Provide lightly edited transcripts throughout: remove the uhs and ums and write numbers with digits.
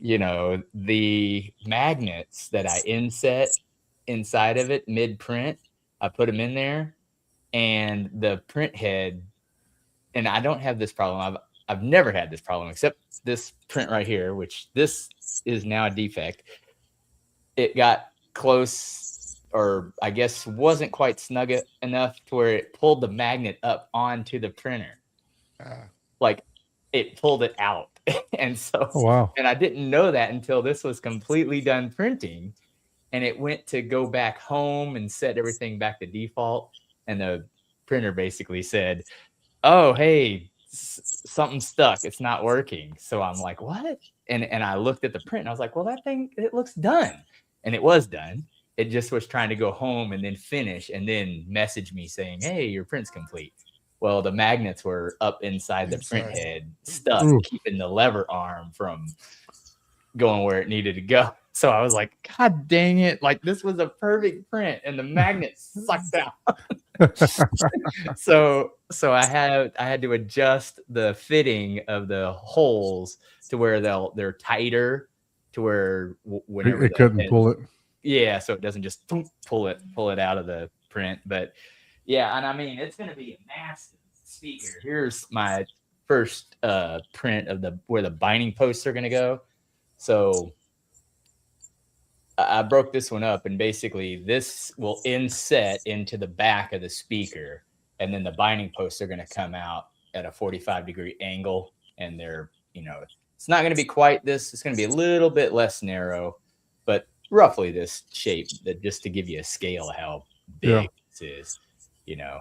the magnets that I inset inside of it mid-print, I put them in there, and the print head, and I don't have this problem. I've never had this problem except this print right here, which this is now a defect. It got close, or I guess wasn't quite snug enough to where it pulled the magnet up onto the printer. Like it pulled it out. And so, and I didn't know that until this was completely done printing, and it went to go back home and set everything back to default. And the printer basically said, "Oh, hey, something stuck. It's not working." So I'm like, "What?" And I looked at the print and I was like, "Well, that thing, it looks done." And it was done. It just was trying to go home and then finish and then message me saying, "Hey, your print's complete." Well, the magnets were up inside the print head, stuck, keeping the lever arm from going where it needed to go. So I was like, "God dang it. Like, this was a perfect print and the magnet sucked out." So I had to adjust the fitting of the holes to where they're tighter, to where whenever it couldn't pull it. Yeah, so it doesn't just pull it out of the print. But yeah, and I mean, it's going to be a massive speaker. Here's my first print of where the binding posts are going to go. So I broke this one up, and basically this will inset into the back of the speaker, and then the binding posts are going to come out at a 45-degree angle, and they're, it's not going to be quite this. It's going to be a little bit less narrow, but roughly this shape, that just to give you a scale of how big this is,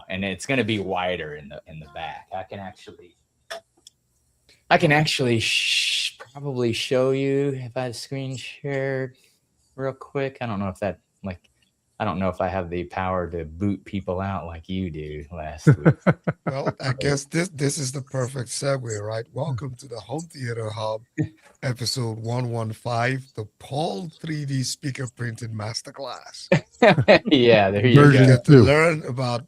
and it's going to be wider in the back. I can actually probably show you if I screen shared real quick. I don't know if I have the power to boot people out like you do last week. Well, I guess this is the perfect segue, right? Welcome to the Home Theater Hub, episode 115, the Paul 3D Speaker Printing Masterclass. Yeah, there you go. Get to learn about,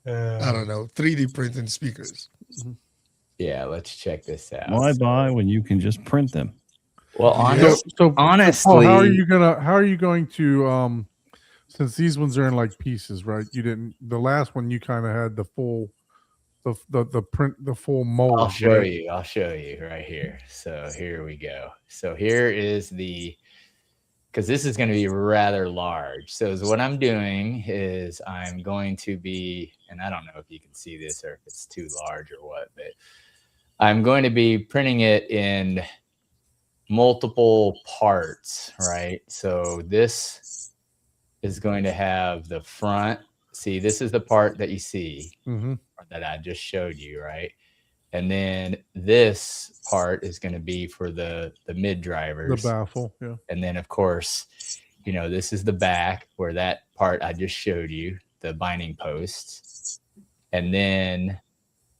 3D printing speakers. Yeah, let's check this out. Why buy when you can just print them? Well, honestly, Paul, how are you going to since these ones are in like pieces, right? The last one you kind of had the full the full mold. I'll show you right here. So here we go. So here is because this is going to be rather large. So what I'm doing is I'm going to be, and I don't know if you can see this or if it's too large or what, but I'm going to be printing it in multiple parts, right? So this is going to have the front. See, this is the part that you see that I just showed you, right? And then this part is going to be for the mid drivers, the baffle, yeah. And then of course, this is the back where that part I just showed you, the binding posts. And then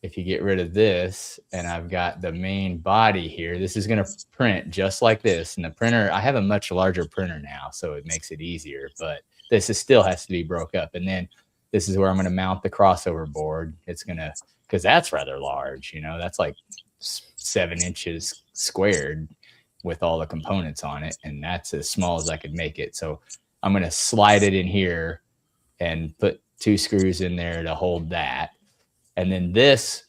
if you get rid of this, and I've got the main body here, this is going to print just like this. And the printer, I have a much larger printer now, so it makes it easier, but this still has to be broke up. And then this is where I'm going to mount the crossover board. It's going to, because that's rather large, that's like 7 inches squared with all the components on it. And that's as small as I could make it. So I'm going to slide it in here and put 2 screws in there to hold that. And then this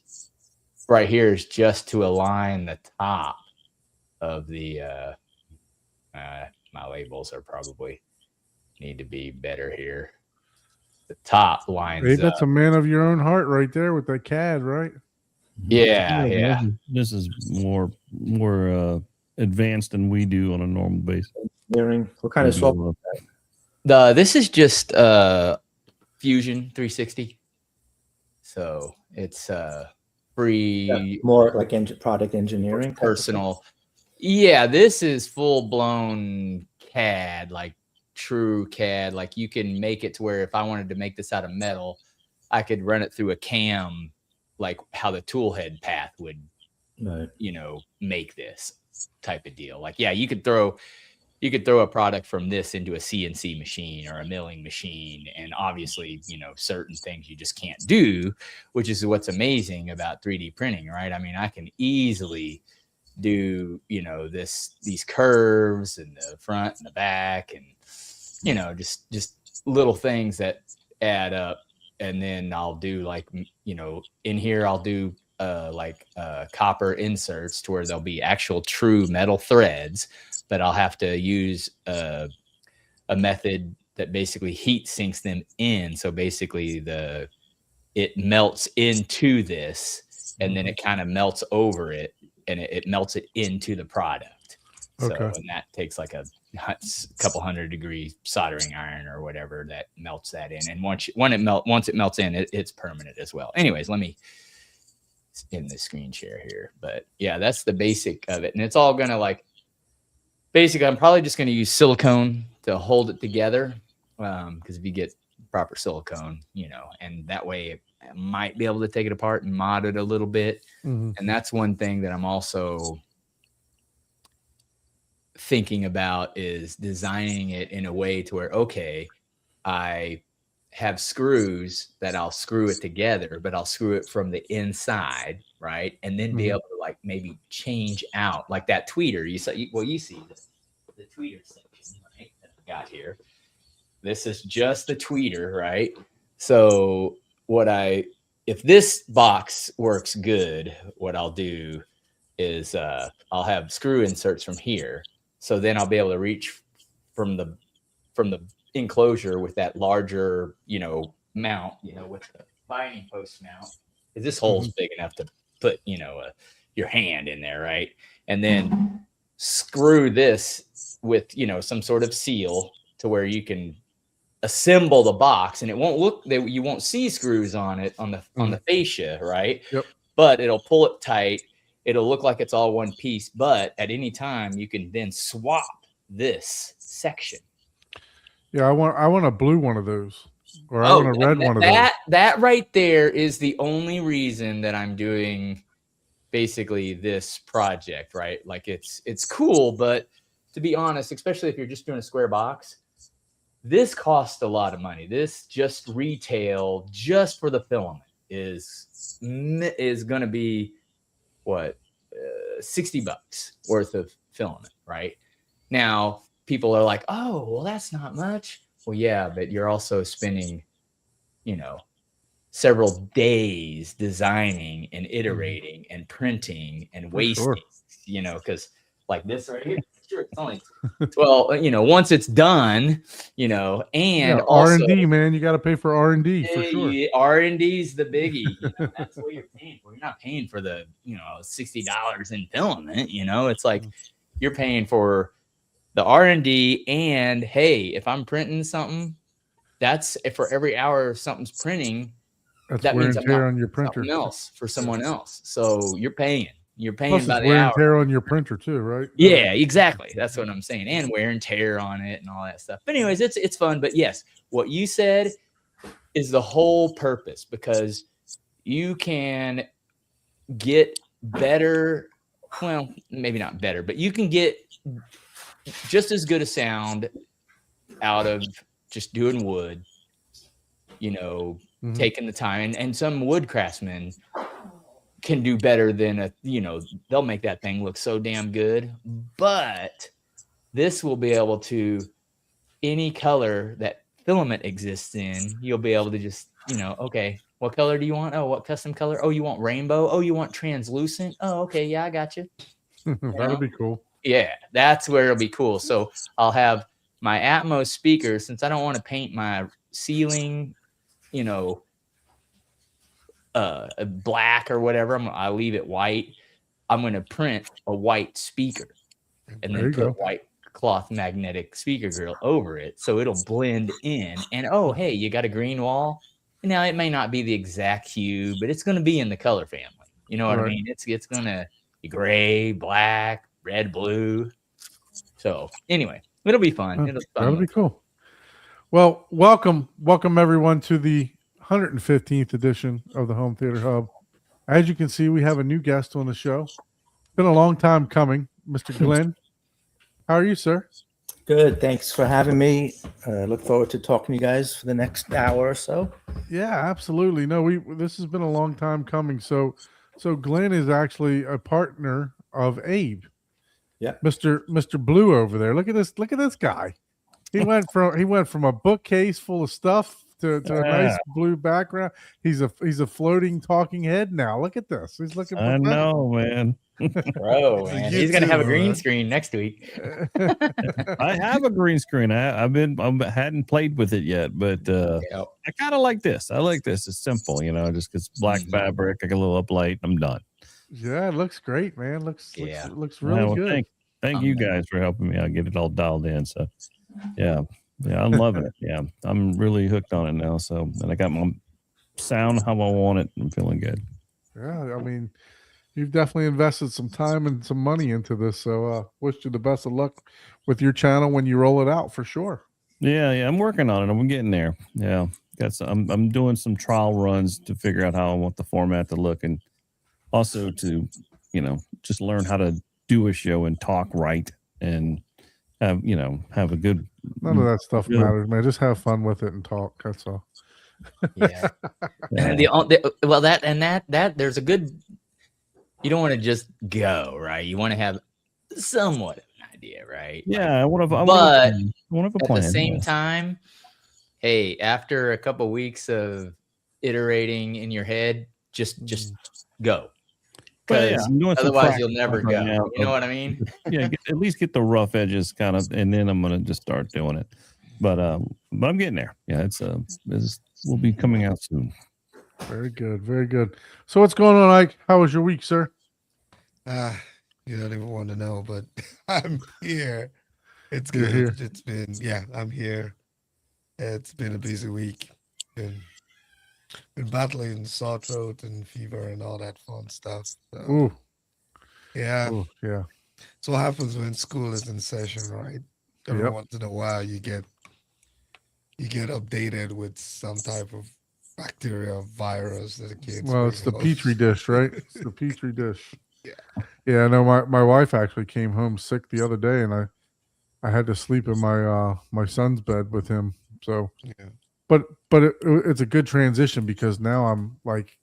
right here is just to align the top of the, my labels are probably need to be better here. The top lines that's a man of your own heart right there with that CAD, right? Yeah. This is more advanced than we do on a normal basis. What kind of software? This is just Fusion 360. So it's free, more like product engineering, personal. Yeah, this is full blown CAD, like true CAD. Like you can make it to where if I wanted to make this out of metal, I could run it through a cam, like how the tool head path would, make this type of deal. Like, yeah, you could throw a product from this into a CNC machine or a milling machine. And obviously, certain things you just can't do, which is what's amazing about 3D printing, right? I mean, I can easily do, these curves and the front and the back, and just little things that add up. And then I'll do like, in here I'll do copper inserts to where there'll be actual true metal threads, but I'll have to use a method that basically heat sinks them in. So basically it melts into this, and then it kind of melts over it, and it melts it into the product. So, and that takes like a couple 100-degree soldering iron or whatever that melts that in. And once it melts in, it's permanent as well. Anyways, let me in the screen share here. But yeah, that's the basic of it. And it's all going to basically, I'm probably just going to use silicone to hold it together. Because if you get proper silicone, and that way I might be able to take it apart and mod it a little bit. Mm-hmm. And that's one thing that I'm also thinking about, is designing it in a way to where, okay, I have screws that I'll screw it together, but I'll screw it from the inside, right? And then be able to maybe change out like that tweeter. You see the tweeter section, right, that I got here. This is just the tweeter, right? So if this box works good, what I'll do is I'll have screw inserts from here. So then I'll be able to reach from the enclosure with that larger, mount, with the binding post mount. Because this hole's big enough to put, your hand in there, right? And then screw this with, some sort of seal to where you can assemble the box, and it won't look that you won't see screws on it on the fascia, right? Yep. But it'll pull it tight. It'll look like it's all one piece, but at any time you can then swap this section. Yeah, I want a blue one of those, or I want a red one of those. That right there is the only reason that I'm doing basically this project, right? Like it's cool, but to be honest, especially if you're just doing a square box, this costs a lot of money. This just retail, just for the filament, is going to be what, $60 worth of filament, right? Now, people are like, oh, well, that's not much. Well, yeah, but you're also spending, several days designing and iterating and printing and wasting, because like this right here, sure, it's only 12, once it's done, and also R&D, man, you got to pay for R&D for sure. R&D is the biggie. That's what you're paying for. You're not paying for the, $60 in filament, it's like you're paying for the R&D, and hey, if I'm printing something, that's for every hour something's printing, that means I'm on your printer something else for someone else. So you're paying Plus by the wear hour. And tear on your printer too, right? Yeah, exactly. That's what I'm saying. And wear and tear on it and all that stuff. But anyways, it's fun. But yes, what you said is the whole purpose, because you can get better. Well, maybe not better, but you can get just as good a sound out of just doing wood, taking the time. And some wood craftsmen can do better than they'll make that thing look so damn good. But this will be able to, any color that filament exists in, you'll be able to just, okay, what color do you want? Oh, what custom color? Oh, you want rainbow? Oh, you want translucent? Oh, okay, yeah, I got you. That'll be cool. Yeah, that's where it'll be cool. So I'll have my Atmos speaker, since I don't want to paint my ceiling, black or whatever. I'll leave it white. I'm going to print a white speaker and then put a white cloth magnetic speaker grill over it, so it'll blend in. And oh, hey, you got a green wall. Now it may not be the exact hue, but it's going to be in the color family. You know what I mean? It's going to be gray, black, red, blue. So anyway, it'll be fun. That'll be cool. Well, welcome everyone to the 115th edition of the Home Theater Hub. As you can see, we have a new guest on the show. Been a long time coming, Mr. Glenn. How are you, sir? Good. Thanks for having me. Look forward to talking to you guys for the next hour or so. Yeah, absolutely. No, this has been a long time coming. So Glenn is actually a partner of Abe. Yeah. Mr. Blue over there. Look at this guy. He went from a bookcase full of stuff to a nice blue background. He's a floating talking head now. Look at this. He's looking I know, man. Bro, It's a man. He's gonna have a YouTuber, green man. screen next week. I have a green screen. I hadn't played with it yet, but Yep. I kind of like this. I like this. It's simple, just because black fabric, I get a little uplight, I'm done. Yeah, it looks great, man. Looks Yeah. really well, good. Thank you guys for helping me. I'll get it all dialed in. So, yeah, I'm loving it. Yeah, I'm really hooked on it now. So, and I got my sound how I want it. I'm feeling good. Yeah, I mean, you've definitely invested some time and some money into this. So, wish you the best of luck with your channel when you roll it out for sure. Yeah, I'm working on it. I'm getting there. Yeah, I'm doing some trial runs to figure out how I want the format to look, and also to, just learn how to do a show and talk right and have a good. None of that stuff Yeah. matters, man. Just have fun with it and talk. That's all. Yeah. There's a good. You don't want to just go, right? You want to have somewhat of an idea, right? Yeah, I want to. But I want to at plan. the same yeah. time, hey, after a couple weeks of iterating in your head, just go. Well, yeah, Because I'm doing some otherwise you'll practice never right go. now, You know what I mean? Yeah, at least get the rough edges kind of, and then I'm gonna just start doing it. But I'm getting there. Yeah, it's will be coming out soon. Very good, very good. So, what's going on, Ike? How was your week, sir? You don't even want to know, but I'm here. It's You're good. here. It's been, I'm here. It's been a busy week. Been battling sore throat and fever and all that fun stuff. So, Ooh, yeah. yeah. So what happens when school is in session, right? Every Yep. once in a while you get updated with some type of bacteria, virus that the kids. Well, it's the bring home. petri dish, right? It's the petri dish. Yeah. Yeah, I know. My wife actually came home sick the other day, and I had to sleep in my son's bed with him. So, Yeah. but it's a good transition because now I'm like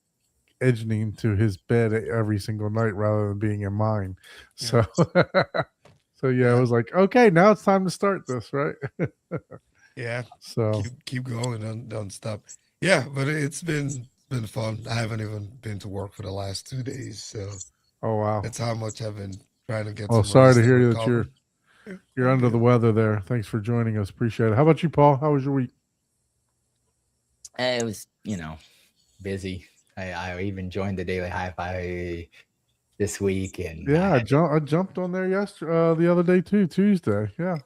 edging to his bed every single night rather than being in mine. So, so yeah, it was like, okay, now it's time to start this, right? Yeah. So, Keep going, don't stop. Yeah, but it's been fun. I haven't even been to work for the last 2 days, so oh wow. that's how much I've been trying to get. Well, some sorry rest to and hear that recover. you're under the weather there. Thanks for joining us. Appreciate it. How about you, Paul? How was your week? It was, busy. I even joined the Daily Hi-Fi this week, and Yeah, I jumped on there yesterday, the other day too, Tuesday. Yeah.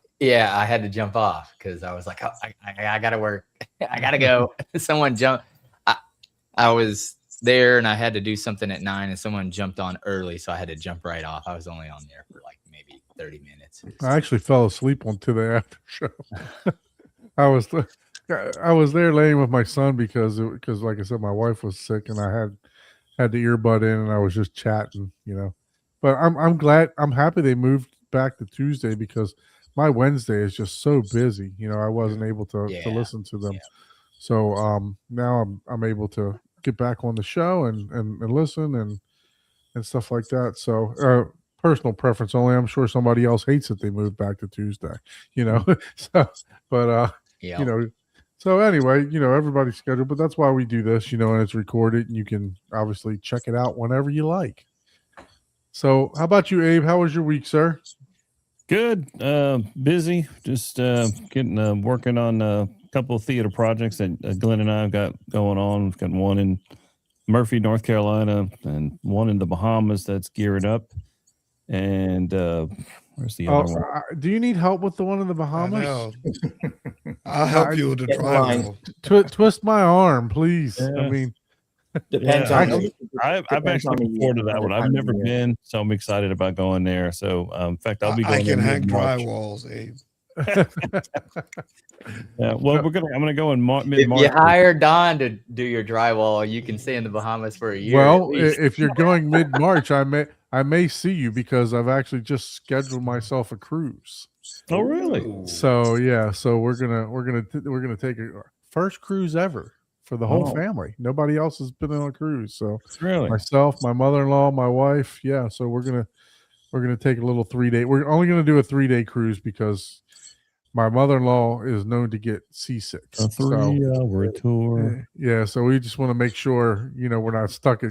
I had to jump off because I was like, oh, I gotta work. I gotta go. Someone jumped. I was there and I had to do something at 9, and someone jumped on early, so I had to jump right off. I was only on there for like maybe 30 minutes. I actually fell asleep on to the after show. I was there laying with my son because like I said, my wife was sick and I had the earbud in and I was just chatting, But I'm glad, I'm happy they moved back to Tuesday because my Wednesday is just so busy. I wasn't able to listen to them. Yeah. So now I'm able to get back on the show and listen and stuff like that. So personal preference only. I'm sure somebody else hates that they moved back to Tuesday, So, but Yeah. So anyway, everybody's scheduled, but that's why we do this, and it's recorded and you can obviously check it out whenever you like. So how about you, Abe? How was your week, sir? Good. Busy. Just working on a couple of theater projects that Glenn and I have got going on. We've got one in Murphy, North Carolina, and one in the Bahamas that's geared up. And where's the other one? Do you need help with the one in the I Bahamas? know. I'll help you with the Get in line. drywall. Twist my arm, please. Yeah. I mean, Depends Yeah, on. I've actually looking forward to that one. I've never been, so I'm excited about going there. So, in fact, I'll be going. I can there hang mid-March. drywalls, Abe. Yeah, well, I'm gonna go in If mid-March. you hire Don to do your drywall, you can stay in the Bahamas for a year. well, at least. if you're going mid-March, I may see you because I've actually just scheduled myself a cruise. Oh, really? So yeah, so we're gonna take a first cruise ever for the whole Oh. family. Nobody else has been on a cruise. So Really? myself, my mother-in-law, my wife, yeah. So we're gonna we're going to take a little 3-day. We're only going to do a 3-day cruise because my mother-in-law is known to get seasick. A 3-hour tour. Yeah, so we just want to make sure, we're not stuck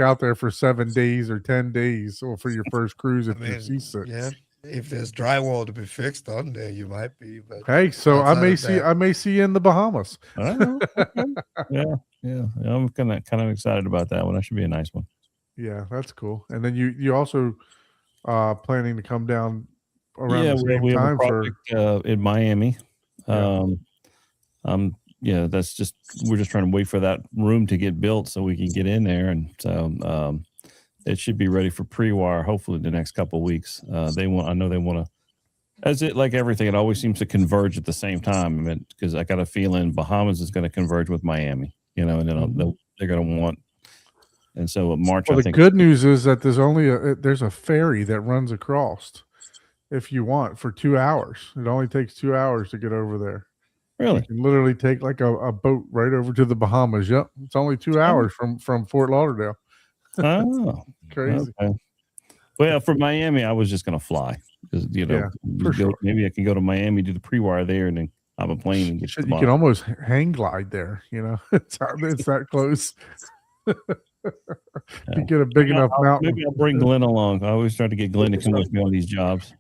out there for 7 days or 10 days or for your first cruise if you're seasick. Yeah, if there's drywall to be fixed on there, you might be. But hey, so I outside may of see you in the Bahamas. Oh, okay. Yeah. I'm kind of excited about that one. That should be a nice one. Yeah, that's cool. And then you also planning to come down around the same we have time a project in Miami. That's just we're just trying to wait for that room to get built so we can get in there, and so it should be ready for pre-wire hopefully the next couple of weeks. They want to, as it like everything, it always seems to converge at the same time. Because I got a feeling Bahamas is going to converge with Miami, and then they're going to want. And so March. Well, I the think good news is that there's a ferry that runs across, if you want, for 2 hours. It only takes 2 hours to get over there. Really, you can literally take like a boat right over to the Bahamas. Yep, it's only 2 hours from Fort Lauderdale. Oh, crazy. Okay. Well, from Miami, I was just going to fly because sure. Maybe I can go to Miami, do the pre-wire there, and then hop a plane and get. You can almost hang glide there. It's that close. You get a big enough mountain. Maybe I'll bring Glenn along. I always try to get Glenn to come with me on these jobs.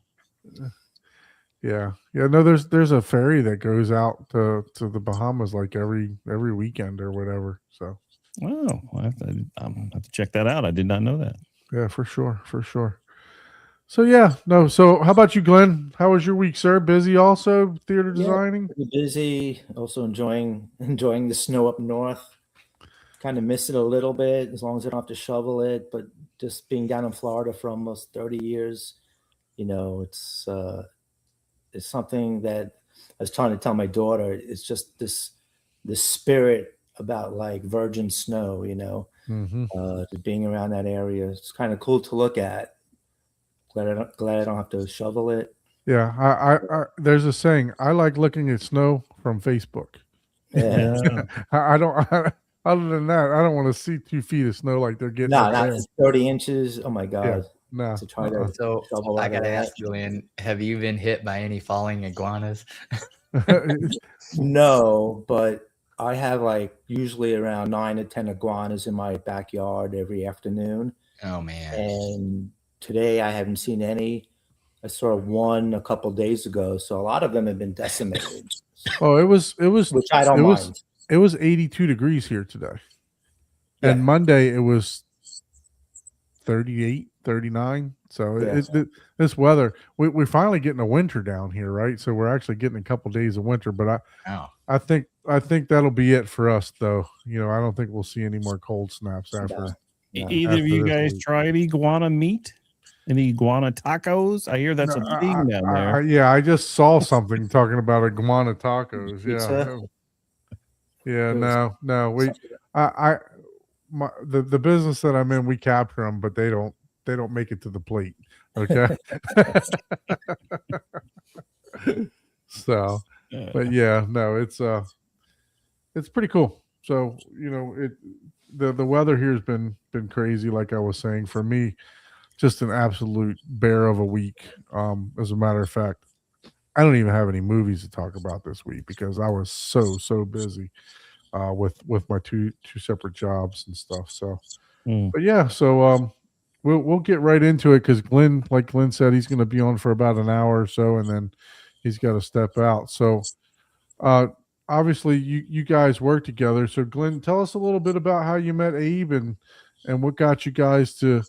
Yeah. No, there's a ferry that goes out to the Bahamas like every weekend or whatever. So. Oh, I have to check that out. I did not know that. Yeah, for sure. So yeah, no. So how about you, Glenn? How was your week, sir? Busy also theater designing? Pretty busy. Also enjoying the snow up north. Kind of miss it a little bit as long as I don't have to shovel it. But just being down in Florida for almost 30 years, it's something that I was trying to tell my daughter. It's just this spirit about like virgin snow, just being around that area. It's kind of cool to look at. Glad I don't have to shovel it. Yeah, I there's a saying. I like looking at snow from Facebook. Yeah. I don't. Other than that, I don't want to see 2 feet of snow like they're getting. No, not 30 inches. Oh my God. Yeah, no. To try to So I gotta ask Julian, have you been hit by any falling iguanas? No, but I have like usually around 9 to 10 iguanas in my backyard every afternoon. Oh man. And today I haven't seen any. I saw one a couple days ago, so a lot of them have been decimated. Oh, it was which I don't mind. It was 82 degrees here today. Yeah. And Monday it was 38, 39. So this weather, we're finally getting a winter down here, right? So we're actually getting a couple days of winter, but I think that'll be it for us though. I don't think we'll see any more cold snaps after. Either of you guys tried iguana meat? Any iguana tacos? I hear that's a thing down there. I just saw something talking about iguana tacos. Yeah. No. The business that I'm in, we capture them, but they don't make it to the plate. Okay. So, but yeah, no, it's pretty cool. So, the weather here has been crazy. Like I was saying, for me, just an absolute bear of a week. As a matter of fact, I don't even have any movies to talk about this week because I was so busy with my two separate jobs and stuff. So, but yeah, so we'll get right into it because Glenn, like Glenn said, he's going to be on for about an hour or so, and then he's got to step out. So, obviously, you guys work together. So, Glenn, tell us a little bit about how you met Abe and what got you guys to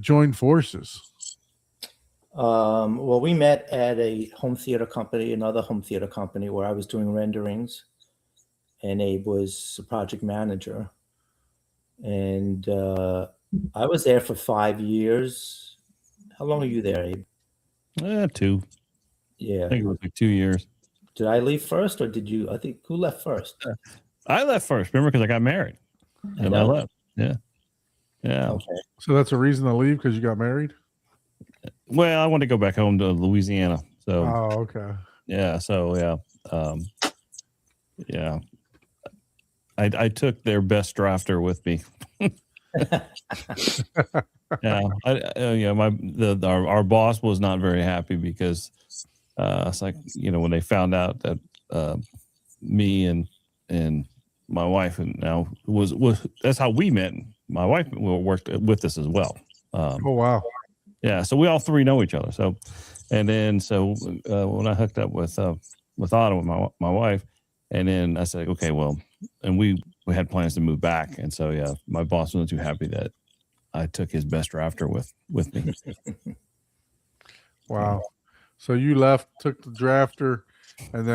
join forces. Well, we met at a home theater company, another home theater company where I was doing renderings, and Abe was a project manager. And I was there for 5 years. How long were you there, Abe? 2. Yeah. I think it was like 2 years. Did I leave first or did you? I think who left first? I left first, remember, because I got married. And I left. Yeah. Okay. So that's a reason to leave because you got married? Well, I wanted to go back home to Louisiana. So okay. Yeah. So yeah. I took their best drafter with me. Our boss was not very happy because it's like, when they found out that me and my wife and now was that's how we met. My wife worked with us as well. Oh wow. Yeah, so we all three know each other. So, and then when I hooked up with Otto, with my wife, and then I said, okay, well, and we had plans to move back, and so yeah, my boss wasn't too happy that I took his best drafter with me. Wow. So you left, took the drafter, and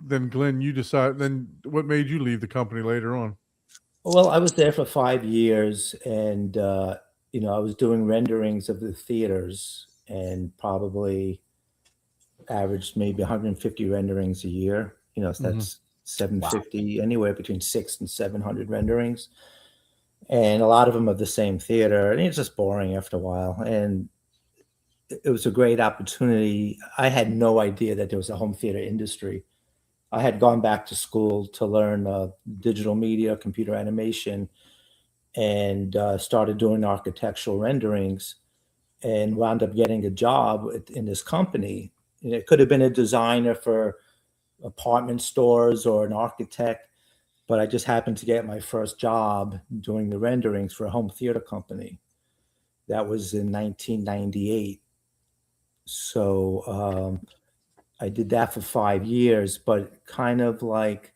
then Glenn, you decided. Then what made you leave the company later on? Well, I was there for 5 years, and I was doing renderings of the theaters, and probably averaged maybe 150 renderings a year. So that's 750, anywhere between 600 and 700 renderings, and a lot of them of the same theater, and it's just boring after a while. And it was a great opportunity. I had no idea that there was a home theater industry. I had gone back to school to learn digital media, computer animation, and started doing architectural renderings, and wound up getting a job in this company. And it could have been a designer for apartment stores or an architect, but I just happened to get my first job doing the renderings for a home theater company. That was in 1998. So I did that for 5 years, but kind of like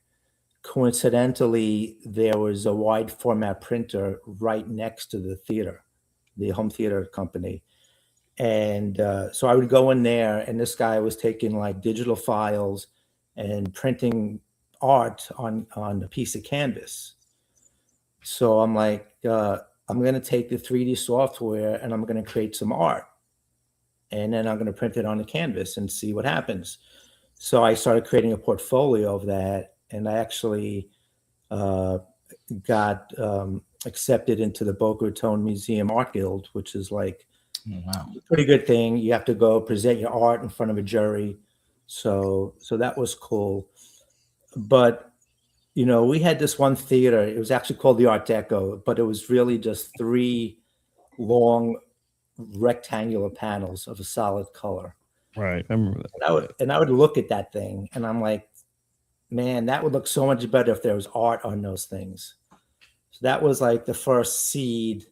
coincidentally, there was a wide format printer right next to the theater, the home theater company. And so I would go in there, and this guy was taking like digital files and printing art on a piece of canvas. So I'm like, I'm going to take the 3D software and I'm going to create some art. And then I'm going to print it on the canvas and see what happens. So I started creating a portfolio of that. And I actually got accepted into the Boca Raton Museum Art Guild, which is like a pretty good thing. You have to go present your art in front of a jury. So that was cool. But, we had this one theater. It was actually called the Art Deco, but it was really just 3 long rectangular panels of a solid color. Right. I remember that. And I would look at that thing and I'm like, man, that would look so much better if there was art on those things. So that was like the first seed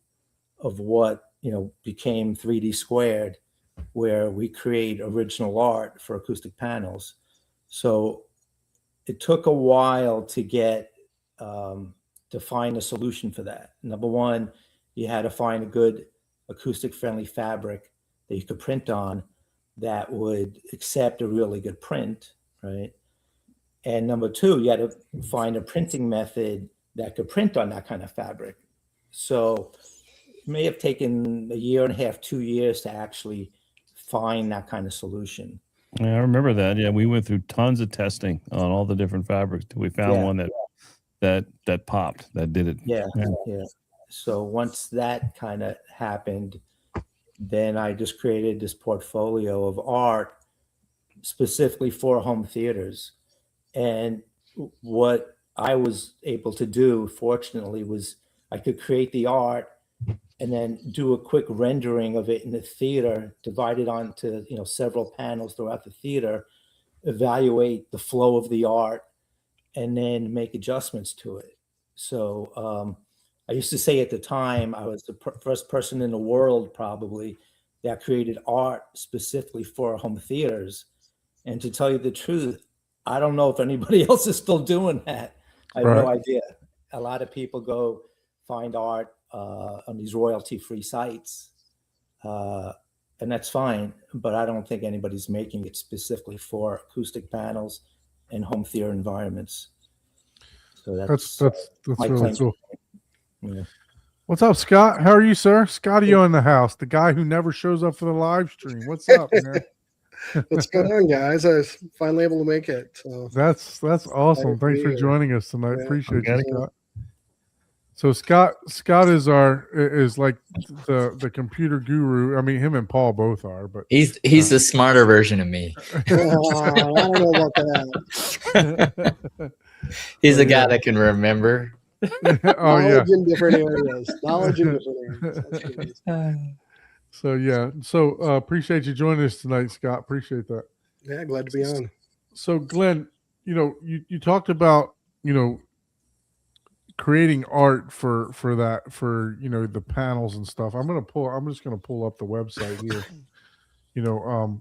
of what, became 3D Squared, where we create original art for acoustic panels. So it took a while to get, to find a solution for that. Number one, you had to find a good acoustic friendly fabric that you could print on that would accept a really good print, right? And number two, you had to find a printing method that could print on that kind of fabric. So it may have taken 1.5 years, 2 years to actually find that kind of solution. Yeah, I remember that. Yeah, we went through tons of testing on all the different fabrics till we found one that popped, that did it. Yeah. So once that kind of happened, then I just created this portfolio of art specifically for home theaters. And what I was able to do, fortunately, was I could create the art and then do a quick rendering of it in the theater, divide it onto several panels throughout the theater, evaluate the flow of the art, and then make adjustments to it. So I used to say at the time I was the first person in the world probably that created art specifically for home theaters. And to tell you the truth, I don't know if anybody else is still doing that. I have no idea. A lot of people go find art on these royalty-free sites, and that's fine. But I don't think anybody's making it specifically for acoustic panels and home theater environments. So that's really cool. Yeah. What's up, Scott? How are you, sir? Scotty in the house, the guy who never shows up for the live stream. What's up, man? What's going on, guys? I was finally able to make it. So that's awesome. Thanks for joining us tonight. Yeah, appreciate you, Scott. So Scott is like the computer guru. I mean, him and Paul both are, but he's the smarter version of me. I don't know about that. He's the guy that can remember Oh yeah. Knowledge in different areas. Knowledge in different areas. That's great. So yeah. So appreciate you joining us tonight, Scott. Appreciate that. Yeah, glad to be on. So Glenn, you talked about, creating art for that, for the panels and stuff. I'm just gonna pull up the website here.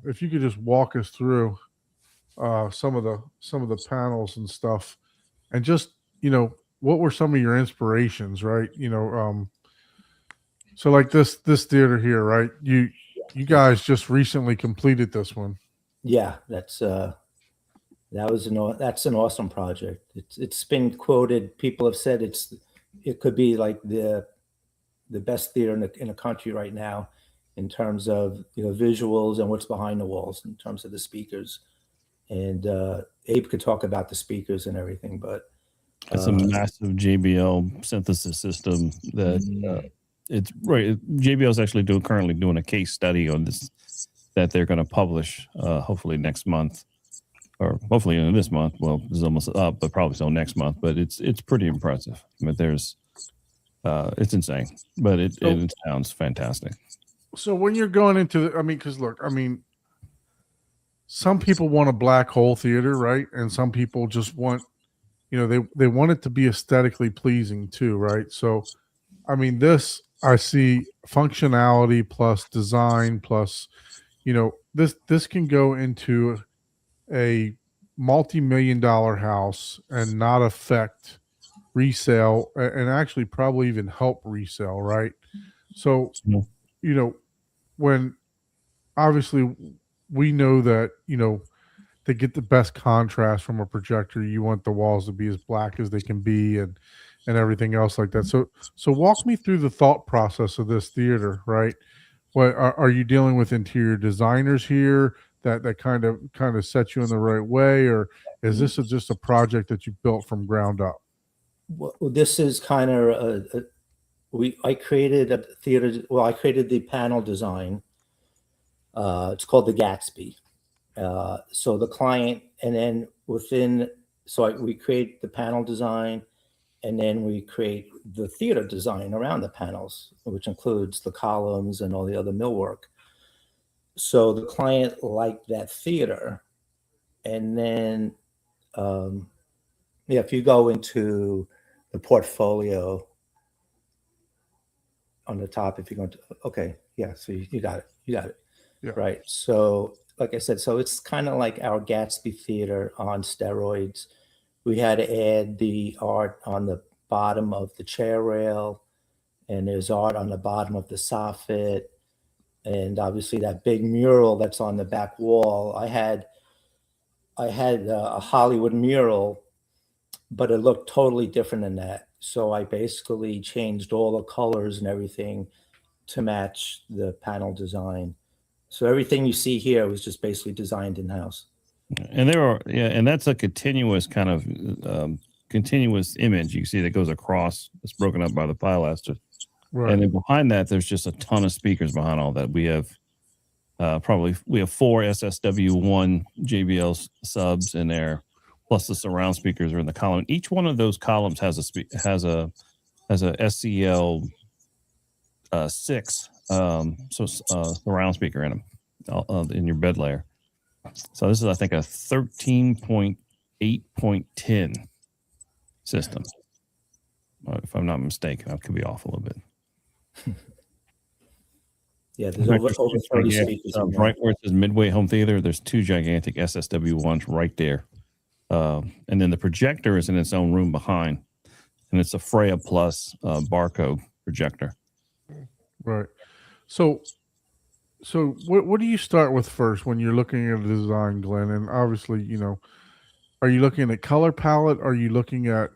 If you could just walk us through some of the panels and stuff, and just what were some of your inspirations, right? So like this theater here, right? You guys just recently completed this one. Yeah, that's an awesome project. It's been quoted. People have said it could be like the best theater in the country right now, in terms of visuals and what's behind the walls, in terms of the speakers. And Abe could talk about the speakers and everything, but it's a massive JBL synthesis system that it's right. JBL is actually currently doing a case study on this that they're going to publish hopefully next month, or hopefully in this month. Well, it's almost up, but probably still next month. But it's pretty impressive. I mean, it's insane, but it sounds fantastic. So when you're going into because look, some people want a black hole theater, right? And some people just want, they want it to be aesthetically pleasing too, right? So, this, I see functionality plus design plus, this can go into a multi-million-dollar house and not affect resale, and actually probably even help resale, right? So, when obviously we know that, to get the best contrast from a projector, you want the walls to be as black as they can be, and everything else like that. So walk me through the thought process of this theater, right? What are you dealing with interior designers here that kind of set you in the right way, or is this just a project that you built from ground up? Well, this is kind of I created a theater. Well, I created the panel design. It's called the Gatsby. So the client, and then we create the panel design, and then we create the theater design around the panels, which includes the columns and all the other millwork. So the client liked that theater. And then, if you go into the portfolio on the top, if you're going to, okay, yeah, so you got it. Yeah. Right. So, like I said, so it's kind of like our Gatsby theater on steroids. We had to add the art on the bottom of the chair rail, and there's art on the bottom of the soffit, and obviously that big mural that's on the back wall. I had a Hollywood mural, but it looked totally different than that. So I basically changed all the colors and everything to match the panel design. So everything you see here was just basically designed in-house. And and that's a continuous kind of continuous image you see that goes across. It's broken up by the pilaster, Right. and then behind that, there's just a ton of speakers behind all that. We have we have 4 SSW1 JBL subs in there, plus the surround speakers are in the column. Each one of those columns has a SCL 6 surround speaker in them in your bed layer. So this is, I think, a 13.8.10 system, if I'm not mistaken. I could be off a little bit. Yeah, there's over 30 speakers. Right where it says Midway Home Theater, there's 2 gigantic SSW1s right there. And then the projector is in its own room behind, and it's a Freya Plus barcode projector. Right. So what do you start with first when you're looking at a design, Glenn? And obviously, are you looking at color palette? Are you looking at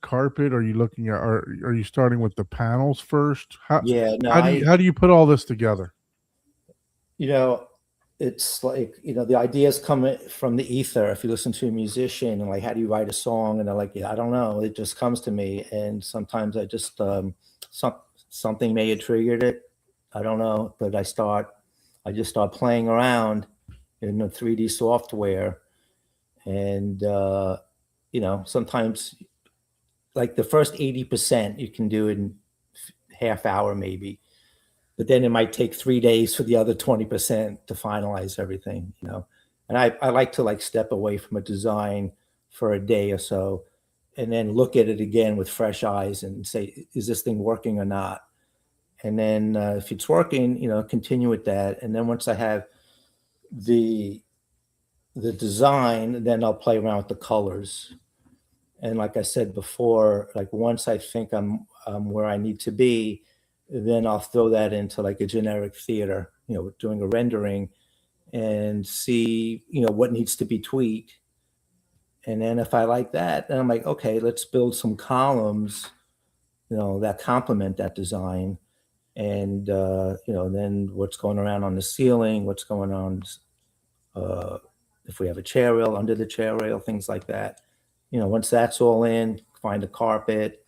carpet? Are you starting with the panels first? How do you put all this together? It's like, the ideas come from the ether. If you listen to a musician and like, how do you write a song? And they're like, I don't know. It just comes to me. And sometimes I just, something may have triggered it. I don't know, but I just start playing around in the 3D software. And, sometimes like the first 80% you can do in half hour maybe, but then it might take 3 days for the other 20% to finalize everything, you know. And I like to like step away from a design for a day or so and then look at it again with fresh eyes and say, is this thing working or not? And then if it's working, you know, continue with that. And then once I have the design, then I'll play around with the colors. And like I said before, like once I think I'm where I need to be, then I'll throw that into like a generic theater, you know, doing a rendering and see, you know, what needs to be tweaked. And then if I like that, then I'm like, okay, let's build some columns, you know, that complement that design. And, you know, then what's going around on the ceiling, what's going on, if we have a chair rail, under the chair rail, things like that. You know, once that's all in, find a carpet,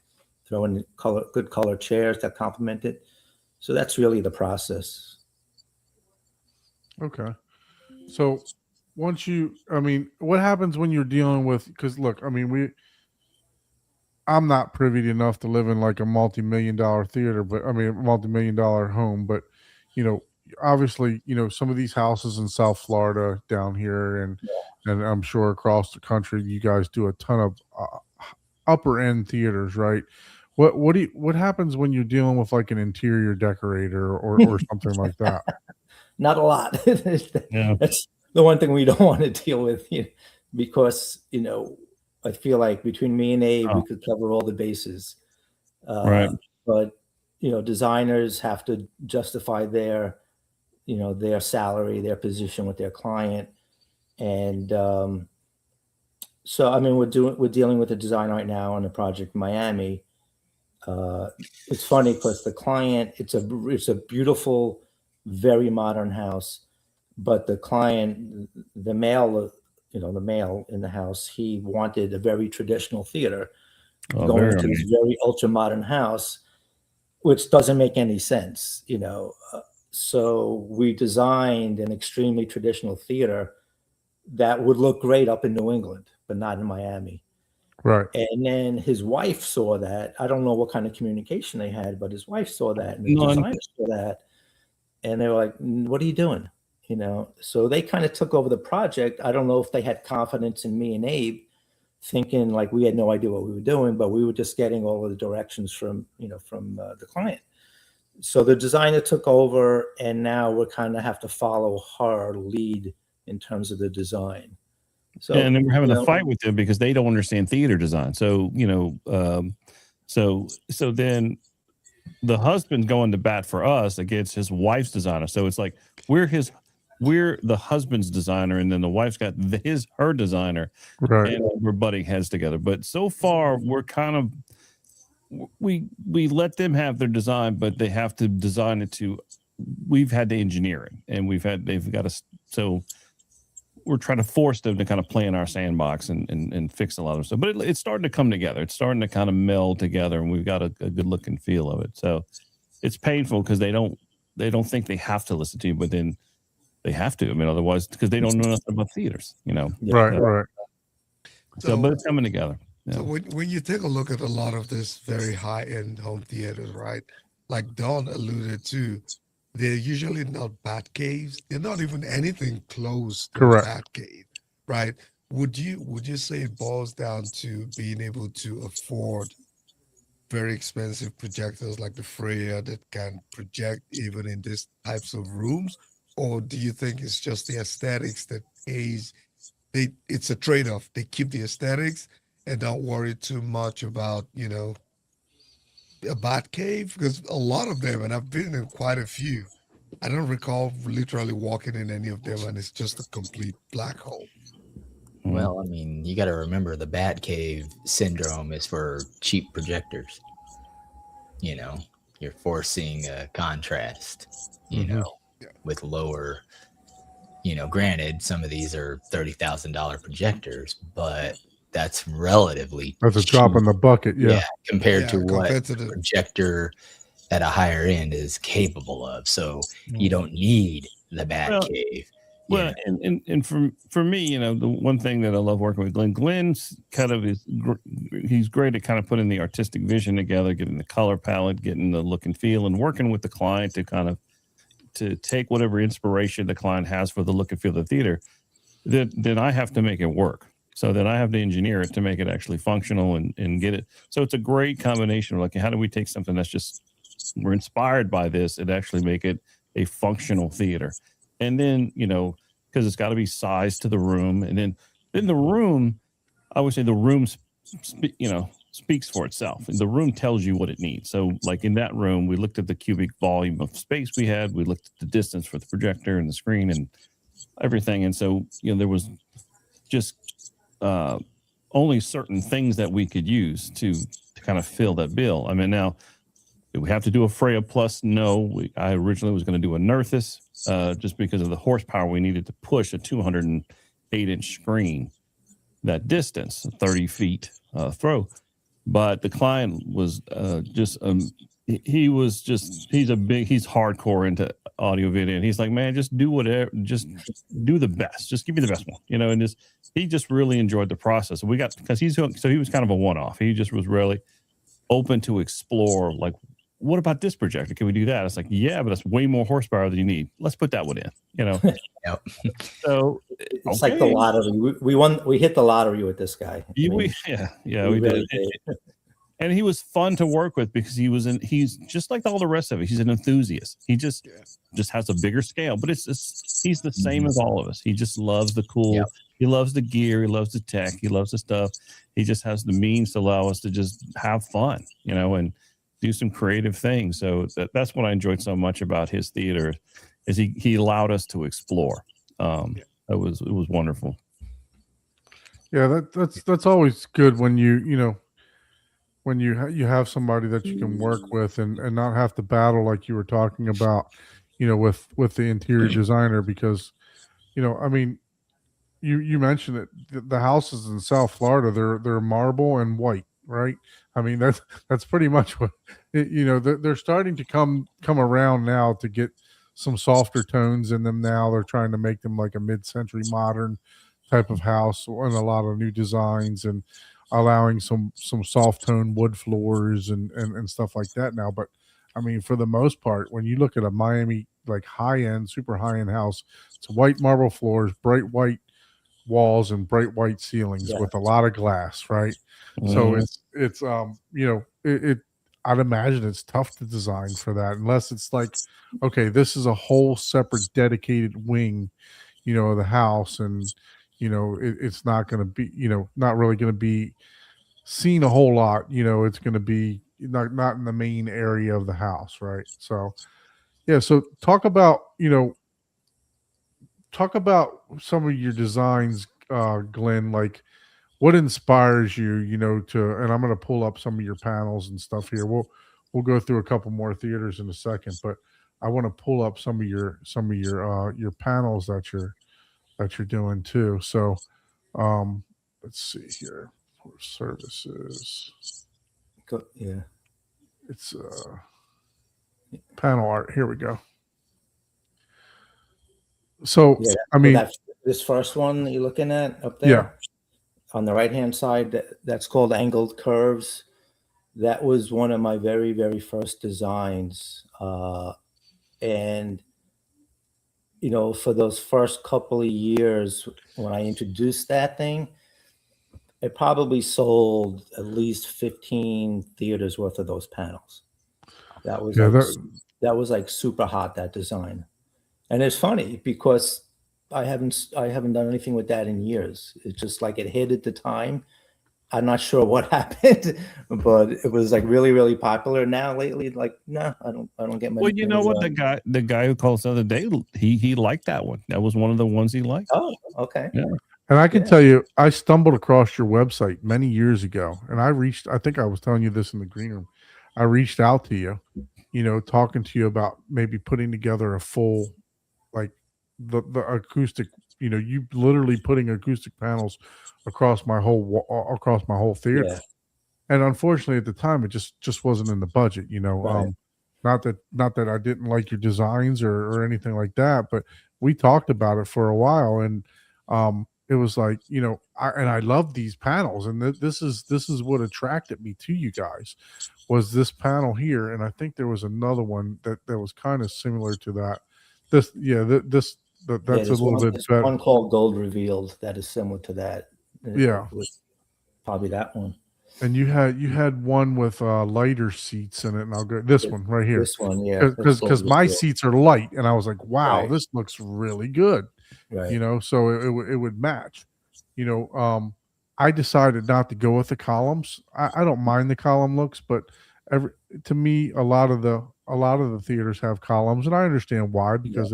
throw in good color chairs that complement it. So that's really the process. Okay. So once I mean, what happens when you're dealing with, because look, I mean, I'm not privy enough to live in like a multi-million-dollar theater, but I mean, multi-million-dollar home, but you know, obviously, you know, some of these houses in South Florida down here and I'm sure across the country, you guys do a ton of upper end theaters, right? What happens when you're dealing with like an interior decorator or something like that? Not a lot. Yeah. That's the one thing we don't want to deal with, you know, because, you know, I feel like between me and Abe, we could cover all the bases. Right. But, you know, designers have to justify their, you know, their salary, their position with their client. And so, I mean, we're dealing with a design right now on a project in Miami. It's funny because the client, it's a beautiful, very modern house, but the client, the male in the house, he wanted a very traditional theater going into this very ultra modern house, which doesn't make any sense, you know. So we designed an extremely traditional theater that would look great up in New England, but not in Miami. Right. And then his wife saw that. I don't know what kind of communication they had, but his wife saw that, and the designer saw that, and they were like, "What are you doing?" You know. So they kind of took over the project. I don't know if they had confidence in me and Abe, thinking like we had no idea what we were doing, but we were just getting all of the directions from the client. So the designer took over, and now we kind of have to follow her lead in terms of the design. So, and then we're having a fight with them because they don't understand theater design. So, you know, so then the husband's going to bat for us against his wife's designer. So it's like we're the husband's designer, and then the wife's got her designer, right? And we're butting heads together. But so far, we're kind of we let them have their design, but they have to design it to. We've had the engineering, and they've got to. So we're trying to force them to kind of play in our sandbox and fix a lot of stuff. But it's starting to come together. It's starting to kind of meld together, and we've got a good look and feel of it. So it's painful because they don't think they have to listen to you, but then they have to. I mean, otherwise, because they don't know nothing about theaters, you know. Right, right. So, but it's coming together. Yeah. So when you take a look at a lot of this very high-end home theaters, right? Like Don alluded to, they're usually not bat caves. They're not even anything close to a bat cave, right? Would you say it boils down to being able to afford very expensive projectors like the Freya that can project even in these types of rooms? Or do you think it's just the aesthetics that it's a trade-off? They keep the aesthetics and don't worry too much about, you know, a bat cave? Because a lot of them, and I've been in quite a few, I don't recall literally walking in any of them, and it's just a complete black hole. Well, I mean, you got to remember the bat cave syndrome is for cheap projectors. You know, you're forcing a contrast, you know, with lower, you know, granted, some of these are $30,000 projectors, but that's relatively that's a drop in the bucket. Yeah. Compared to what the projector at a higher end is capable of. So you don't need the bat cave. Well, and for me, you know, the one thing that I love working with Glenn's kind of he's great at kind of putting the artistic vision together, getting the color palette, getting the look and feel, and working with the client to kind of to take whatever inspiration the client has for the look and feel of the theater. Then I have to make it work. So then I have to engineer it to make it actually functional and get it. So it's a great combination of like, how do we take something that's just, we're inspired by this and actually make it a functional theater? And then, you know, because it's got to be sized to the room. And then the room, I would say the room, speaks for itself. And the room tells you what it needs. So like in that room, we looked at the cubic volume of space we had. We looked at the distance for the projector and the screen and everything. And so, you know, there was just only certain things that we could use to kind of fill that bill. I mean, now, do we have to do a Freya Plus? No. I originally was going to do a Nerthus just because of the horsepower we needed to push a 208-inch screen that distance, 30 feet throw. But the client was he's hardcore into audio video, and he's like, man, just do whatever, just do the best, just give me the best one, you know. And he just really enjoyed the process. We got, because he was kind of a one-off. He just was really open to explore, like, what about this projector? Can we do that? It's like, yeah, but that's way more horsepower than you need. Let's put that one in, you know. Yep. So it's like the lottery. We hit the lottery with this guy. We really did. And he was fun to work with because he's just like all the rest of it. He's an enthusiast. He just has a bigger scale, but he's the same as all of us. He just loves the cool. Yep. He loves the gear. He loves the tech. He loves the stuff. He just has the means to allow us to just have fun, you know, and do some creative things. So that's what I enjoyed so much about his theater, is he allowed us to explore. It was wonderful. Yeah, that's always good when when you have somebody that you can work with and not have to battle, like you were talking about, you know, with the interior designer, because, you know, I mean, you mentioned it, the houses in South Florida, they're marble and white, right? I mean, that's pretty much what you know. They're starting to come around now to get some softer tones in them. Now they're trying to make them like a mid-century modern type of house, and a lot of new designs, and allowing some soft tone wood floors and stuff like that now. But I mean, for the most part, when you look at a Miami like high-end, super high-end house, it's white marble floors, bright white walls, and bright white ceilings with a lot of glass, right? So it's you know, it I'd imagine it's tough to design for that, unless it's like, okay, this is a whole separate dedicated wing, you know, of the house, and you know, it's not going to be, you know, not really going to be seen a whole lot, you know. It's going to be not in the main area of the house, right? So yeah, so talk about some of your designs, Glenn, like what inspires you, you know, and I'm going to pull up some of your panels and stuff here. We'll go through a couple more theaters in a second, but I want to pull up some of your panels that you're doing too. So let's see here for services. Yeah. It's panel art. Here we go. So yeah, I mean, this first one that you're looking at up there on the right hand side, that's called Angled Curves. That was one of my very, very first designs. And you know, for those first couple of years when I introduced that thing, it probably sold at least 15 theaters worth of those panels. That was like super hot, that design. And it's funny because I haven't done anything with that in years. It's just like it hit at the time. I'm not sure what happened, but it was like really, really popular. Now lately, like, no, I don't get many. Well, you know what, the guy who called us the other day, he liked that one. That was one of the ones he liked. Oh, okay. Yeah. And I can tell you, I stumbled across your website many years ago, and I think I was telling you this in the green room. I reached out to you, you know, talking to you about maybe putting together a full, like the acoustic, you know, you literally putting acoustic panels across my whole theater. Yeah. And unfortunately at the time, it just wasn't in the budget, you know. Right. Not that I didn't like your designs or anything like that, but we talked about it for a while, and it was like, I love these panels, and this is what attracted me to you guys, was this panel here, and I think there was another one that was kind of similar to that. That's a little bit there's better. one called Gold Revealed that is similar to that. Yeah. It was probably that one. And you had one with lighter seats in it, and I'll go this one right here. This one, yeah. Because my seats are light, and I was like, wow, Right. this looks really good. Right. So it would match. I decided not to go with the columns. I don't mind the column looks, but to me, a lot of the theaters have columns, and I understand why, because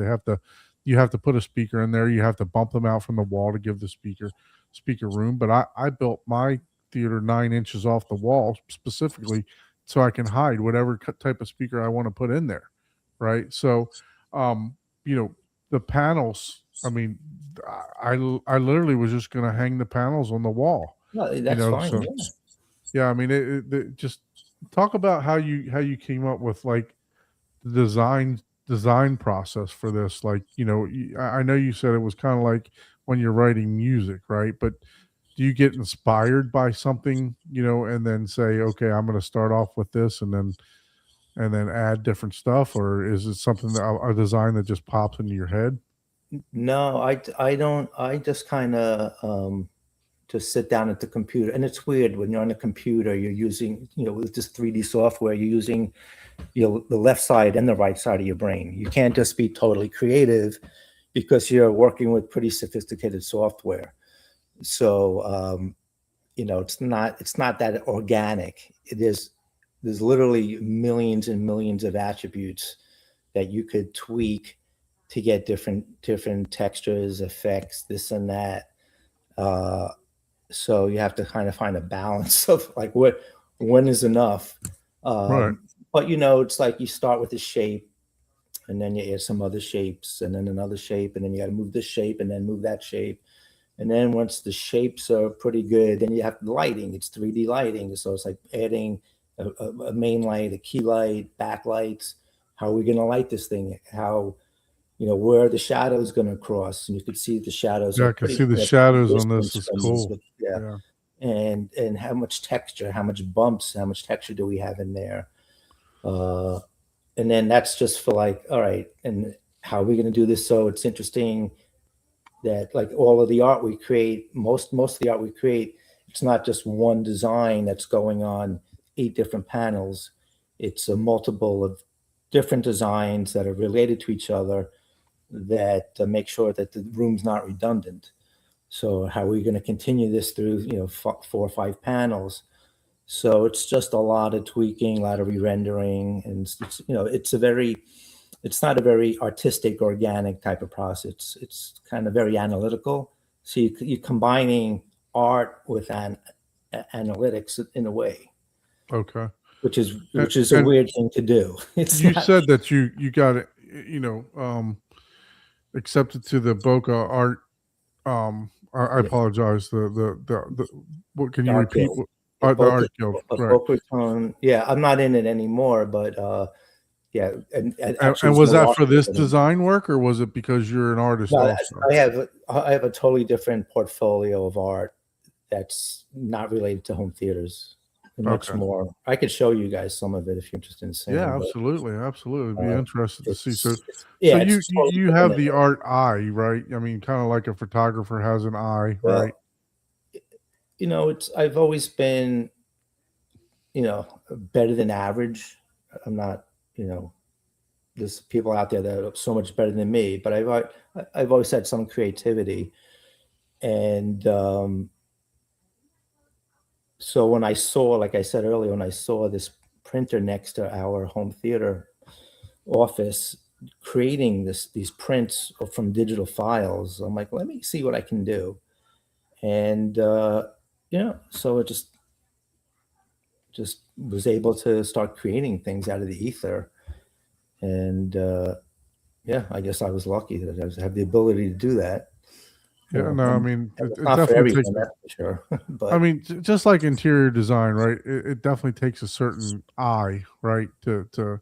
you have to put a speaker in there, you have to bump them out from the wall to give the speaker room. But I built my theater 9 inches off the wall specifically so I can hide whatever type of speaker I want to put in there, right? So, the panels. I mean, I literally was just going to hang the panels on the wall. No, that's fine. So, yeah. I mean, it just talk about how you came up with like the design process for this. Like, I know you said it was kind of like when you're writing music, right? But do you get inspired by something, and then say, okay, I'm going to start off with this, and then add different stuff, or is it something a design that just pops into your head? No, I don't. I just kind of just sit down at the computer, and it's weird when you're on a computer. You're using, with this 3D software, you're using, the left side and the right side of your brain. You can't just be totally creative because you're working with pretty sophisticated software. So, it's not that organic. There's literally millions and millions of attributes that you could tweak to get different textures, effects, this and that. So you have to kind of find a balance of like when is enough. Right. But it's like you start with a shape, and then you add some other shapes, and then another shape, and then you got to move this shape, and then move that shape. And then once the shapes are pretty good, then you have lighting. It's 3D lighting. So it's like adding a main light, a key light, backlights. How are we going to light this thing? How, where are the shadows going to cross? And you could see the shadows. Yeah, I can see the shadows on this. Is cool. Yeah. And how much texture, how much bumps, how much texture do we have in there? And then that's just for like, all right, and how are we going to do this so it's interesting that like all of the art we create, most of the art we create, it's not just one design that's going on 8 different panels. It's a multiple of different designs that are related to each other that make sure that the room's not redundant. So how are we going to continue this through, 4 or 5 panels? So it's just a lot of tweaking, a lot of re-rendering, and it's not a very artistic, organic type of process. It's kind of very analytical. So you're combining art with analytics in a way. Okay. Which is a weird thing to do. You said that you got it, accepted to the Boca Art. I apologize. The what can you Art repeat? Guild. The Art Guild. Right. Boca Raton, yeah, I'm not in it anymore, but yeah. And was that for this design work, or was it because you're an artist? No, also? I have a totally different portfolio of art that's not related to home theaters. Much more. I could show you guys some of it if you're interested in seeing. Yeah, absolutely. Be interested to see. So totally you have the art eye, right? I mean, kind of like a photographer has an eye, right? I've always been, better than average. I'm not, there's people out there that are so much better than me, but I've always had some creativity, and so when I saw, like I said earlier, when I saw this printer next to our home theater office creating these prints from digital files, I'm like, let me see what I can do. And so it just was able to start creating things out of the ether. And I guess I was lucky that I have the ability to do that. Yeah, no, I mean, it not for definitely everyone, takes. that's for sure. But I mean, just like interior design, right? It definitely takes a certain eye, right, to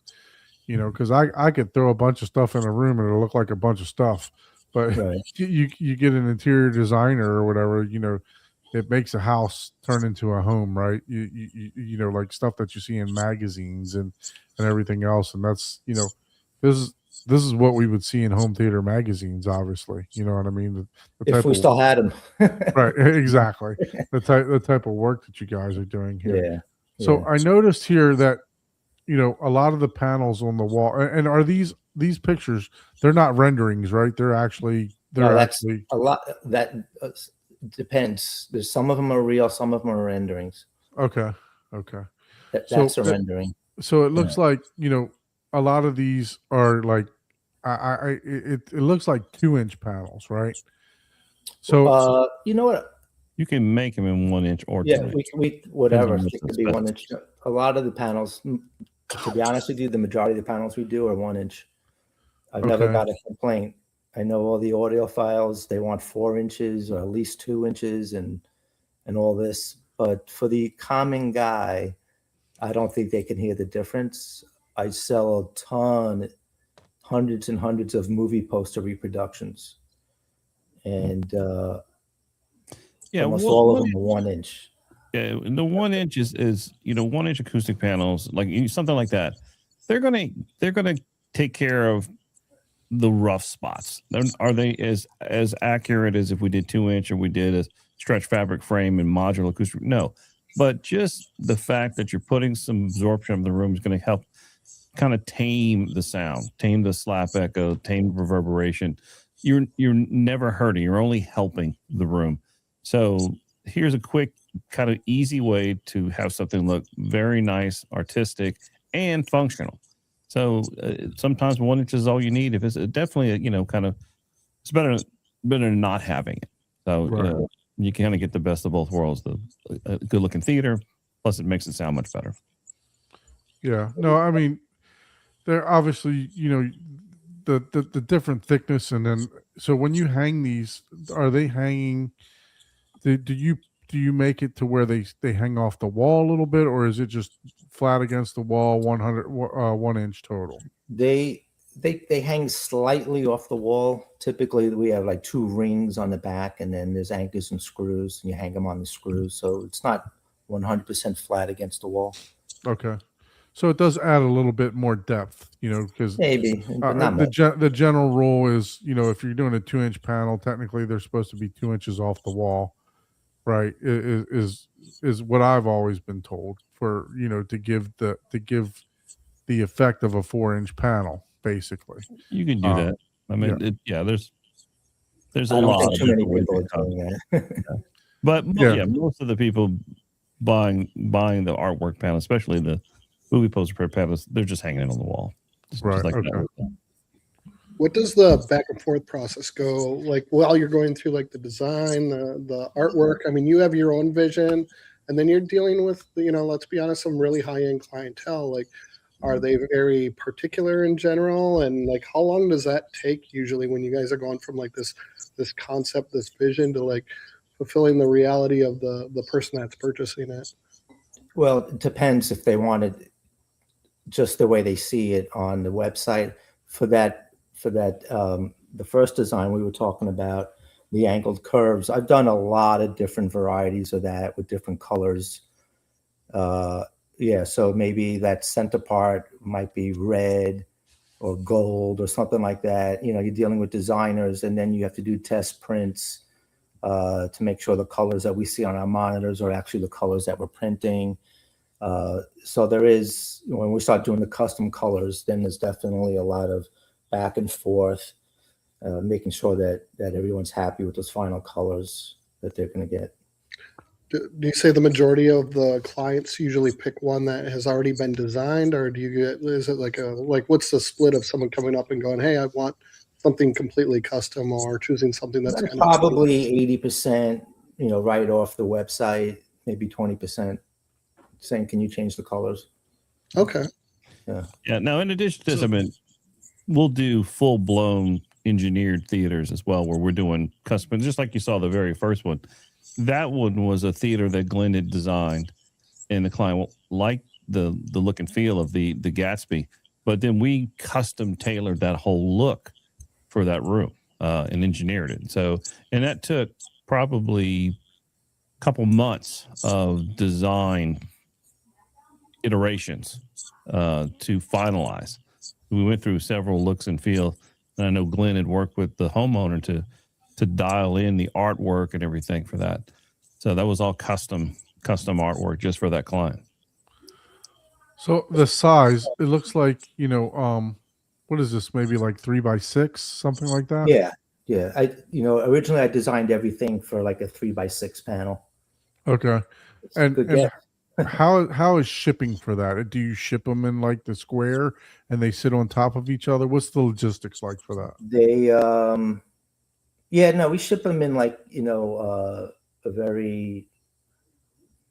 you know, because I could throw a bunch of stuff in a room and it'll look like a bunch of stuff, but Right. you get an interior designer or whatever, you know, it makes a house turn into a home, right? You know, like stuff that you see in magazines and everything else, and that's, you know, this is what we would see in home theater magazines, obviously. You know what I mean? The If type we of, still had them. right, exactly. The type of work that you guys are doing here. Yeah. So yeah. I noticed here that, you know, a lot of the panels on the wall, and are these pictures? They're not renderings, right? They're actually No, that's actually a lot. That depends. There's some of them are real, some of them are renderings. okay. Okay. That's So a rendering. so it looks like, you know, a lot of these are like it looks like 2-inch panels, right? So You know what? You can make them in 1 inch or 2 Yeah, inch. we whatever. on It what's could be best. 1 inch. A lot of the panels, to be honest with you, the majority of the panels we do are 1 inch. I've never Okay. got a complaint. I know all the audiophiles, they want 4 inches or at least 2 inches and all this. But for the common guy, I don't think they can hear the difference. I sell a ton, hundreds and hundreds of movie poster reproductions. And Yeah, almost well, all of them are 1 inch. Yeah, the 1 inch is 1 inch acoustic panels, like something like that. They're gonna take care of the rough spots. Are they as accurate as if we did 2 inch or we did a stretch fabric frame and modular acoustic? No, but just the fact that you're putting some absorption of the room is going to help kind of tame the sound, tame the slap echo, tame reverberation. You're never hurting. You're only helping the room. So here's a quick, kind of easy way to have something look very nice, artistic, and functional. So sometimes 1 inch is all you need. If it's definitely, it's better than not having it. So Right. you kind of get the best of both worlds: the good looking theater, plus it makes it sound much better. Yeah. No, I mean, they're obviously, you know, the different thickness, and then so when you hang these, are they hanging? Do you make it to where they hang off the wall a little bit, or is it just flat against the wall, 1 inch total? They hang slightly off the wall. Typically, we have like 2 rings on the back, and then there's anchors and screws, and you hang them on the screws. So it's not 100% flat against the wall. Okay. So it does add a little bit more depth, you know, because Maybe, but not much. the general rule is, you know, if you're doing a 2-inch panel, technically they're supposed to be 2 inches off the wall, right? Is what I've always been told, for, you know, to give the effect of a 4-inch panel, basically. You can do that. I mean, there's a I don't lot think of too many different ways people are to doing that. But Yeah. most of the people buying the artwork panel, especially the movie poster panels, they're just hanging it on the wall. Just Right, like okay. that. What does the back and forth process go like while you're going through like the design, the artwork? I mean, you have your own vision, and then you're dealing with, you know, let's be honest, some really high end clientele. Like, are they very particular in general? And like, how long does that take usually when you guys are going from like this concept, this vision, to like fulfilling the reality of the person that's purchasing it? Well, it depends if they wanted just the way they see it on the website. For that, the first design we were talking about, the angled curves, I've done a lot of different varieties of that with different colors. So maybe that center part might be red or gold or something like that. You know, you're dealing with designers, and then you have to do test prints to make sure the colors that we see on our monitors are actually the colors that we're printing. So there is, when we start doing the custom colors, then there's definitely a lot of back and forth, making sure that everyone's happy with those final colors that they're going to get. Do you say the majority of the clients usually pick one that has already been designed, or do you get, is it like what's the split of someone coming up and going, hey, I want something completely custom, or choosing something that's kind of Probably 80%, you know, right off the website, maybe 20% saying, can you change the colors? okay? Yeah. Now, in addition to this, I mean, we'll do full blown engineered theaters as well, where we're doing custom, just like you saw the very first one. That one was a theater that Glenn had designed, and the client liked the look and feel of the Gatsby, but then we custom tailored that whole look for that room and engineered it. So, and that took probably a couple months of design iterations to finalize. We went through several looks and feels, and I know Glenn had worked with the homeowner to dial in the artwork and everything for that. So that was all custom artwork just for that client. So the size, it looks like, what is this? Maybe like 3x6, something like that. Yeah, yeah. Originally I designed everything for like a 3x6 panel. Okay. It's a And, good and guess. how is shipping for that? Do you ship them in like the square and they sit on top of each other? What's the logistics like for that? They we ship them in like a very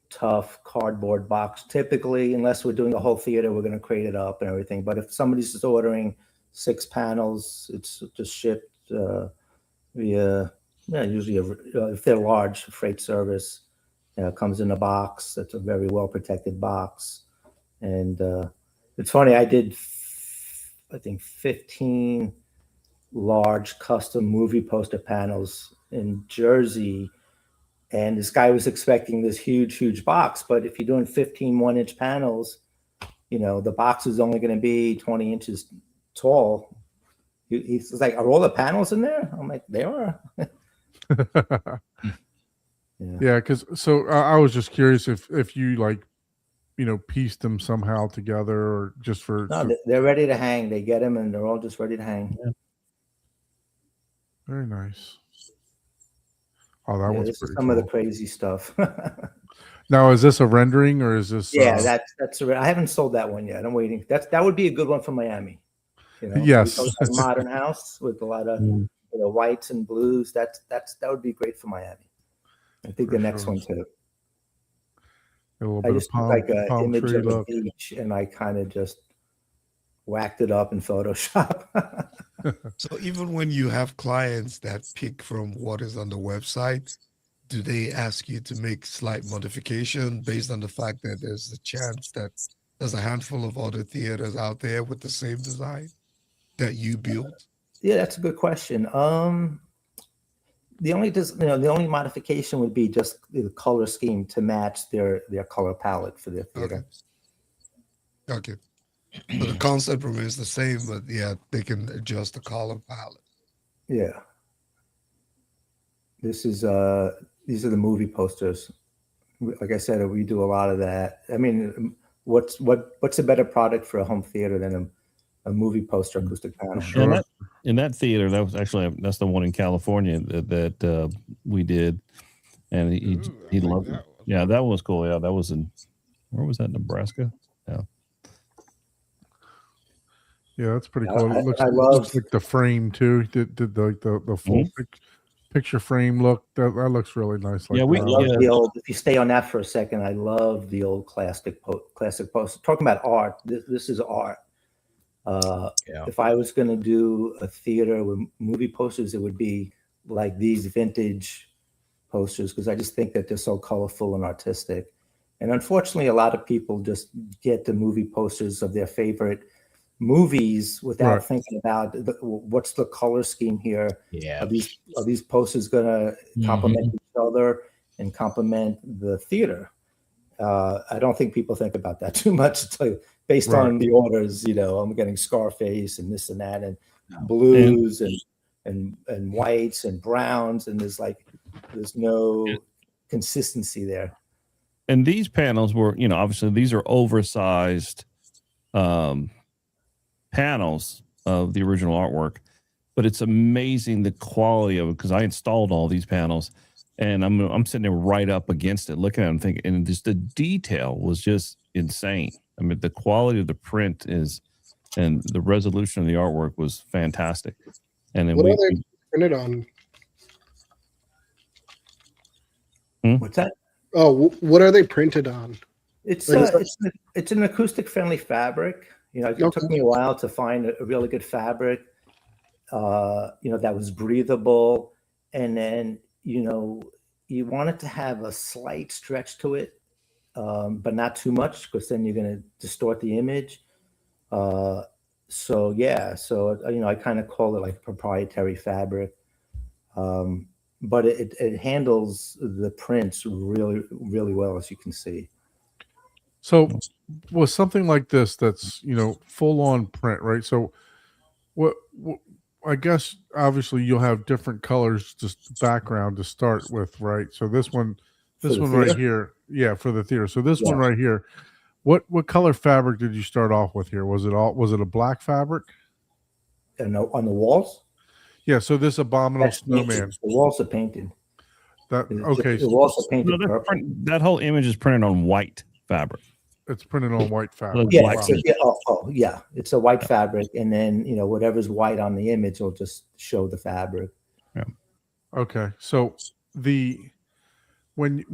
tough cardboard box typically, unless we're doing a whole theater, we're going to crate it up and everything. But if somebody's just ordering 6 panels, it's just shipped via usually if they're large, freight service. Comes in a box. That's a very well protected box. And it's funny, I did I think 15 large custom movie poster panels in Jersey, and this guy was expecting this huge box. But if you're doing 15 1-inch panels, the box is only going to be 20 inches tall. He's like, are all the panels in there? I'm like, they are. Yeah, because I was just curious if you pieced them somehow together or just for. No, they're ready to hang. They get them and they're all just ready to hang. Yeah. Very nice. Oh, that was this pretty is some cool. of the crazy stuff. Now, is this a rendering or is this? Yeah, that's. I haven't sold that one yet. I'm waiting. That would be a good one for Miami. Yes. A modern house with a lot of whites and blues. That would be great for Miami. I think For the next sure. one too. A little I bit just of palm, took like an palm image tree of a look. beach and I kind of just whacked it up in Photoshop. So even when you have clients that pick from what is on the website, do they ask you to make slight modification based on the fact that there's a chance that there's a handful of other theaters out there with the same design that you built? Yeah, that's a good question. The only modification would be just the color scheme to match their color palette for their theater. Okay. So the concept remains the same, but yeah, they can adjust the color palette. Yeah. These are the movie posters. Like I said, we do a lot of that. I mean, what's a better product for a home theater than a movie poster acoustic panel? Sure. In that theater, that's the one in California that we did, and he loved it. Yeah, that was cool. Yeah, that was where was that? Nebraska. Yeah. Yeah, that's pretty Yeah, cool. It looks like the frame too. Did the full picture frame look? That looks really nice. Like Yeah, I love the old. If you stay on that for a second, I love the old classic poster. Talking about art, this is art. If I was going to do a theater with movie posters, it would be like these vintage posters because I just think that they're so colorful and artistic. And unfortunately, a lot of people just get the movie posters of their favorite movies without thinking about what's the color scheme here. Yeah. Are these posters going to complement each other and complement the theater? I don't think people think about that too much. Based on the orders, I'm getting Scarface and this and that and blues and whites and browns, and there's no consistency there. And these panels were, obviously these are oversized panels of the original artwork, but it's amazing the quality of it because I installed all these panels and I'm sitting there right up against it looking at them thinking, and just the detail was just insane. I mean, the quality of the print and the resolution of the artwork was fantastic. And then what are they printed on? What's that? Oh, what are they printed on? It's an acoustic friendly fabric. It took me a while to find a really good fabric, that was breathable. And then, you want it to have a slight stretch to it, but not too much because then you're going to distort the image. So yeah, so I kind of call it like proprietary fabric, but it handles the prints really really well, as you can see. So, with something like this, that's full on print, right? So, what I guess obviously you'll have different colors, just background to start with, right? So this one For the right theater? here, yeah, for the theater. So this one Yeah. right here, what color fabric did you start off with here? Was it a black fabric? And on the walls, Yeah. So this abominable that's painted. snowman. The walls are painted. That The okay? walls are No, painted that's purple. that whole image is printed on white fabric. It's printed on white fabric. Yeah, Black Wow. ink. yeah. It's a white fabric, and then whatever's white on the image will just show the fabric. Okay. So the when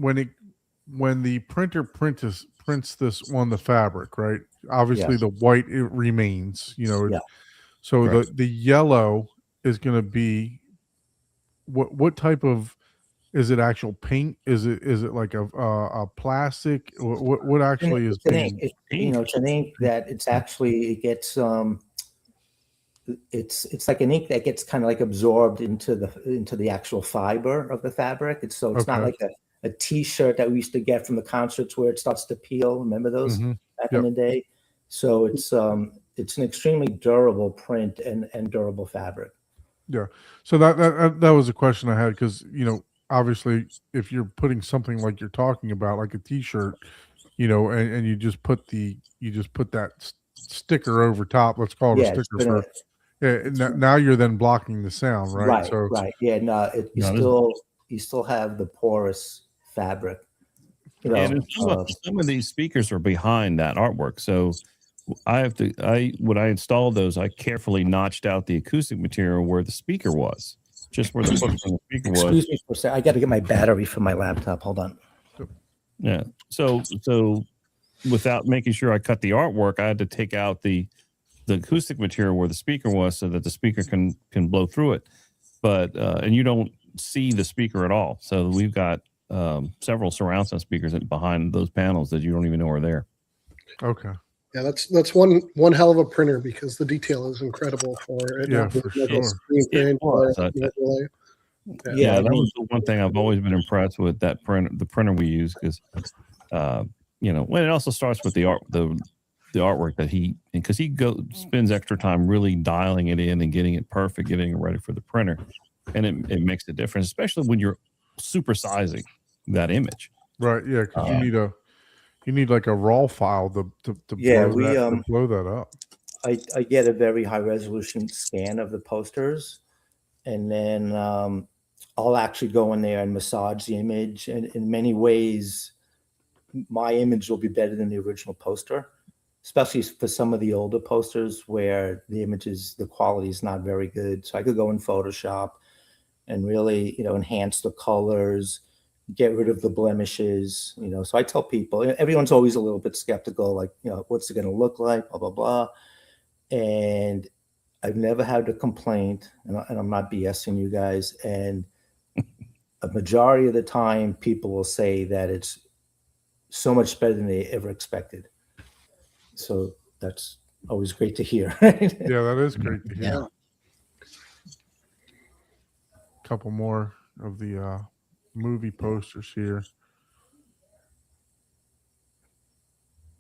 the printer prints this on the fabric, right? Obviously Yes. the white it remains, Yeah. So Correct. the yellow is going to be what type of, is it actual paint? Is it like a plastic? What actually is It's an ink. being? It's an ink that it gets it's like an ink that gets kind of like absorbed into the actual fiber of the fabric. It's not Okay. like a t-shirt that we used to get from the concerts where it starts to peel. Remember those Mhm. back Yep. in the day? So it's an extremely durable print and durable fabric. Yeah. So that was a question I had, because obviously if you're putting something like you're talking about, like a t-shirt, and you just put that sticker over top, let's call it a Yeah, it's sticker gonna, for, now you're then blocking the sound, right? right, So right. Yeah, no, you still have the porous fabric. And some of these speakers are behind that artwork, so when I installed those, I carefully notched out the acoustic material where the speaker was, just where the hook from the speaker was. Excuse me for a second. I got to get my battery for my laptop. Hold on. Yeah. So without making sure I cut the artwork, I had to take out the acoustic material where the speaker was, so that the speaker can blow through it. But and you don't see the speaker at all. So we've got several surround sound speakers behind those panels that you don't even know are there. okay. Yeah, that's one hell of a printer, because the detail is incredible for it. Yeah, Not for like a sure. screen print was. or overlay. Yeah, that was the one thing I've always been impressed with, that the printer we use, because when it also starts with the artwork that because he spends extra time really dialing it in and getting it perfect, getting it ready for the printer, and it makes a difference, especially when you're supersizing that image. Right. Yeah. Because you need like a raw file to Yeah, blow that up. I get a very high resolution scan of the posters, and then I'll actually go in there and massage the image. And in many ways, my image will be better than the original poster, especially for some of the older posters where the quality is not very good. So I could go in Photoshop and really, enhance the colors, get rid of the blemishes. So I tell people, everyone's always a little bit skeptical, like, what's it going to look like, blah, blah, blah. And I've never had a complaint, and I'm not BSing you guys. And a majority of the time, people will say that it's so much better than they ever expected. So that's always great to hear. Yeah, that is great to hear. Yeah. Couple more of the movie posters here.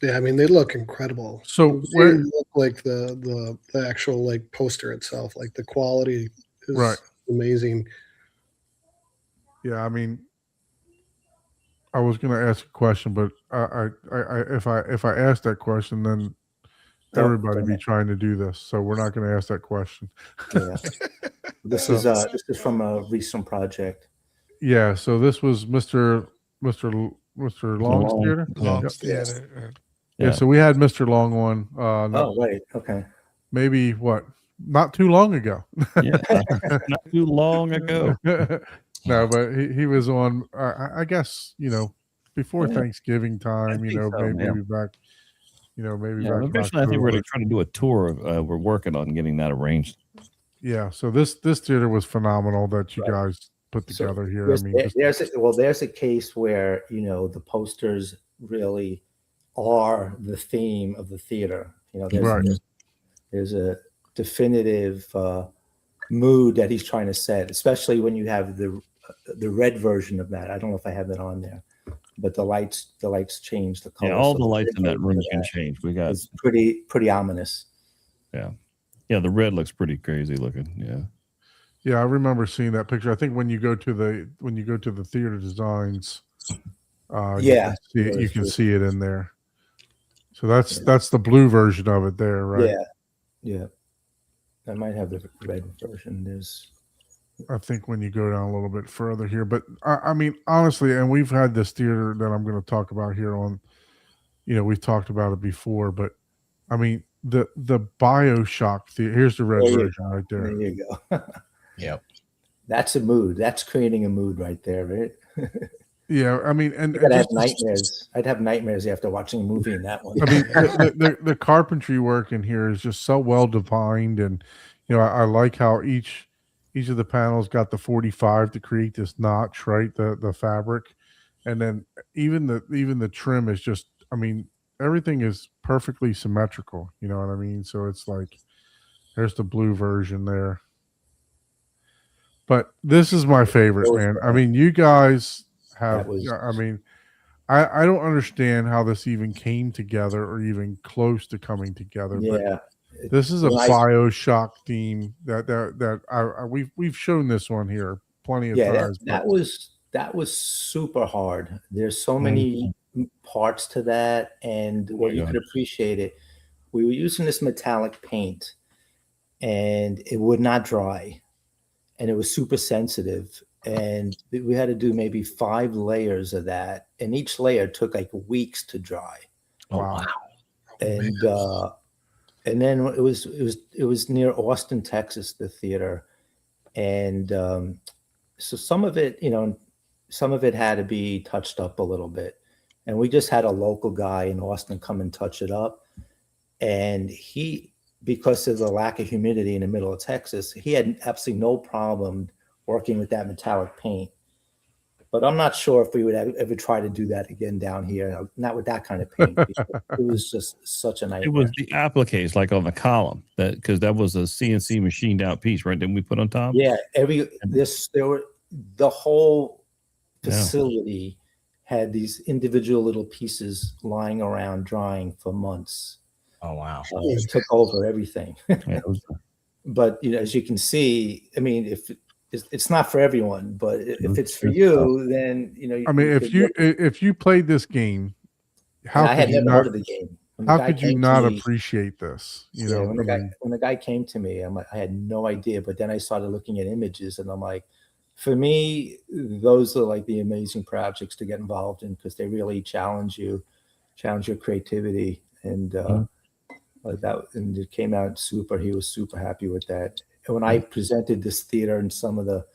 Yeah, I mean, they look incredible. So They where look like the actual like poster itself, like the quality is Right. amazing. Yeah, I mean, I was going to ask a question, but if I ask that question, then everybody be trying to do this, so we're not going to ask that question. Yeah. This is from a recent project. Yeah, so this was Mr. Long's theater. Long's Yep. Theater. Yeah, so we had Mr. Long on. Oh, right. Okay. Maybe not too long ago. Yeah, not too long ago. No, but he was on. I guess before Thanksgiving time. think so, Maybe back. Maybe back. Eventually, I think we're going to try to do a tour. We're working on getting that arranged. Yeah. So this theater was phenomenal that you guys put together here. I mean, there's a case where the posters really are the theme of the theater. Right. there's a definitive mood that he's trying to set, especially when you have the red version of that. I don't know if I have it on there, but the lights change the color. Yeah, all So the lights in that room red can version change. We got is pretty ominous. yeah, the red looks pretty crazy looking. Yeah. Yeah, I remember seeing that picture. I think when you go to the theater designs, Yeah, you can see it in there. So that's the blue version of it there, right? Yeah. I might have the red version. There's I think when you go down a little bit further here, but I mean, honestly, and we've had this theater that I'm going to talk about here on, we've talked about it before, but I mean, the BioShock theater, here's the red version right there. There you go. Yep. That's a mood. That's creating a mood right there, right? Yeah, I mean, and I'd have nightmares. I'd have nightmares after watching a movie in that one. I mean, the carpentry work in here is just so well defined, and I like how each of the panels got the 45 to create this notch, right? The fabric, and then even the trim is just, I mean, everything is perfectly symmetrical. You know what I mean? So it's like, there's the blue version there. But this is my favorite, man. I mean, you guys have, I mean, I don't understand how this even came together or even close to coming together. Yeah. But this is a BioShock theme that we've shown this one here plenty of times. That was super hard. There's so many parts to that, and what you could appreciate it. We were using this metallic paint, and it would not dry, and it was super sensitive. And we had to do maybe 5 layers of that, and each layer took like weeks to dry. Oh, wow. And then it was near Austin, Texas, the theater, and so some of it had to be touched up a little bit, and we just had a local guy in Austin come and touch it up, and because of the lack of humidity in the middle of Texas, he had absolutely no problem working with that metallic paint. But I'm not sure if we would ever try to do that again down here, not with that kind of paint. It was just such a nightmare. It was the appliques, like on the column, because that was a CNC machined out piece, right? Didn't we put on top? Yeah, the whole facility had these individual little pieces lying around drying for months. Oh wow! It took over everything. But as you can see, I mean, if it's not for everyone, but if it's for you, then I mean, if you played this game, I had never heard of the game. How could you not appreciate this? When the guy came to me, I had no idea. But then I started looking at images, and I'm like, for me, those are like the amazing projects to get involved in, because they really challenge your creativity, and like that. And it came out super. He was super happy with that. And when I presented this theater in some of the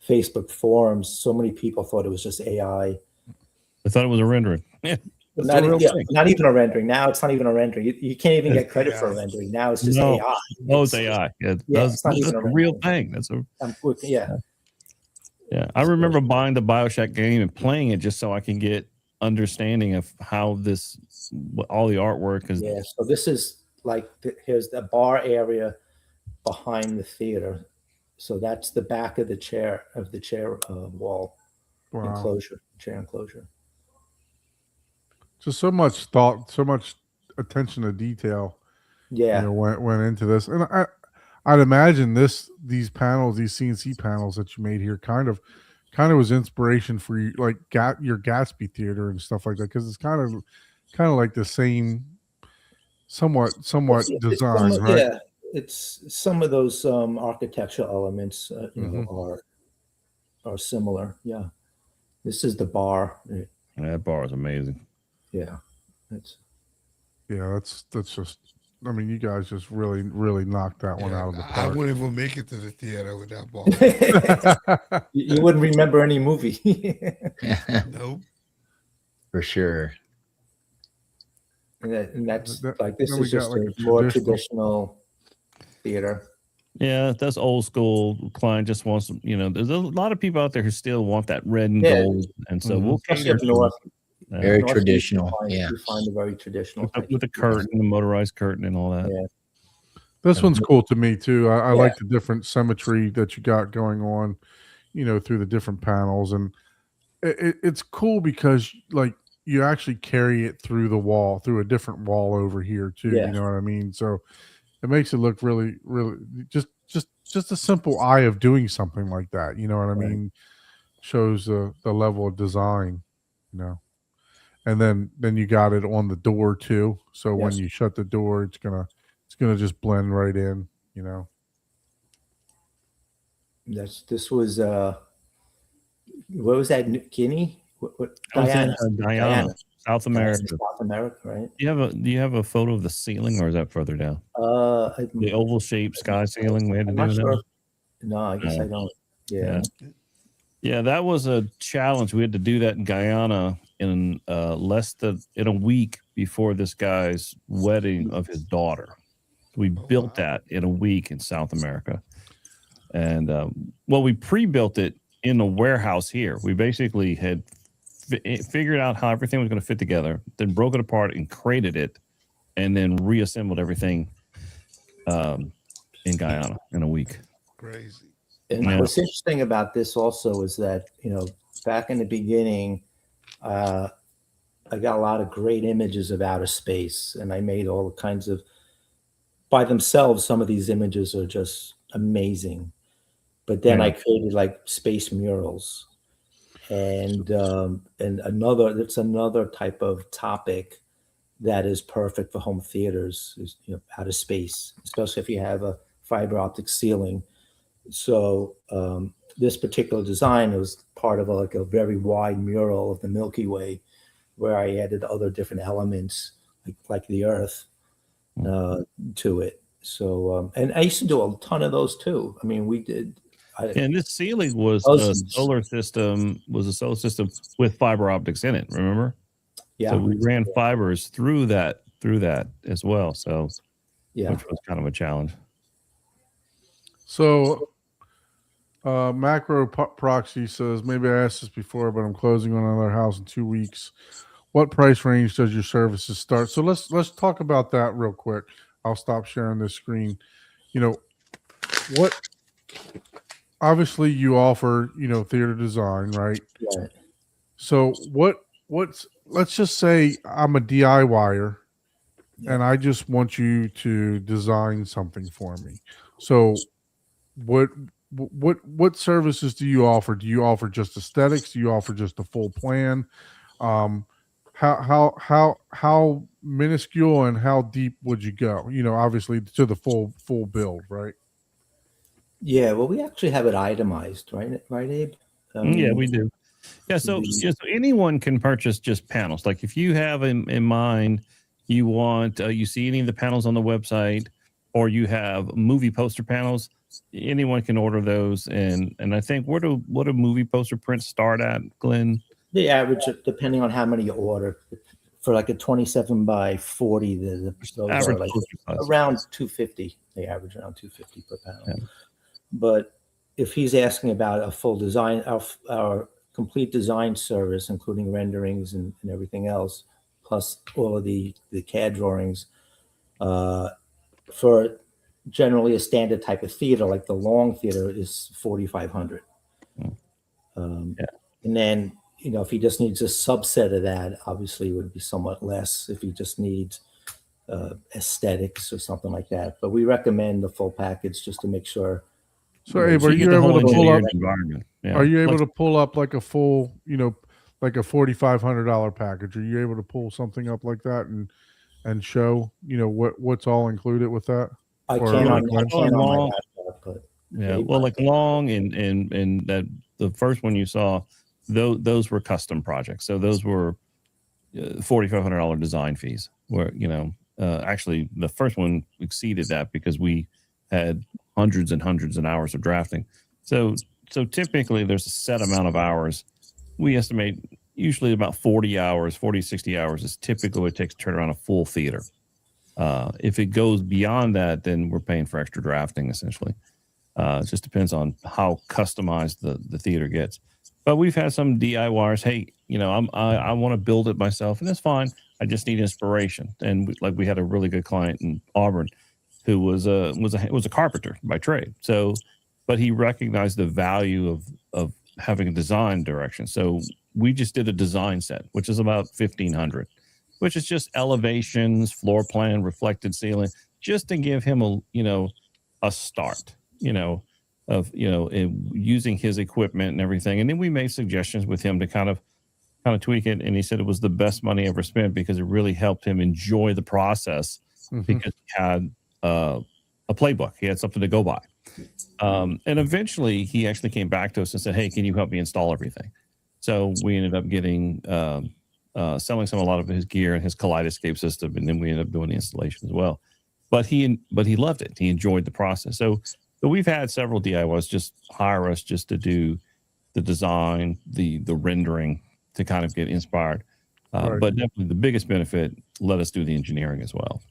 Facebook forums, so many people thought it was just AI. I thought it was a rendering. Yeah. Not even a rendering. Now it's not even a rendering. You can't even get credit for a rendering. Now it's just AI. No, it's AI. Yeah, that's a real thing. That's yeah. I remember buying the BioShock game and playing it just so I can get understanding of how all the artwork is. Yeah. So this is like here's the bar area behind the theater, so that's the back of the chair wall enclosure, chair enclosure. So much thought, so much attention to detail. Yeah, went into this, and I'd imagine these panels, these CNC panels that you made here, kind of was inspiration for you, like your Gatsby theater and stuff like that, because it's kind of like the same, somewhat design, right? Yeah. It's some of those architectural elements, are similar. Yeah, this is the bar. That bar is amazing. Yeah, that's just. I mean, you guys just really, really knocked that one out of the park. I wouldn't even make it to the theater with that bar. You wouldn't remember any movie. Nope, for sure. And that's like this is just a more traditional theater. Yeah, that's old school. Client just wants, there's a lot of people out there who still want that red and gold, and so we'll especially up north. Very traditional. You find a very traditional with the curtain, the motorized curtain, and all that. Yeah. This one's cool to me too. I Yeah. like the different symmetry that you got going on, through the different panels, and it's cool because like you actually carry it through the wall, through a different wall over here too. Yeah. You know what I mean? So it makes it look really, really just a simple eye of doing something like that. You know what I Right. mean? Shows the level of design, and then you got it on the door too. So when Yes. you shut the door, it's gonna just blend right in. This was what was that? Guinea? What I was in Guyana. Guyana, South America. South America, right? Do you have a photo of the ceiling, or is that further down? I'm The oval shaped sky ceiling we had to I'm do not that? sure. No, I guess No. I don't. Yeah. Yeah, that was a challenge. We had to do that in Guyana in in a week before this guy's wedding of his daughter. We built that in a week in South America, and we pre-built it in a warehouse here. We basically had figured out how everything was going to fit together, then broke it apart and crated it, and then reassembled everything in Guyana in a week. Crazy. And Yeah. what's interesting about this also is that, back in the beginning, I got a lot of great images of outer space, and I made all kinds of, by themselves, some of these images are just amazing. But then Yeah. I created like space murals, and that's another type of topic that is perfect for home theaters is outer space, especially if you have a fiber optic ceiling. So this particular design was part of a very wide mural of the Milky Way, where I added other different elements like the Earth to it. So and I used to do a ton of those too. I mean, we did. And this ceiling was Those- a solar system. Was a solar system with fiber optics in it. Remember? Yeah, So we ran fibers through that as well. So yeah. which was kind of a challenge. So, Macro Proxy says, maybe I asked this before, but I'm closing on another house in 2 weeks. What price range does your services start? So let's talk about that real quick. I'll stop sharing this screen. What? Obviously, you offer theater design, right? Right. So let's just say I'm a DIYer, and I just want you to design something for me. So what services do you offer? Do you offer just aesthetics? Do you offer just a full plan? How minuscule and how deep would you go? Obviously to the full build, right? Yeah, well, we actually have it itemized, right, Abe? Yeah, we do. Yeah, so anyone can purchase just panels. Like if you have in mind, you want you see any of the panels on the website, or you have movie poster panels, anyone can order those. And I think what do movie poster prints start at, Glenn? The average, depending on how many you order, for like a 27 by 40, those Average are like poster size. around 250. They average around 250 per panel. Yeah. But if he's asking about a full design, our complete design service, including renderings and everything else, plus all of the CAD drawings, for generally a standard type of theater, like the long theater, is 4,500. And then, if he just needs a subset of that, obviously it would be somewhat less if he just needs aesthetics or something like that. But we recommend the full package just to make sure. So, Abe, So are you you get the able whole to pull up? engineered environment. Yeah. Are you able Like, to pull up like a full, like a $4,500 package? Are you able to pull something up like that and show, what's all included with that? I Or can't like on one? my laptop, but Yeah, well, like long and that the first one you saw, those were custom projects. So those were $4,500 design fees. Where actually the first one exceeded that because we had hundreds and hundreds of hours of drafting. So typically there's a set amount of hours. We estimate usually about 40 hours, 40, 60 hours is typically what it takes to turn around a full theater. If it goes beyond that, then we're paying for extra drafting essentially. It just depends on how customized the theater gets. But we've had some DIYers. Hey, I want to build it myself, and that's fine. I just need inspiration. And we had a really good client in Auburn who was a carpenter by trade. So, but he recognized the value of having a design direction. So we just did a design set, which is about 1,500, which is just elevations, floor plan, reflected ceiling, just to give him a start, of using his equipment and everything. And then we made suggestions with him to kind of tweak it. And he said it was the best money ever spent because it really helped him enjoy the process because he had a playbook. He had something to go by. And eventually he actually came back to us and said, hey, can you help me install everything? So we ended up getting, selling a lot of his gear and his Kaleidoscape system. And then we ended up doing the installation as well. But he loved it. He enjoyed the process. So we've had several DIYs just hire us just to do the design, the rendering to kind of get inspired. Right. But definitely the biggest benefit, let us do the engineering as well.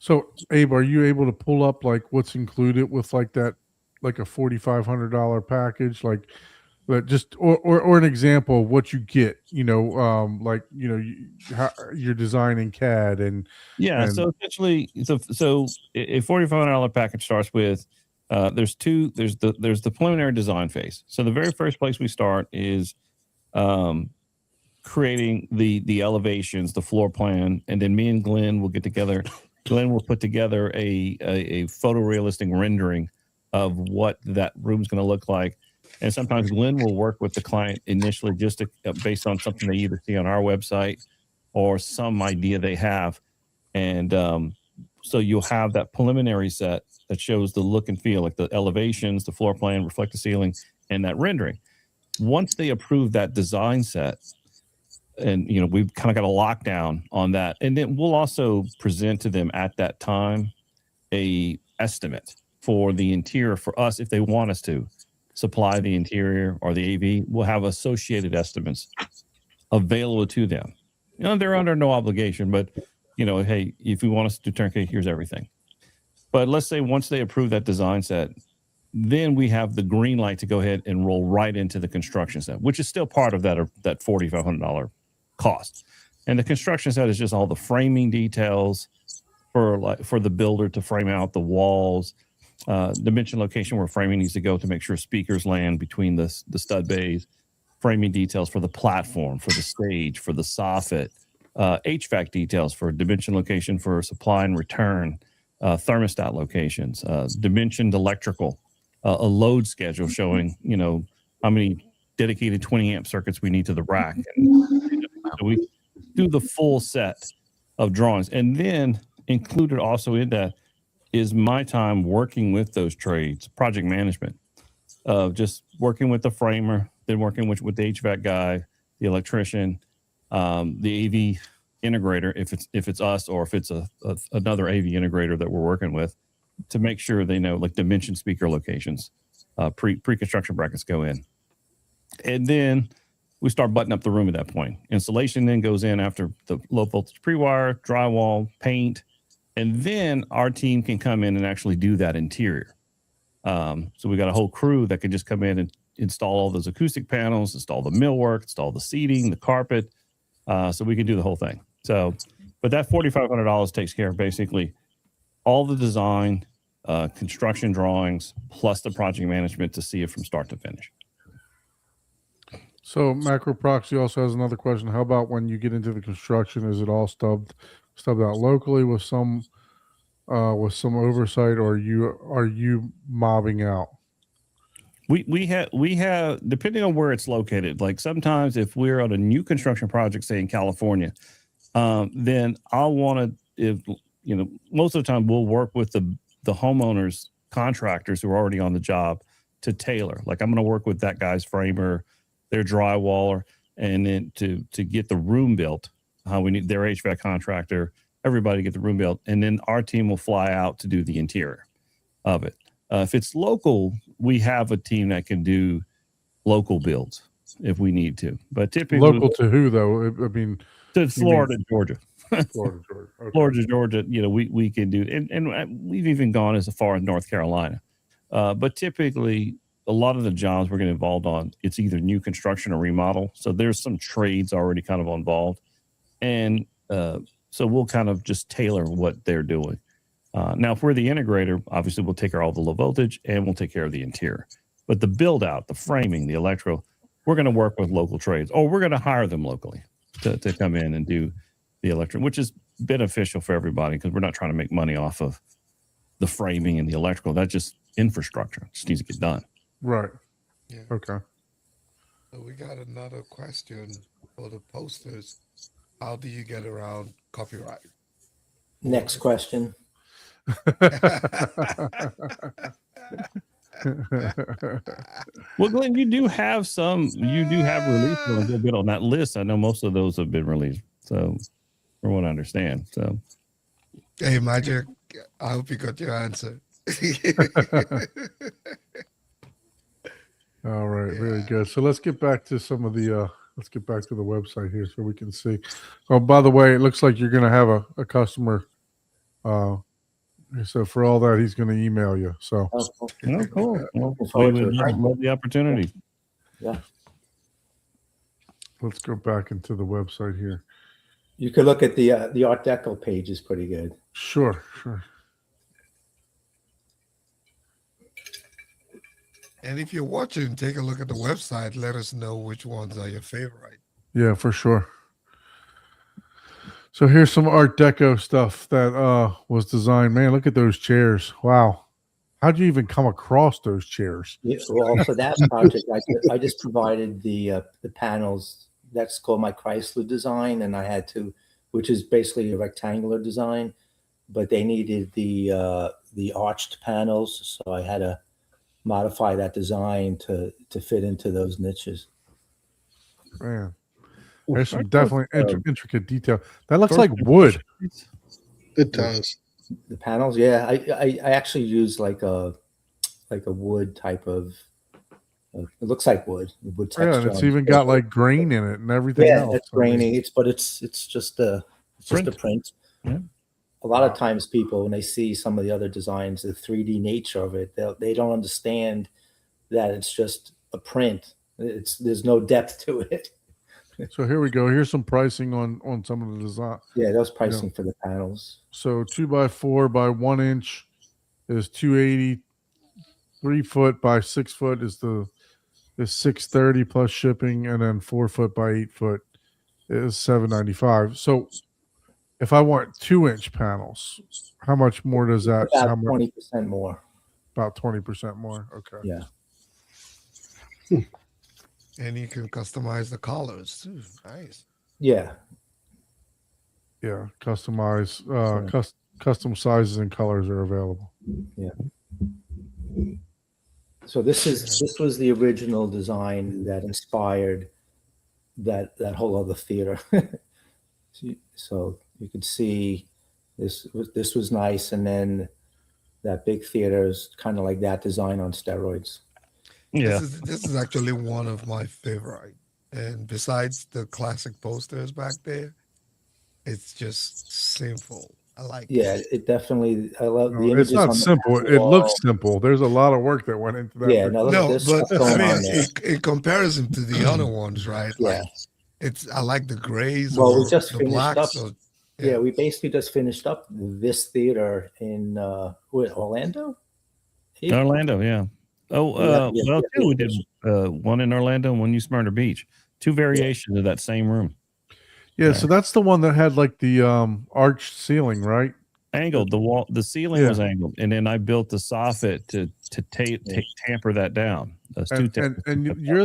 So, Abe, are you able to pull up like what's included with like that, like a $4,500 package, like that? Just or an example of what you get, like you're designing CAD and So essentially, so a $4,500 package starts with there's the preliminary design phase. So the very first place we start is creating the elevations, the floor plan, and then me and Glenn will get together. Glenn will put together a photorealistic rendering of what that room's going to look like. And sometimes Glenn will work with the client initially just to, based on something they either see on our website or some idea they have. And so you'll have that preliminary set that shows the look and feel, like the elevations, the floor plan, reflective ceiling, and that rendering. Once they approve that design set, and we've kind of got a lockdown on that, and then we'll also present to them at that time a estimate for the interior for us if they want us to supply the interior or the AV. We'll have associated estimates available to them. They're under no obligation, but hey, if you want us to do turnkey, here's everything. But let's say once they approve that design set, then we have the green light to go ahead and roll right into the construction set, which is still part of that $4,500 cost. And the construction set is just all the framing details for the builder to frame out the walls, dimension location where framing needs to go to make sure speakers land between the stud bays, framing details for the platform, for the stage, for the soffit, HVAC details for dimension location for supply and return, thermostat locations, dimensioned electrical, a load schedule showing, how many dedicated 20 amp circuits we need to the rack. And so we do the full set of drawings. And then included also in that is my time working with those trades, project management, just working with the framer, then working with the HVAC guy, the electrician, the AV integrator, if it's us or if it's another AV integrator that we're working with, to make sure they know like dimension speaker locations, pre-construction brackets go in. And then we start buttoning up the room at that point. Installation then goes in after the low voltage pre-wire, drywall, paint, and then our team can come in and actually do that interior. So we got a whole crew that can just come in and install all those acoustic panels, install the millwork, install the seating, the carpet. So we can do the whole thing. So, but that $4,500 takes care of basically all the design, construction drawings, plus the project management to see it from start to finish. So Macro Proxy also has another question. How about when you get into the construction, is it all stubbed out locally with some oversight, or are you mobbing out? We have depending on where it's located. Like sometimes if we're on a new construction project, say in California, then I'll want to, most of the time we'll work with the homeowners, contractors who are already on the job to tailor. Like I'm going to work with that guy's framer, their drywaller, and then to get the room built. How we need their HVAC contractor, everybody get the room built, and then our team will fly out to do the interior of it. If it's local, we have a team that can do local builds if we need to. But typically, local to who though? I mean, to Florida, Georgia. Florida, Georgia. Okay. Florida, Georgia. We can do, and we've even gone as far as North Carolina. But typically, a lot of the jobs we're getting involved on, it's either new construction or remodel. So there's some trades already kind of involved, and so we'll kind of just tailor what they're doing. Now, if we're the integrator, obviously we'll take care of all the low voltage and we'll take care of the interior. But the build out, the framing, the electro, we're going to work with local trades, or we're going to hire them locally to come in and do the electric, which is beneficial for everybody because we're not trying to make money off of the framing and the electrical. That's just infrastructure. It just needs to get done. Right. Yeah. Okay. So we got another question for the posters. How do you get around copyright? Next question. Well, Glenn, you do have released a little bit on that list. I know most of those have been released. So, from what I understand. So, Hey, Magic, I hope you got your answer. All right, very Yeah. good. So let's get back to some of the let's get back to the website here so we can see. Oh, by the way, it looks like you're going to have a customer. So for all that, he's going to email you. So Oh, cool. oh, cool. Well, Looking forward we to would it. love the opportunity. let's go back into the website here. You could look at the Art Deco page is pretty good. Sure. And if you're watching, take a look at the website. Let us know which ones are your favorite. Yeah, for sure. So here's some Art Deco stuff that was designed. Man, look at those chairs. Wow. How'd you even come across those chairs? Yeah, well, for that project, I just provided the panels. That's called my Chrysler design, and I had to, which is basically a rectangular design, but they needed the arched panels, so I had to modify that design to fit into those niches. Man, there's some definitely intricate detail. That looks like wood. It does. The panels, yeah, I actually use like a wood type of. It looks like wood texture. Yeah, and it's even got like grain in it and everything yeah, else. it's grainy. It's just a print. Yeah. A lot of times, people when they see some of the other designs, the 3D nature of it, they don't understand that it's just a print. There's no depth to it. So here we go. Here's some pricing on some of the design. Yeah, that's pricing for the panels. So 2x4 by 1 inch is $280. 3 foot by 6 foot is $630 plus shipping, and then 4 foot by 8 foot is $795. So if I want 2-inch panels, how much more does that? About 20% more. About 20% more. Okay. Yeah. And you can customize the colors too. Nice. Yeah. Yeah. Customize. Custom sizes and colors are available. Yeah. So this was the original design that inspired that whole other theater. So you could see this was nice, and then that big theater is kind of like that design on steroids. Yeah. This is actually one of my favorite. And besides the classic posters back there, it's just simple. I like it. It definitely. I love the No, it's images. not on the simple. back It wall. looks simple. There's a lot of work that went into that. Yeah, no, No, there's but stuff going I on mean, there. in comparison to the other ones, right? Yeah. Like I like the grays Well, we or just the finished blacks. up. Or, Yeah, we basically just finished up this theater in Orlando. Orlando, yeah. Well, too, we did one in Orlando and one in Smyrna Beach. Two variations of that same room. Yeah, so that's the one that had like the arched ceiling, right? Angled the ceiling was angled, and then I built the soffit to tamper that down. And you're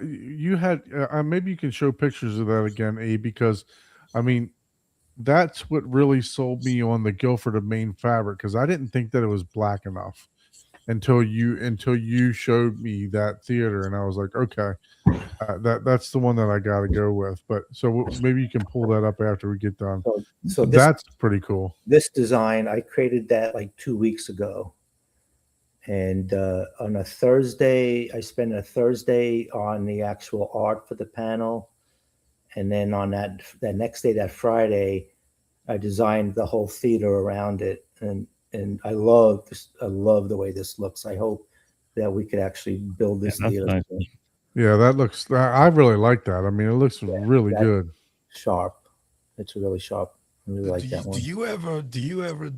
you had maybe you can show pictures of that again, Abe, because I mean that's what really sold me on the Guilford of Maine fabric, because I didn't think that it was black enough until you showed me that theater, and I was like, okay, that's the one that I got to go with. But so maybe you can pull that up after we get done. So that's pretty cool. This design, I created that like 2 weeks ago, and on a Thursday, I spent a Thursday on the actual art for the panel, and then on that next day, that Friday, I designed the whole theater around it, and I love this. I love the way this looks. I hope that we could actually build this theater. Nice. Yeah, that looks. I really like that. I mean, it looks really good. Sharp. It's really sharp. I really like that one. Do you ever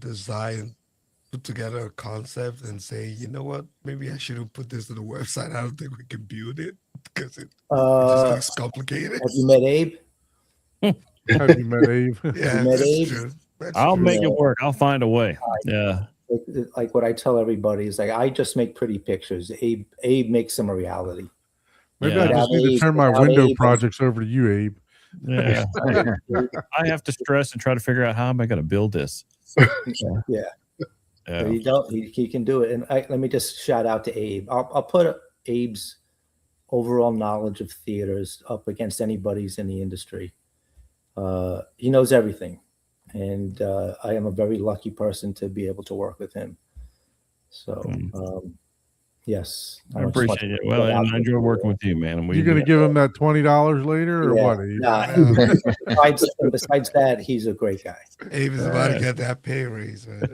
put together a concept and say, you know what, maybe I shouldn't put this on the website. I don't think we can build it because it just looks complicated. Have you met Abe? Have you met Abe? Yeah, met that's Abe? true. That's I'll true. make it work. I'll find a way. Yeah. Like what I tell everybody is like, I just make pretty pictures. Abe makes them a reality. Maybe Yeah. I just need to Abe, turn my without window Abe, projects over to you, Abe. Yeah. I have to stress and try to figure out how am I going to build this. Yeah. But he can do it. And let me just shout out to Abe. I'll put Abe's overall knowledge of theaters up against anybody's in the industry. He knows everything. And I am a very lucky person to be able to work with him. So, yes. I appreciate it. Well, and I enjoy working with you, man. And You going to give him that $20 later or what, Abe? Nah, besides that, he's a great guy. Abe is about to get that pay raise, man.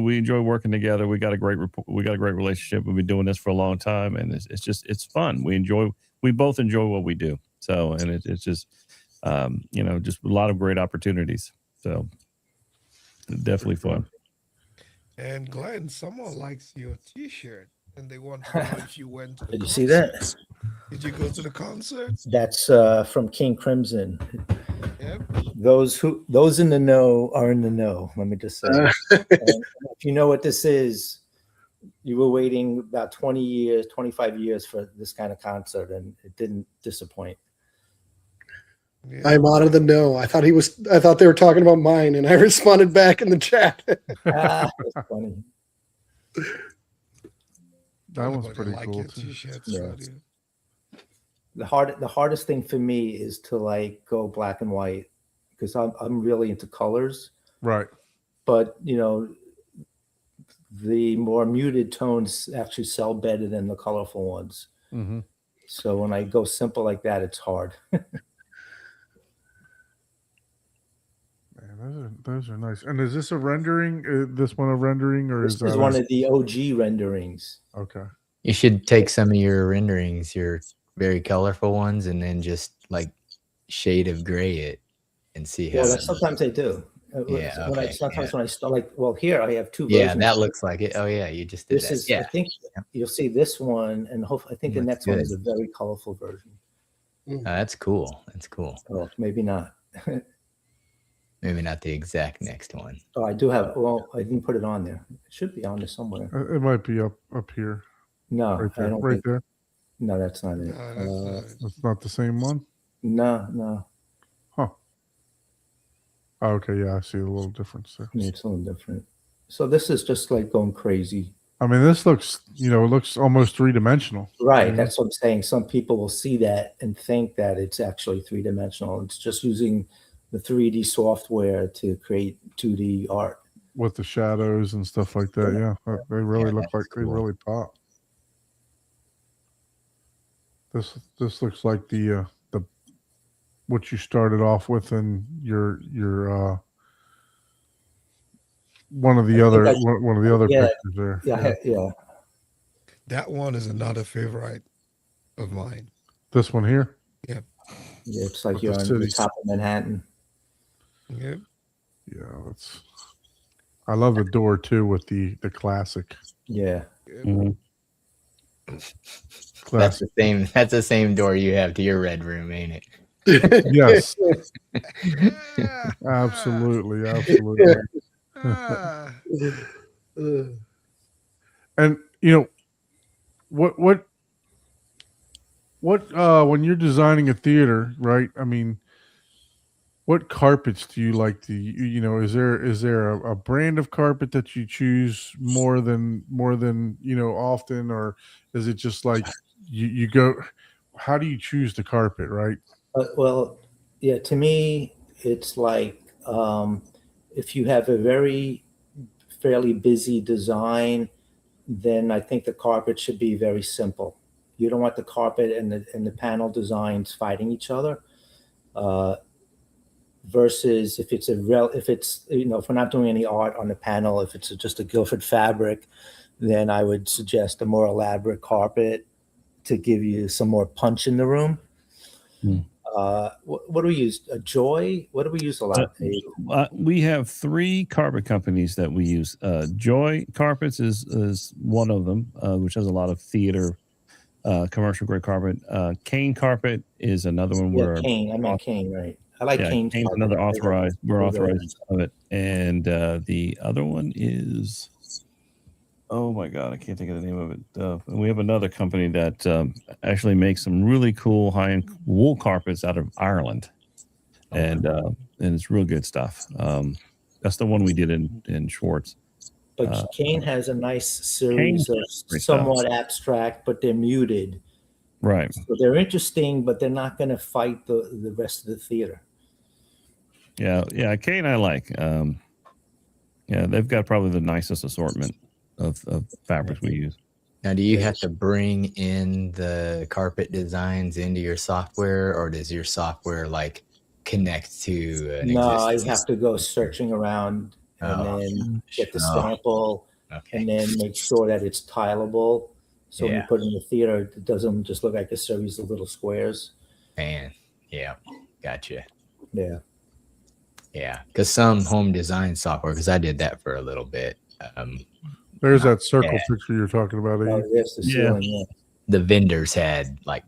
We enjoy working together. We got a great relationship. We've been doing this for a long time, and it's fun. We both enjoy what we do. So, and it's just just a lot of great opportunities. So, definitely fun. And Glenn, someone likes your T-shirt, and they want to know if you went to the Did you see that? Did you go to the concert? That's from King Crimson. Yep. Those in the know are in the know. Let me just say. And if you know what this is, you were waiting about 20 years, 25 years for this kind of concert, and it didn't disappoint. Yeah. I'm out of the know. I thought they were talking about mine, and I responded back in the chat. That's funny. That one's Everybody pretty like cool your too. T-shirts, Yeah. right here. The hardest thing for me is to like go black and white because I'm really into colors. Right. But the more muted tones actually sell better than the colorful ones. Mm-hmm. So when I go simple like that, it's hard. Man, those are nice. And is this a rendering? This one a rendering, or This is that is one of the OG renderings. okay? You should take some of your renderings, your very colorful ones, and then just like shade of gray it and see how. Well, sometimes I do. Yeah, When okay, sometimes when I start here I have two versions. Yeah, that looks like it. Oh yeah, you just did This that. is Yeah, I think you'll see this one, and hopefully I think the Looks next one good. is a very colorful version. That's cool. That's cool. Oh, maybe not. Maybe not the exact next one. Oh, I do have. Well, I didn't put it on there. It should be on there somewhere. It might be up here, No, right I there, don't right think. there. No, that's not it. No, that's not it. That's not the same one. No. Huh. Oh, okay, yeah, I see a little difference there. Yeah, it's a little different. So this is just like going crazy. I mean, this looks, it looks almost three-dimensional. Right. Mhm. That's what I'm saying. Some people will see that and think that it's actually three-dimensional. It's just using the 3D software to create 2D art. With the shadows and stuff like that. Yeah, they really look that's like they cool. really pop. This looks like the what you started off with in your one of the other Yeah. pictures there. Yeah. That one is another favorite of mine. This one here. Yeah, it's like With you're the on the cities. top of Manhattan. Yep. Yeah, I love the door too with the classic. Yeah. Mhm. That's the same door you have to your red room, ain't it? Yes, Yeah. absolutely. Ah. And what when you're designing a theater, right? I mean, what carpets do you like to is there a brand of carpet that you choose more than often, or is it just like you go, how do you choose the carpet, right? Well, yeah, to me, it's like if you have a fairly busy design, then I think the carpet should be very simple. You don't want the carpet and the panel designs fighting each other. Versus if it's if we're not doing any art on the panel, if it's just a Guilford fabric, then I would suggest a more elaborate carpet to give you some more punch in the room. What do we use? A Joy? What do we use a lot? We have 3 carpet companies that we use. Joy Carpets is one of them, which has a lot of theater, commercial grade carpet. Kane Carpet is another one. Yeah, Kane. I meant Kane, right? I like Kane. Kane's another authorized. We're authorized of it, and the other one is. Oh my God, I can't think of the name of it. And we have another company that actually makes some really cool high-end wool carpets out of Ireland, and it's real good stuff. That's the one we did in Schwartz. But Kane has a nice series of somewhat abstract, but they're muted. Right. So they're interesting, but they're not going to fight the rest of the theater. Yeah, Kane I like. Yeah, they've got probably the nicest assortment of fabrics we use. Now, do you have to bring in the carpet designs into your software, or does your software like connect to an No, I existing have to go searching around and then get the sample and then make sure that it's tileable. So when you put it in the theater, it doesn't just look like a series of little squares. Man, yeah, gotcha. Yeah. Yeah, because some home design software, because I did that for a little bit. There's that circle picture you're talking about. Oh, yes, the ceiling, The vendors had like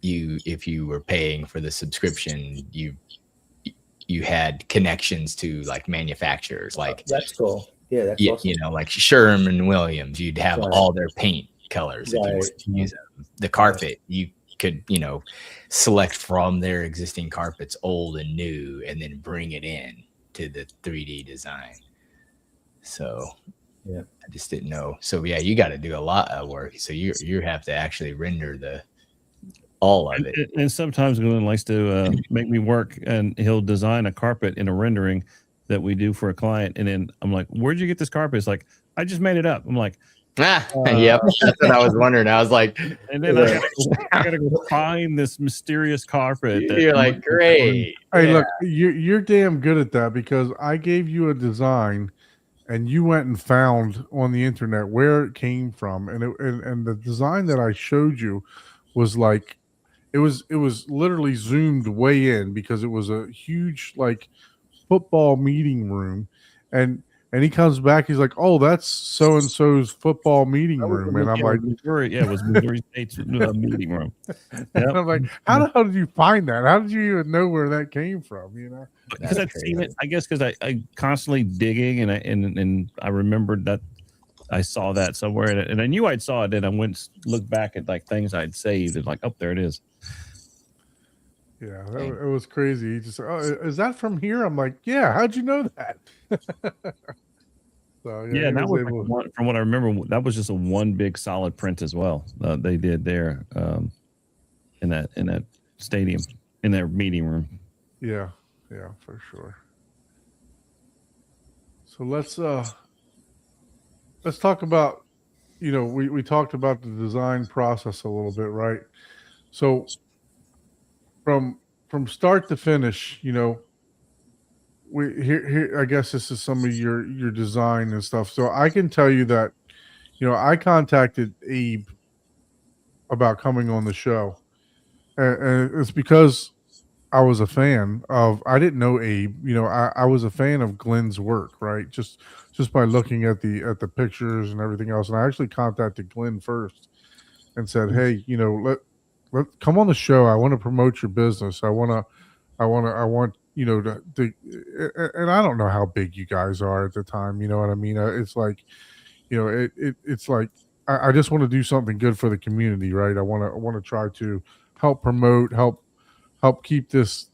if you were paying for the subscription, you had connections to like manufacturers, like that's cool. Yeah, that's awesome. You know, like Sherwin-Williams. You'd have all their paint colors. If you were to use them. The carpet, you could, select from their existing carpets, old and new, and then bring it in to the 3D design. So I just didn't know. So yeah, you got to do a lot of work. So you have to actually render all of it. And sometimes Glenn likes to make me work, and he'll design a carpet in a rendering that we do for a client. And then I'm like, "Where'd you get this carpet?" It's like, "I just made it up." I'm like, yep, that's what I was wondering. I was like, and then I gotta go find this mysterious carpet. You're like, great. Hey, look, you're damn good at that, because I gave you a design and you went and found on the internet where it came from, and and the design that I showed you was like, it was literally zoomed way in, because it was a huge like football meeting room, and he comes back, he's like, "Oh, that's so and so's football meeting room," and I'm like, Missouri, it was Missouri State's meeting room. And I'm like, how the hell did you find that? How did you even know where that came from? Because I've seen it, I guess, because I constantly digging, and I remembered that I saw that somewhere, and I knew I'd saw it, and I went looked back at like things I'd saved, and like, oh, there it is. Yeah, it was crazy. He just, "Oh, is that from here?" I'm like, "Yeah, how'd you know that?" So yeah, that was from what I remember. That was just a one big solid print as well. They did there in that stadium, in their meeting room. Yeah, for sure. So let's talk about, we talked about the design process a little bit, right? So from start to finish, we here I guess this is some of your design and stuff. So I can tell you that, I contacted Abe about coming on the show, and it's because I was a fan of, I didn't know Abe, I was a fan of Glenn's work, right? Just by looking at the pictures and everything else. And I actually contacted Glenn first and said, "Hey, let come on the show. I want to promote your business. I want, to, and I don't know how big you guys are at the time. You know what I mean? It's like, it's like, I just want to do something good for the community, right? I want to try to help promote, help keep this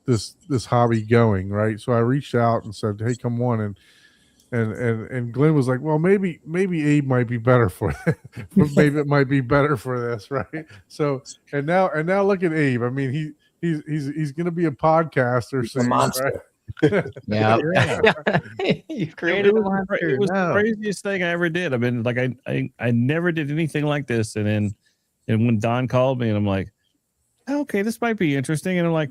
hobby going, right? So I reached out and said, "Hey, come on," and Glenn was like, "Well, maybe Abe might be better for it. Maybe it might be better for this," right? So and now look at Abe. I mean, he's going to be a podcaster soon, right? Yeah. You created it was the craziest thing I ever did. I mean, like I never did anything like this, and when Don called me, and I'm like, okay, this might be interesting. And I'm like,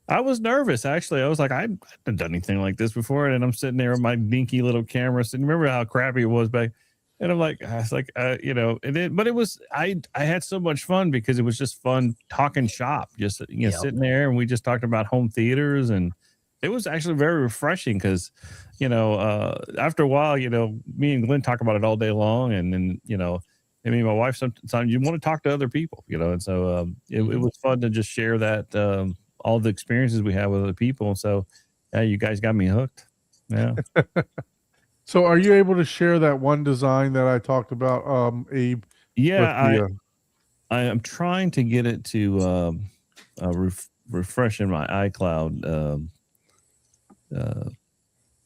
I was nervous, actually. I was like, I haven't done anything like this before. And I'm sitting there with my dinky little camera. And remember how crappy it was back? And I'm like, I was like, but it was, I had so much fun because it was just fun talking shop, just, Yep. sitting there, and we just talked about home theaters, and it was actually very refreshing because, after a while, me and Glenn talk about it all day long. And then, I mean, my wife, sometimes you want to talk to other people, and so it was fun to just share that, all the experiences we have with other people. And so, yeah, you guys got me hooked. Yeah. So are you able to share that one design that I talked about, Abe? Yeah, with I am trying to get it to refresh in my iCloud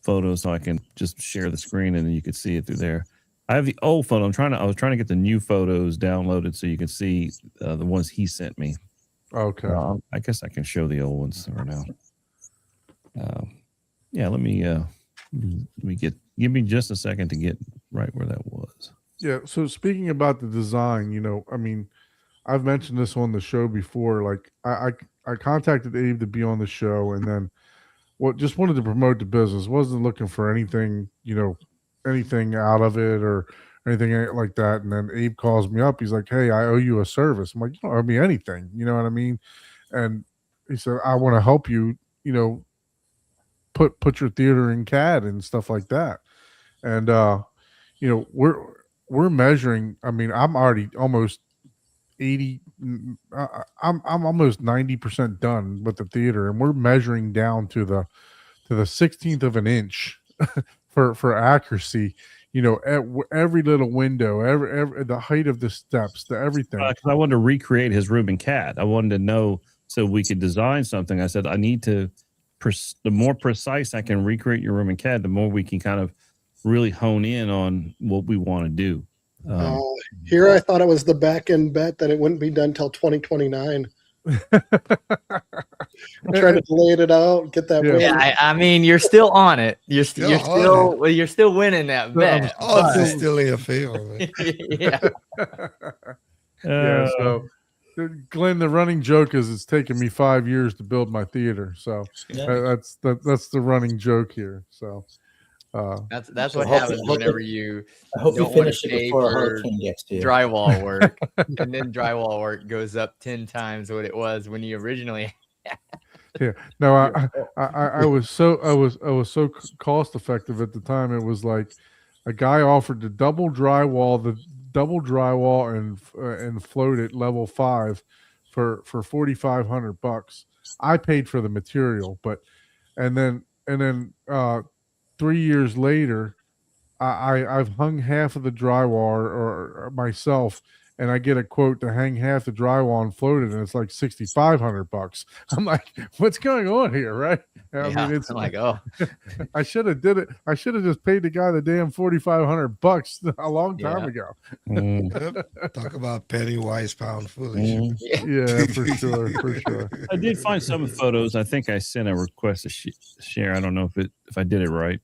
photo so I can just share the screen and then you can see it through there. I have the old photo. I was trying to get the new photos downloaded so you can see the ones he sent me. Okay. I guess I can show the old ones right now. Yeah, let me give me just a second to get right where that was. Yeah. So speaking about the design, I mean, I've mentioned this on the show before. Like I contacted Abe to be on the show, and then just wanted to promote the business. Wasn't looking for anything, anything out of it or anything like that. And then Abe calls me up. He's like, "Hey, I owe you a service." I'm like, "You don't owe me anything." You know what I mean? And he said, "I want to help you, put your theater in CAD and stuff like that." And we're measuring. I mean, I'm already almost 80. I'm almost 90% done with the theater, and we're measuring down to the 16th of an inch for accuracy. At every little window, every the height of the steps, the everything. 'Cause I wanted to recreate his room in CAD. I wanted to know so we could design something. I said I need to. The more precise I can recreate your room in CAD, the more we can kind of really hone in on what we want to do. Here I thought it was the back end bet that it wouldn't be done till 2029. I'm trying to delay it out, get that. Yeah. win. Yeah, I mean, you're still on it. You're still winning that bet. Odds is still in your favor, man. Yeah. Yeah. So, Glenn, the running joke is it's taken me 5 years to build my theater. So Yeah. that's the running joke here. So. That's So what hopefully- happens whenever you I hope you don't wanna finish it pay before a for hurricane gets to you. drywall work, and then drywall work goes up 10 times what it was when you originally. No, I was so cost effective at the time. It was like a guy offered to double drywall and float at level 5 for $4,500. I paid for the material, and then 3 years later, I've hung half of the drywall or myself, and I get a quote to hang half the drywall and float it, and it's like $6,500. I'm like, what's going on here, right? I mean, it's I'm like, oh, I should have did it. I should have just paid the guy the damn $4,500 a long time ago. Yep. Talk about penny wise, pound foolish. Yeah, for sure. I did find some photos. I think I sent a request to share. I don't know if I did it right.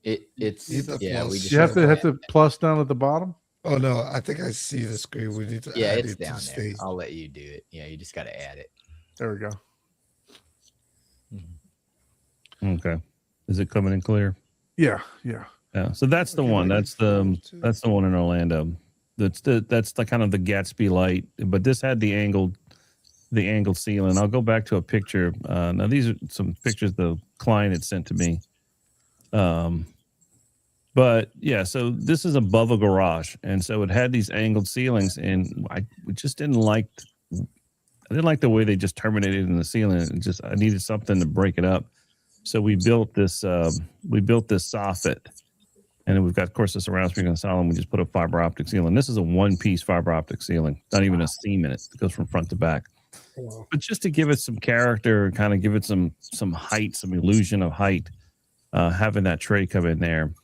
it's Hit the yeah. We plus. just You have to plus down at the bottom. Oh no, I think I see the screen. We need to yeah, add it's it to down there. stage. I'll let you do it. Yeah, you just got to add it. There we go. Okay. Is it coming in clear? Yeah. Yeah. So that's the Okay, one. like That's the one in Orlando. That's the kind of the Gatsby light, but this had the angled ceiling. I'll go back to a picture. Now these are some pictures the client had sent to me. But yeah, so this is above a garage, and so it had these angled ceilings, and I just didn't like the way they just terminated in the ceiling. I needed something to break it up. So we built this soffit, and then we've got, of course, the surround speaker and sound. We just put a fiber optic ceiling. This is a one-piece fiber optic ceiling, not even a seam in it. It goes from front to back. Wow. But just to give it some character, kind of give it some height, some illusion of height, having that tray come in there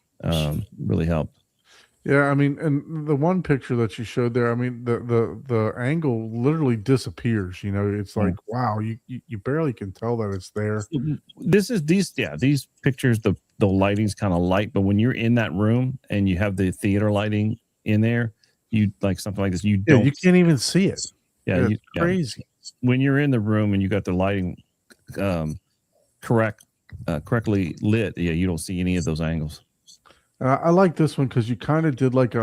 really helped. Yeah, I mean, and the one picture that you showed there, I mean, the angle literally disappears. It's like, wow, you barely can tell that it's there. These pictures, the lighting's kind of light, but when you're in that room and you have the theater lighting in there, you like something like this, you Yeah, don't. you can't even see it. Yeah, It's crazy. When you're in the room and you got the lighting correctly lit, yeah, you don't see any of those angles. I like this one because you kind of did like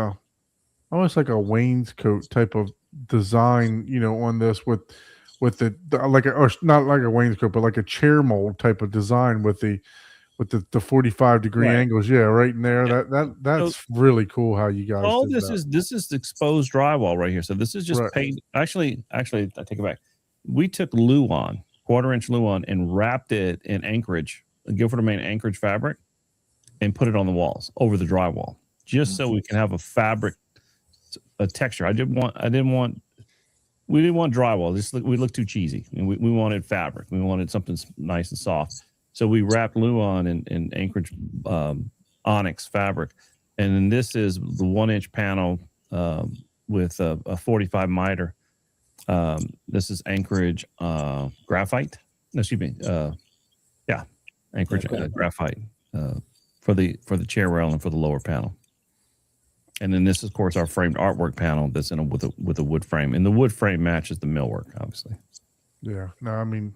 almost like a wainscot type of design, on this with the like or not like a wainscot, but like a chair mold type of design with the 45-degree Right. angles. Yeah, right in there. Yeah. That's really cool how you guys All did this that. is exposed drywall right here. So this is just Right. paint. Actually, I take it back. We took Luan, 1/4-inch Luan, and wrapped it in Anchorage, Guilford Maine Anchorage fabric, and put it on the walls over the drywall, just so we can have a texture. We didn't want drywall. We looked too cheesy. We wanted fabric. We wanted something nice and soft. So we wrapped Luan in Anchorage onyx fabric, and then this is the 1-inch panel with a 45 miter. This is Anchorage graphite. No, excuse me. Anchorage graphite for the chair rail and for the lower panel. And then this, of course, our framed artwork panel that's with a wood frame, and the wood frame matches the millwork, obviously. Yeah. No, I mean,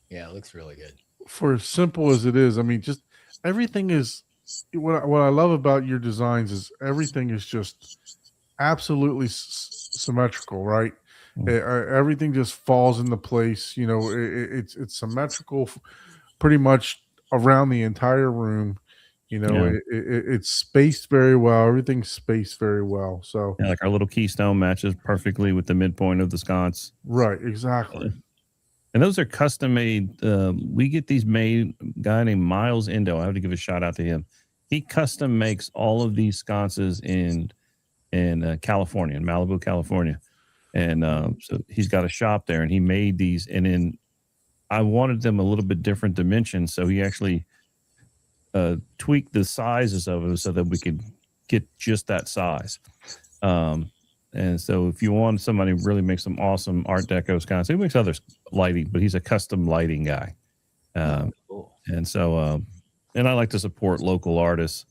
Yeah, it looks really good. for as simple as it is, I mean, just everything is what I love about your designs is everything is just absolutely symmetrical, right? Everything just falls into place. It's symmetrical, pretty much around the entire room. It's spaced very well. Everything's spaced very well. So Yeah, like our little keystone matches perfectly with the midpoint of the sconce. right, exactly. And those are custom made. We get these made. A guy named Miles Indo. I have to give a shout out to him. He custom makes all of these sconces in California, in Malibu, California. And so he's got a shop there, and he made these. And then I wanted them a little bit different dimensions, so he actually tweaked the sizes of them so that we could get just that size. And so if you want somebody to really make some awesome Art Deco sconces, he makes others lighting, but he's a custom lighting guy. Cool. And so, and I like to support local artists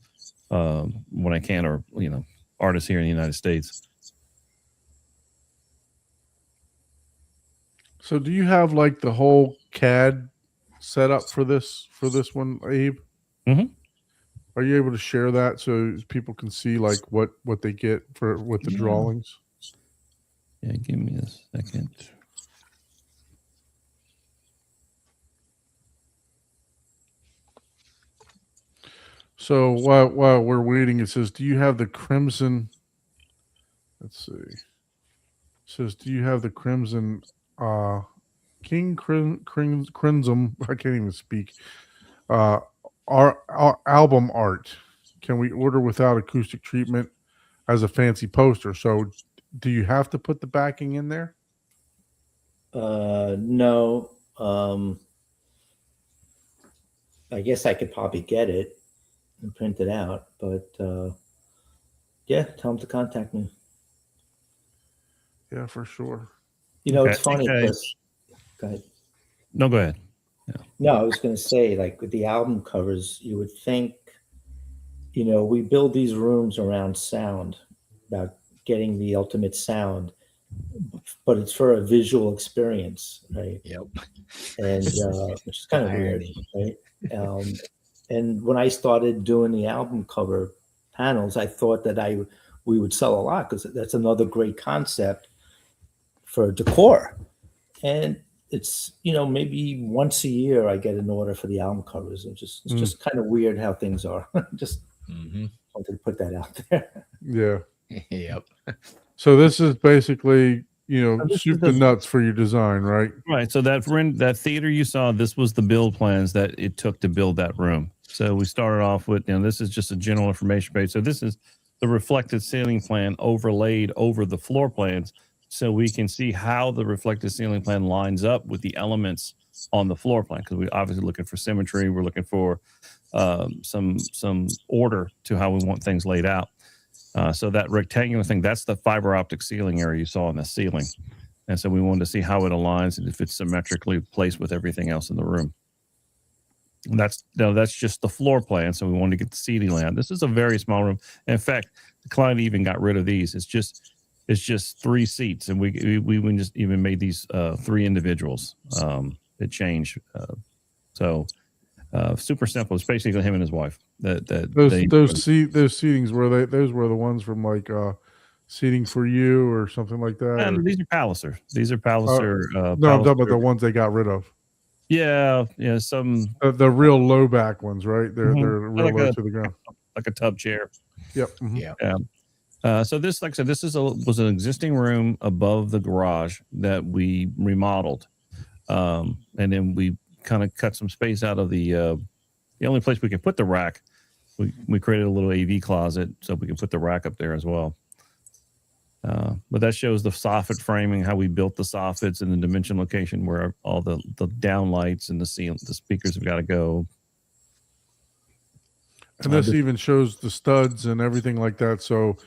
when I can, or, artists here in the United States. So do you have like the whole CAD set up for this one, Abe? Mhm. Are you able to share that so people can see like what they get with the Yeah. drawings? Yeah, give me a second. So while we're waiting, it says, "Do you have the crimson?" Let's see. It says, "Do you have the crimson King Crimson?" I can't even speak. Our album art. Can we order without acoustic treatment as a fancy poster? So, do you have to put the backing in there? No. I guess I could probably get it and print it out, but yeah, tell them to contact me. Yeah, for sure. Okay, It's funny okay. because, go ahead. No, go ahead. No, I was going to say, like with the album covers, you would think, we build these rooms around sound, about getting the ultimate sound, but it's for a visual experience, right? Yep. And which is kind of weird, right? And when I started doing the album cover panels, I thought that we would sell a lot because that's another great concept for decor. And it's maybe once a year I get an order for the album covers. It's just kind of weird how things are. Just wanted to put that out there. Yeah. Yep. So this is basically, this soup is the the- nuts for your design, right? Right. So that theater you saw, this was the build plans that it took to build that room. So we started off with, this is just a general information page. So this is the reflected ceiling plan overlaid over the floor plans, so we can see how the reflected ceiling plan lines up with the elements on the floor plan. Because we're obviously looking for symmetry. We're looking for some order to how we want things laid out. So that rectangular thing, that's the fiber optic ceiling area you saw on the ceiling. And so we wanted to see how it aligns and if it's symmetrically placed with everything else in the room. And that's just the floor plan. So we wanted to get the seating layout. This is a very small room. In fact, the client even got rid of these. It's just 3 seats, and we just even made these 3 individuals. It changed. So super simple. It's basically him and his wife. that Those they those seatings those were the ones from like Seating for You or something like that. or- these are Palliser. These are Palliser. no, I'm talking about Palliser- the ones they got rid of. yeah, some The real low back ones, right? They're Mhm. real Like low a- to the ground. like a tub chair. Yep. mhm. Yeah. So this, like I said, was an existing room above the garage that we remodeled, and then we kind of cut some space out of the only place we could put the rack. We created a little AV closet so we can put the rack up there as well. But that shows the soffit framing, how we built the soffits and the dimension location where all the down lights and the speakers have got to go. And this even shows the studs and everything like that. So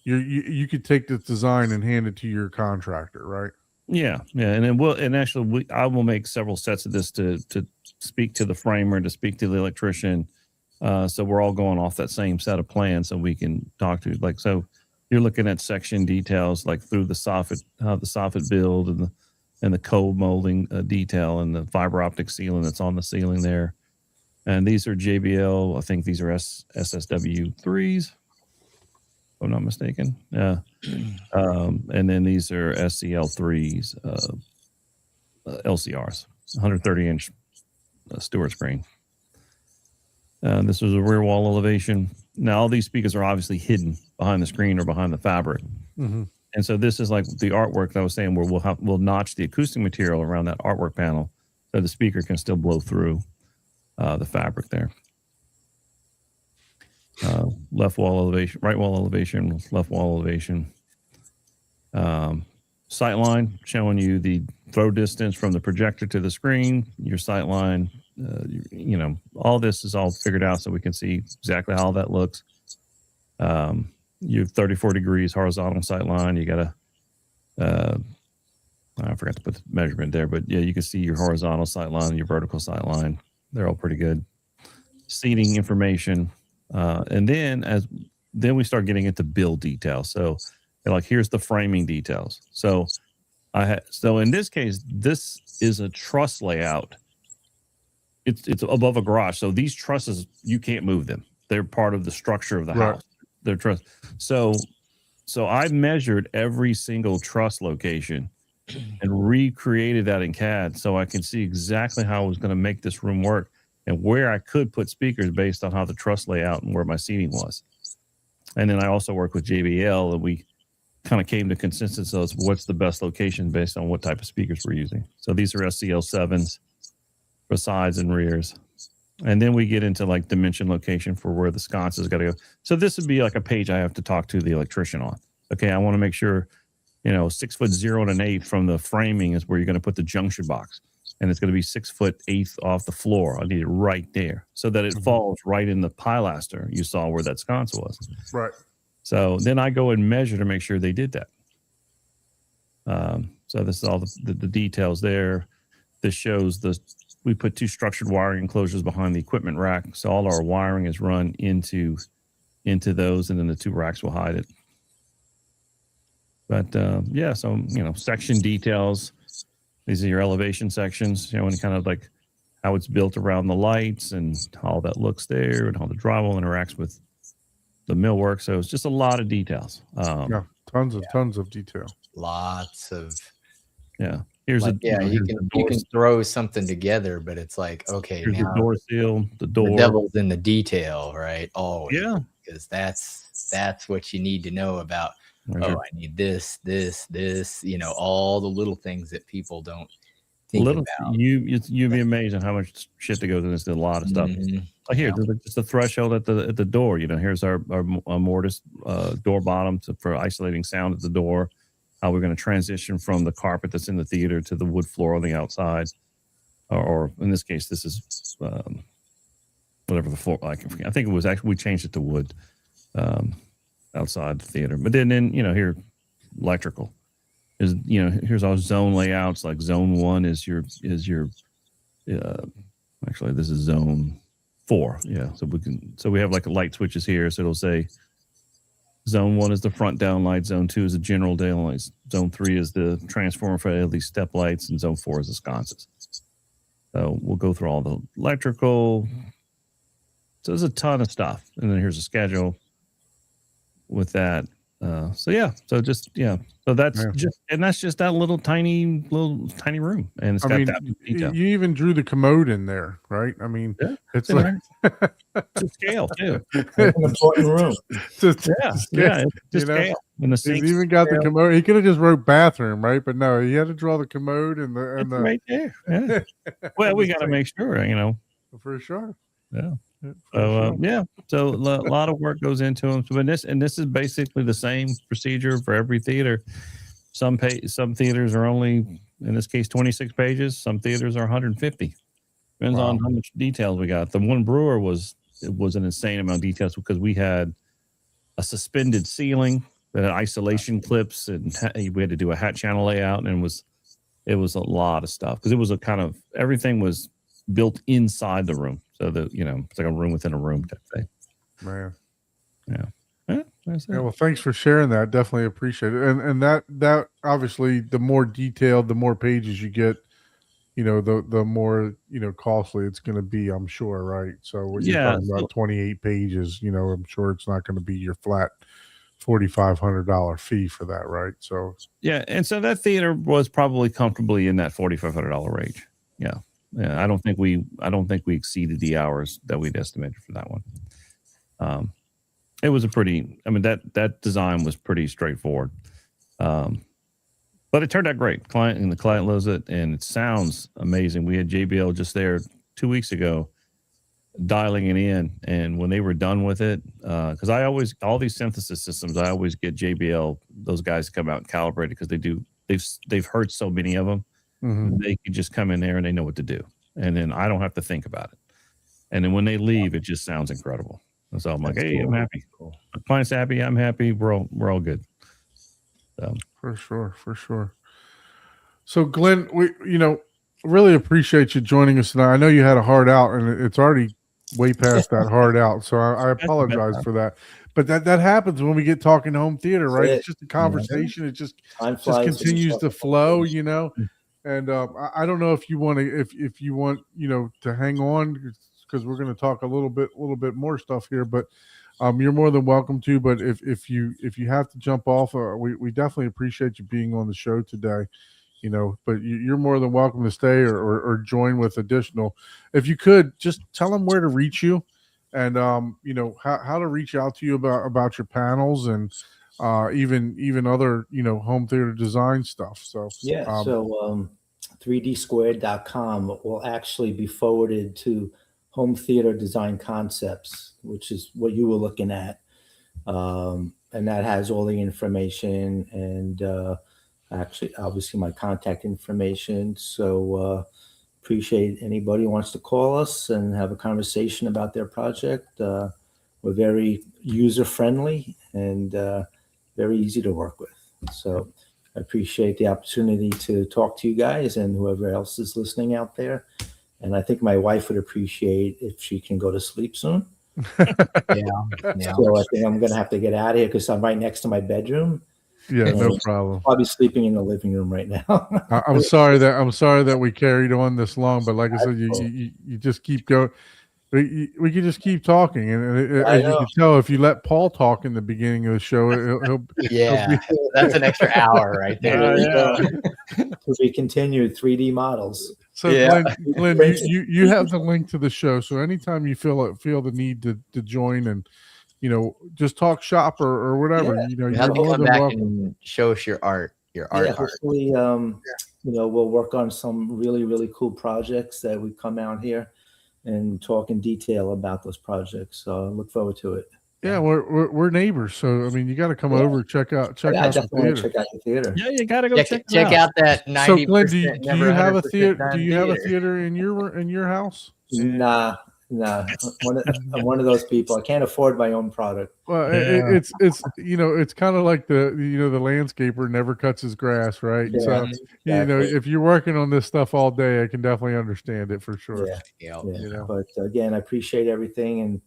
you could take this design and hand it to your contractor, right? Yeah, and then I will make several sets of this to speak to the framer, to speak to the electrician. So we're all going off that same set of plans, so we can talk to so you're looking at section details like through the soffit, how the soffit build and the cold molding detail and the fiber optic ceiling that's on the ceiling there. And these are JBL. I think these are SSW3s, if I'm not mistaken. Yeah. And then these are SCL3s, LCRs, 130-inch Stewart screen. This was a rear wall elevation. Now, all these speakers are obviously hidden behind the screen or behind the fabric. Mm-hmm. And so this is like the artwork that I was saying, where we'll notch the acoustic material around that artwork panel so the speaker can still blow through the fabric there. Left wall elevation, right wall elevation, left wall elevation. Sight line showing you the throw distance from the projector to the screen, your sight line. All this is all figured out so we can see exactly how that looks. You have 34 degrees horizontal sight line. You got I forgot to put the measurement there, but yeah, you can see your horizontal sight line and your vertical sight line. They're all pretty good. Seating information. And then we start getting into build details. So like, here's the framing details. So so in this case, this is a truss layout. It's above a garage. So these trusses, you can't move them. They're part of the structure of the house. They're truss. So I measured every single truss location and recreated that in CAD so I can see exactly how I was going to make this room work and where I could put speakers based on how the truss layout and where my seating was. And then I also worked with JBL, and we kind of came to consensus of what's the best location based on what type of speakers we're using. So these are SCL7s for sides and rears. And then we get into like dimension location for where the sconce is got to go. So this would be like a page I have to talk to the electrician on. Okay, I want to make sure, 6 foot 0 1/8 from the framing is where you're going to put the junction box. And it's going to be 6 foot 1/8 off the floor. I need it right there so that it falls right in the pilaster you saw where that sconce was. Right. So then I go and measure to make sure they did that. So this is all the details there. This shows we put 2 structured wiring enclosures behind the equipment rack. So all our wiring is run into those, and then the 2 racks will hide it. But so, section details. These are your elevation sections, and kind of like how it's built around the lights and how that looks there and how the drywall interacts with the millwork. So it's just a lot of details. Tons of detail. Lots of. Yeah. Here's you can throw something together, but it's like, okay, here's now the door seal, the door. The devil's in the detail, right? Always. Yeah. Because that's what you need to know about. I need this, all the little things that people don't think about. You'd be amazed at how much shit that goes into this. A lot of stuff. Like here, just the threshold at the door. Here's our mortise door bottom for isolating sound at the door. How we're going to transition from the carpet that's in the theater to the wood floor on the outside, or in this case, this is whatever the floor. I think it was actually we changed it to wood. Outside the theater, but then here, electrical is here's our zone layouts. Like zone 1 is your actually this is zone 4. Yeah, so we have like light switches here. So it'll say zone 1 is the front down light, zone 2 is the general daylight, zone 3 is the transformer for LED step lights, and zone 4 is the sconces. So we'll go through all the electrical. So there's a ton of stuff, and then here's a schedule with that. So yeah, so just so that's Yeah. that's just that little tiny room, and it's I got mean, that much detail. you even drew the commode in there, right? I mean, Yeah, it's in like to scale too. It's an important room. to Yeah, scale, yeah, it's to you know? scale. And the He's sinks even got the commode. He could have just wrote bathroom, right? But no, he had to draw the commode and it's the right there. Yeah. Well, we got to make sure, for sure. Yeah. For So sure. so a lot of work goes into them. So this is basically the same procedure for every theater. Some theaters are only, in this case, 26 pages. Some theaters are 150. Depends Wow. on how much details we got. The one Brewer was an insane amount of details because we had a suspended ceiling that had isolation clips, and we had to do a hat channel layout, and it was a lot of stuff because it was a kind of everything was built inside the room, so that it's like a room within a room type thing. Man. That's it. Yeah, well, thanks for sharing that. Definitely appreciate it. And that obviously, the more detailed, the more pages you get, the more costly it's going to be. I'm sure, right? So when you're Yeah, talking about 28 pages, I'm sure it's not going to be your flat $4,500 fee for that, right? So Yeah, and so that theater was probably comfortably in that $4,500 range. Yeah, I don't think we exceeded the hours that we'd estimated for that one. It was that design was pretty straightforward, but it turned out great. The client loves it, and it sounds amazing. We had JBL just there 2 weeks ago, dialing it in, and when they were done with it, because all these synthesis systems, I always get JBL, those guys to come out and calibrate it because they've heard so many of them. They can just come in there and they know what to do, and then I don't have to think about it. And then when they leave, it just sounds incredible. And so I'm like, hey, I'm happy. My client's happy. I'm happy. We're all good. So for sure. So Glenn, we really appreciate you joining us tonight. I know you had a hard out, and it's already way past that hard out, so I apologize for that. But that happens when we get talking home theater, right? It's just a conversation. It just continues to flow, And I don't know if you want to hang on, because we're going to talk a little bit more stuff here, but you're more than welcome to. But if you have to jump off, we definitely appreciate you being on the show today. But you're more than welcome to stay or join with additional. If you could just tell them where to reach you, and how to reach out to you about your panels, and even other home theater design stuff. So yeah, so 3dsquared.com will actually be forwarded to Home Theater Design Concepts, which is what you were looking at, and that has all the information and actually obviously my contact information. So appreciate anybody who wants to call us and have a conversation about their project. We're very user friendly and very easy to work with. So I appreciate the opportunity to talk to you guys and whoever else is listening out there. And I think my wife would appreciate if she can go to sleep soon. Yeah. So I think I'm going to have to get out of here because I'm right next to my bedroom. Yeah, And no problem. Probably sleeping in the living room right now. I'm sorry that we carried on this long, but like I said, you just keep going. We can just keep talking, and as you can tell, if you let Paul talk in the beginning of the show, he'll that's an extra hour right there. To be continued 3D models. So Glenn, you have the link to the show. So anytime you feel the need to join and just talk shop or whatever, you you're have to more come than back welcome. and show us your art. Hopefully, we'll work on some really, really cool projects that we come out here and talk in detail about those projects. So I look forward to it. Yeah, we're neighbors, so I mean, you got to come over, check out the theater. Check out the theater. yeah, you got to go check out that 90%. So Glenn, do you have a theater? done Do you have a theater in your house? Nah. I'm one of those people. I can't afford my own product. Well, it's it's kind of like the the landscaper never cuts his grass, right? Yeah, so exactly. if you're working on this stuff all day, I can definitely understand it for sure. Yeah. But again, I appreciate everything and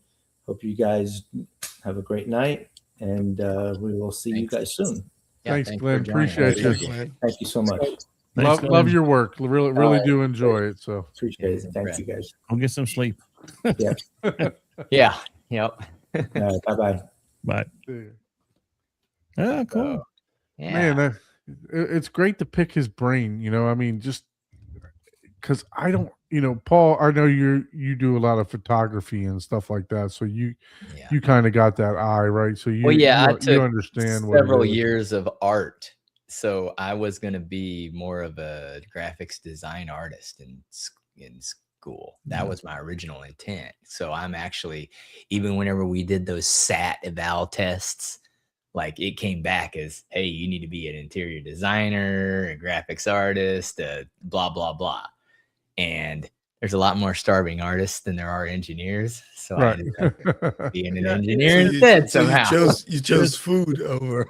hope you guys have a great night. And we will see you guys soon. Thanks, Glenn. Appreciate you. Thank you so much. Love your work. Really do enjoy it. So appreciate it. Thank you guys. I'll get some sleep. Yeah. Yep. All right, bye-bye. But Yeah. cool. Yeah. Man, it's great to pick his brain. I mean, just because I don't, Paul, I know you do a lot of photography and stuff like that, so you kind of got that eye, right? So Well, yeah, I you took understand what it several is. years of art, so I was going to be more of a graphics design artist in school. That was my original intent. So I'm actually, even whenever we did those SAT eval tests, like it came back as, hey, you need to be an interior designer, a graphics artist, blah blah blah. And there's a lot more starving artists than there are engineers, so I Right. ended up being an Yeah, engineer you- instead so somehow. you chose food over.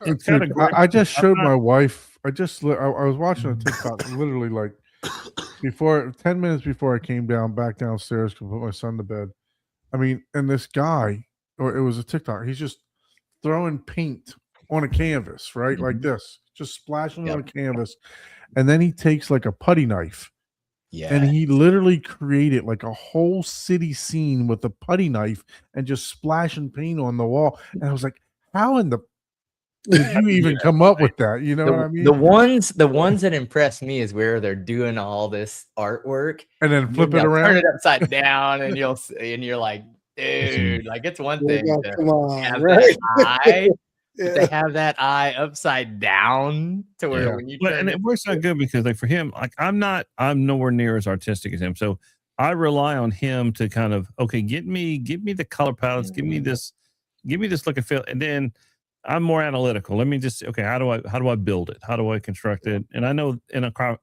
It's kind of Dude, great. I just I'm showed not- my wife. I was watching a TikTok literally like 10 minutes before I came back downstairs to put my son to bed. I mean, and this guy, or it was a TikTok, he's just throwing paint on a canvas, right? Like this, just splashing it on a canvas. And then he takes like a putty knife and he literally created like a whole city scene with a putty knife and just splashing paint on the wall. And I was like, how in the did you even come up with that? You know what I mean? The ones that impress me is where they're doing all this artwork And then flip it they'll around. turn it upside down, and you're like, dude, like it's one thing to Come on, have right? that eye, but Yeah. to have that eye upside down to where Yeah. when you Well, turn and it works out good because like for him, like I'm nowhere near as artistic as him. So I rely on him to kind of, okay, give me the color palettes, give me this look and feel. And then I'm more analytical. Let me just, okay, how do I build it? How do I construct it? And I know of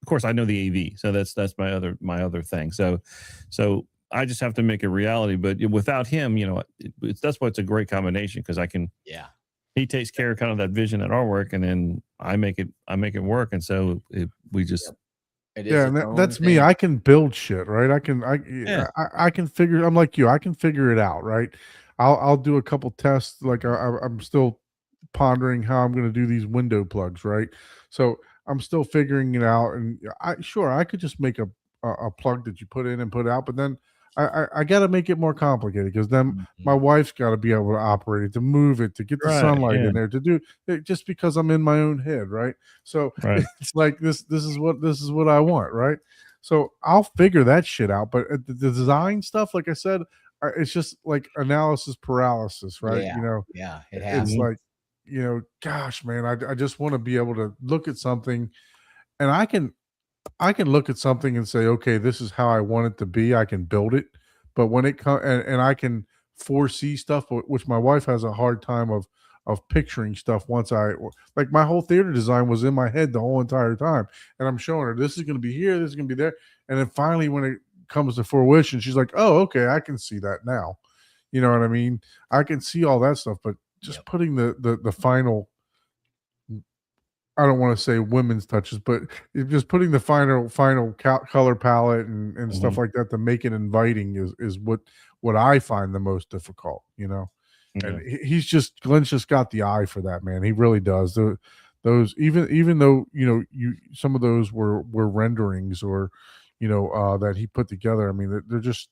course I know the AV. So that's my other thing. So I just have to make it reality. But without him, that's why it's a great combination because he takes care of kind of that vision at our work, and then I make it work. And so we just It is Yeah, its and own that's me. thing. I can build shit, right? I Yeah. can figure. I'm like you. I can figure it out, right? I'll do a couple tests. Like I'm still pondering how I'm going to do these window plugs, right? So I'm still figuring it out. And I could just make a plug that you put in and put out, but then I got to make it more complicated because then my wife's got to be able to operate it, to move it, to get the Right, sunlight yeah. in there, to do it, just because I'm in my own head, right? So Right. it's like this is what I want, right? So I'll figure that shit out. But the design stuff, like I said, it's just like analysis paralysis, right? Yeah, it It's happens. like, gosh, man, I just want to be able to look at something, and I can look at something and say, okay, this is how I want it to be. I can build it. But when it comes and I can foresee stuff, which my wife has a hard time of picturing stuff. Once like my whole theater design was in my head the whole entire time, and I'm showing her this is going to be here, this is going to be there, and then finally when it comes to fruition, she's like, oh, okay, I can see that now. You know what I mean? I can see all that stuff, but just putting the final, I don't want to say women's touches, but just putting the final color palette and stuff like that to make it inviting is what I find the most difficult, And Glenn's just got the eye for that, man. He really does. Those even though some of those were renderings or that he put together. I mean, they're just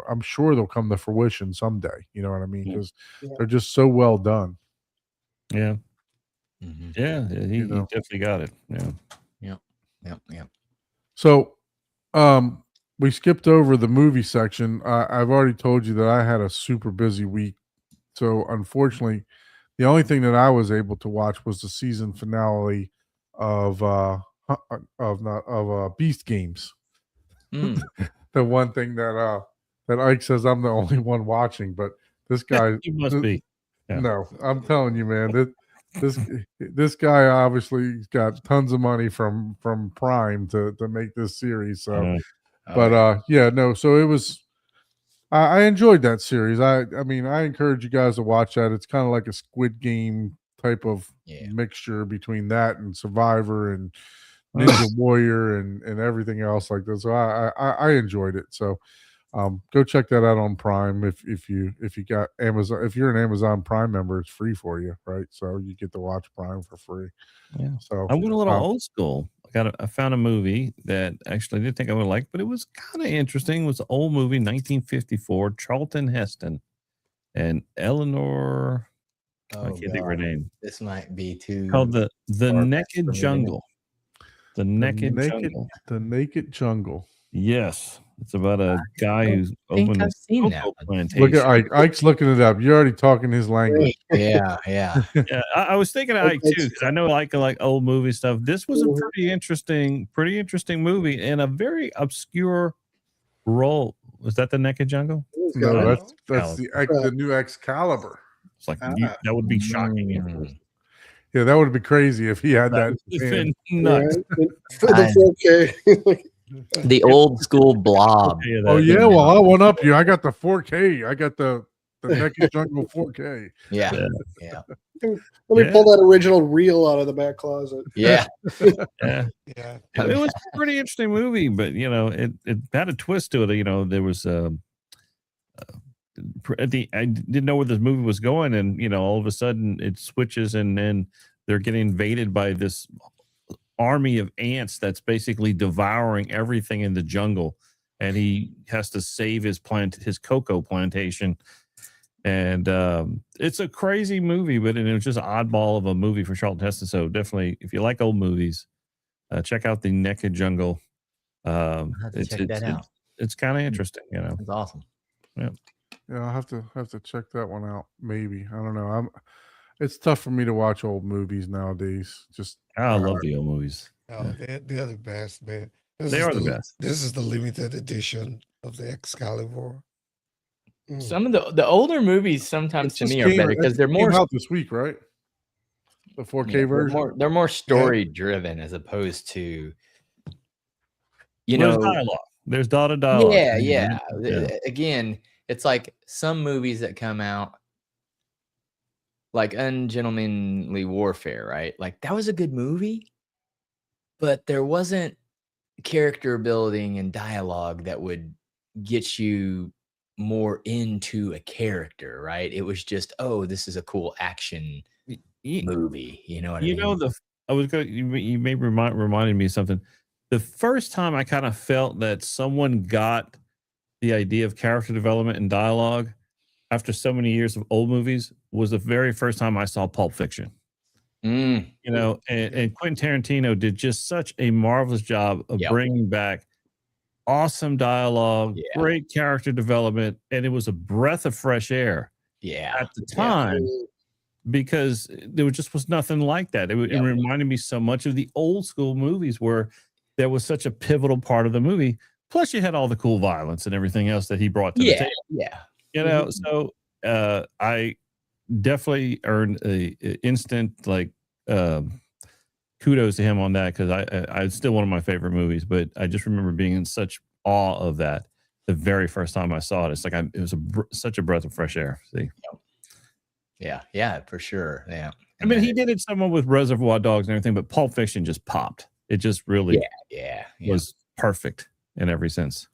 I'm sure they'll come to fruition someday. You know what I mean? Because they're just so well done. Yeah. Mhm. Yeah, he definitely got it. Yeah. Yep. So, we skipped over the movie section. I've already told you that I had a super busy week. So, unfortunately, the only thing that I was able to watch was the season finale of Beast Games. Mm. The one thing that Ike says I'm the only one watching, but this guy He must be. Yeah. No, I'm telling you, man. This guy obviously got tons of money from Prime to make this series. So, so it was. I enjoyed that series. I mean, I encourage you guys to watch that. It's kind of like a Squid Game type of mixture between that and Survivor and Ninja Warrior and everything else like this. So I enjoyed it. So go check that out on Prime if you got Amazon. If you're an Amazon Prime member, it's free for you, right? So you get to watch Prime for free. Yeah. So I went a little old school. I found a movie that actually I didn't think I would like, but it was kind of interesting. It was an old movie, 1954, Charlton Heston and Eleanor. I Oh, can't think of her God. name. This might be too Called the far back Naked for me to Jungle. The Naked naked, Jungle. the naked jungle. Yes, it's about a guy don't who's think opened I've a seen that cocoa one. plantation. Look at Ike. Ike's looking it up. You're already talking his language. Yeah. Yeah, I was thinking of Ike too, It's- 'cause I know Ike like old movie stuff. This was a Mhm. pretty interesting movie and a very obscure role. Was that the Naked Jungle? It's No, got- that's the new Excalibur. It's like Ah. that would be shocking. If it was. Yeah, that would be crazy if he had that. That would in have his been right? nuts. For the 4K. The old school blob. Yeah, Oh that- yeah, well I went up you. I got the 4K. I got the Naked Jungle 4K. Yeah. Yeah. Yeah. Let me pull that original reel out of the back closet. Yeah. yeah. Yeah. It was a pretty interesting movie, but it had a twist to it. There was I didn't know where this movie was going, and all of a sudden it switches, and then they're getting invaded by this army of ants that's basically devouring everything in the jungle, and he has to save his cocoa plantation. And it's a crazy movie, but it was just an oddball of a movie for Charlton Heston. So definitely, if you like old movies, check out The Naked Jungle. I'll have to check that out. It's kind of interesting, That's awesome. Yeah, I'll have to check that one out. Maybe. I don't know. It's tough for me to watch old movies nowadays. Just I love the old movies. Oh, they're the best, man. They are the best. This is the limited edition of the Excalibur. Some of the older movies sometimes to just me are better it because they're came more out this week, right? The 4K version. they're more story driven as opposed to There's dialogue. There's dotted dialogue. yeah. Again, it's like some movies that come out like Ungentlemanly Warfare, right? Like that was a good movie, but there wasn't character building and dialogue that would get you more into a character, right? It was just, oh, this is a cool action movie. You know what I mean? I was going. You may reminded me of something. The first time I kind of felt that someone got the idea of character development and dialogue after so many years of old movies was the very first time I saw Pulp Fiction. And Quentin Tarantino did just such a marvelous job of bringing back awesome dialogue, great character development, and it was a breath of fresh air at the time because there was nothing like that. It reminded me so much of the old school movies where there was such a pivotal part of the movie. Plus, you had all the cool violence and everything else that he brought to the table. So I definitely earned a instant kudos to him on that because it's still one of my favorite movies. But I just remember being in such awe of that the very first time I saw it. It's like it was such a breath of fresh air. See, yeah, for sure. Yeah, I mean, he did it somewhat with Reservoir Dogs and everything, but Pulp Fiction just popped. It just really was perfect in every sense.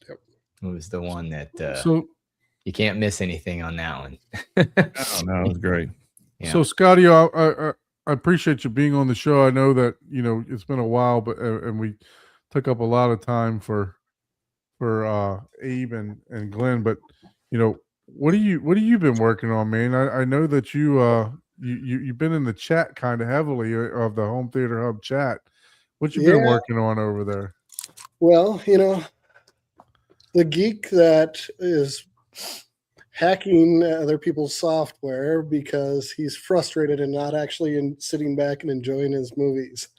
It was the one that so you can't miss anything on that one. No, it was great. So Scotty, I appreciate you being on the show. I know that it's been a while, but and we took up a lot of time for Abe and Glenn. But what have you been working on, man? I know that you've been in the chat kind of heavily of the Home Theater Hub chat. What you been working on over there? Well, the geek that is hacking other people's software because he's frustrated and not actually sitting back and enjoying his movies.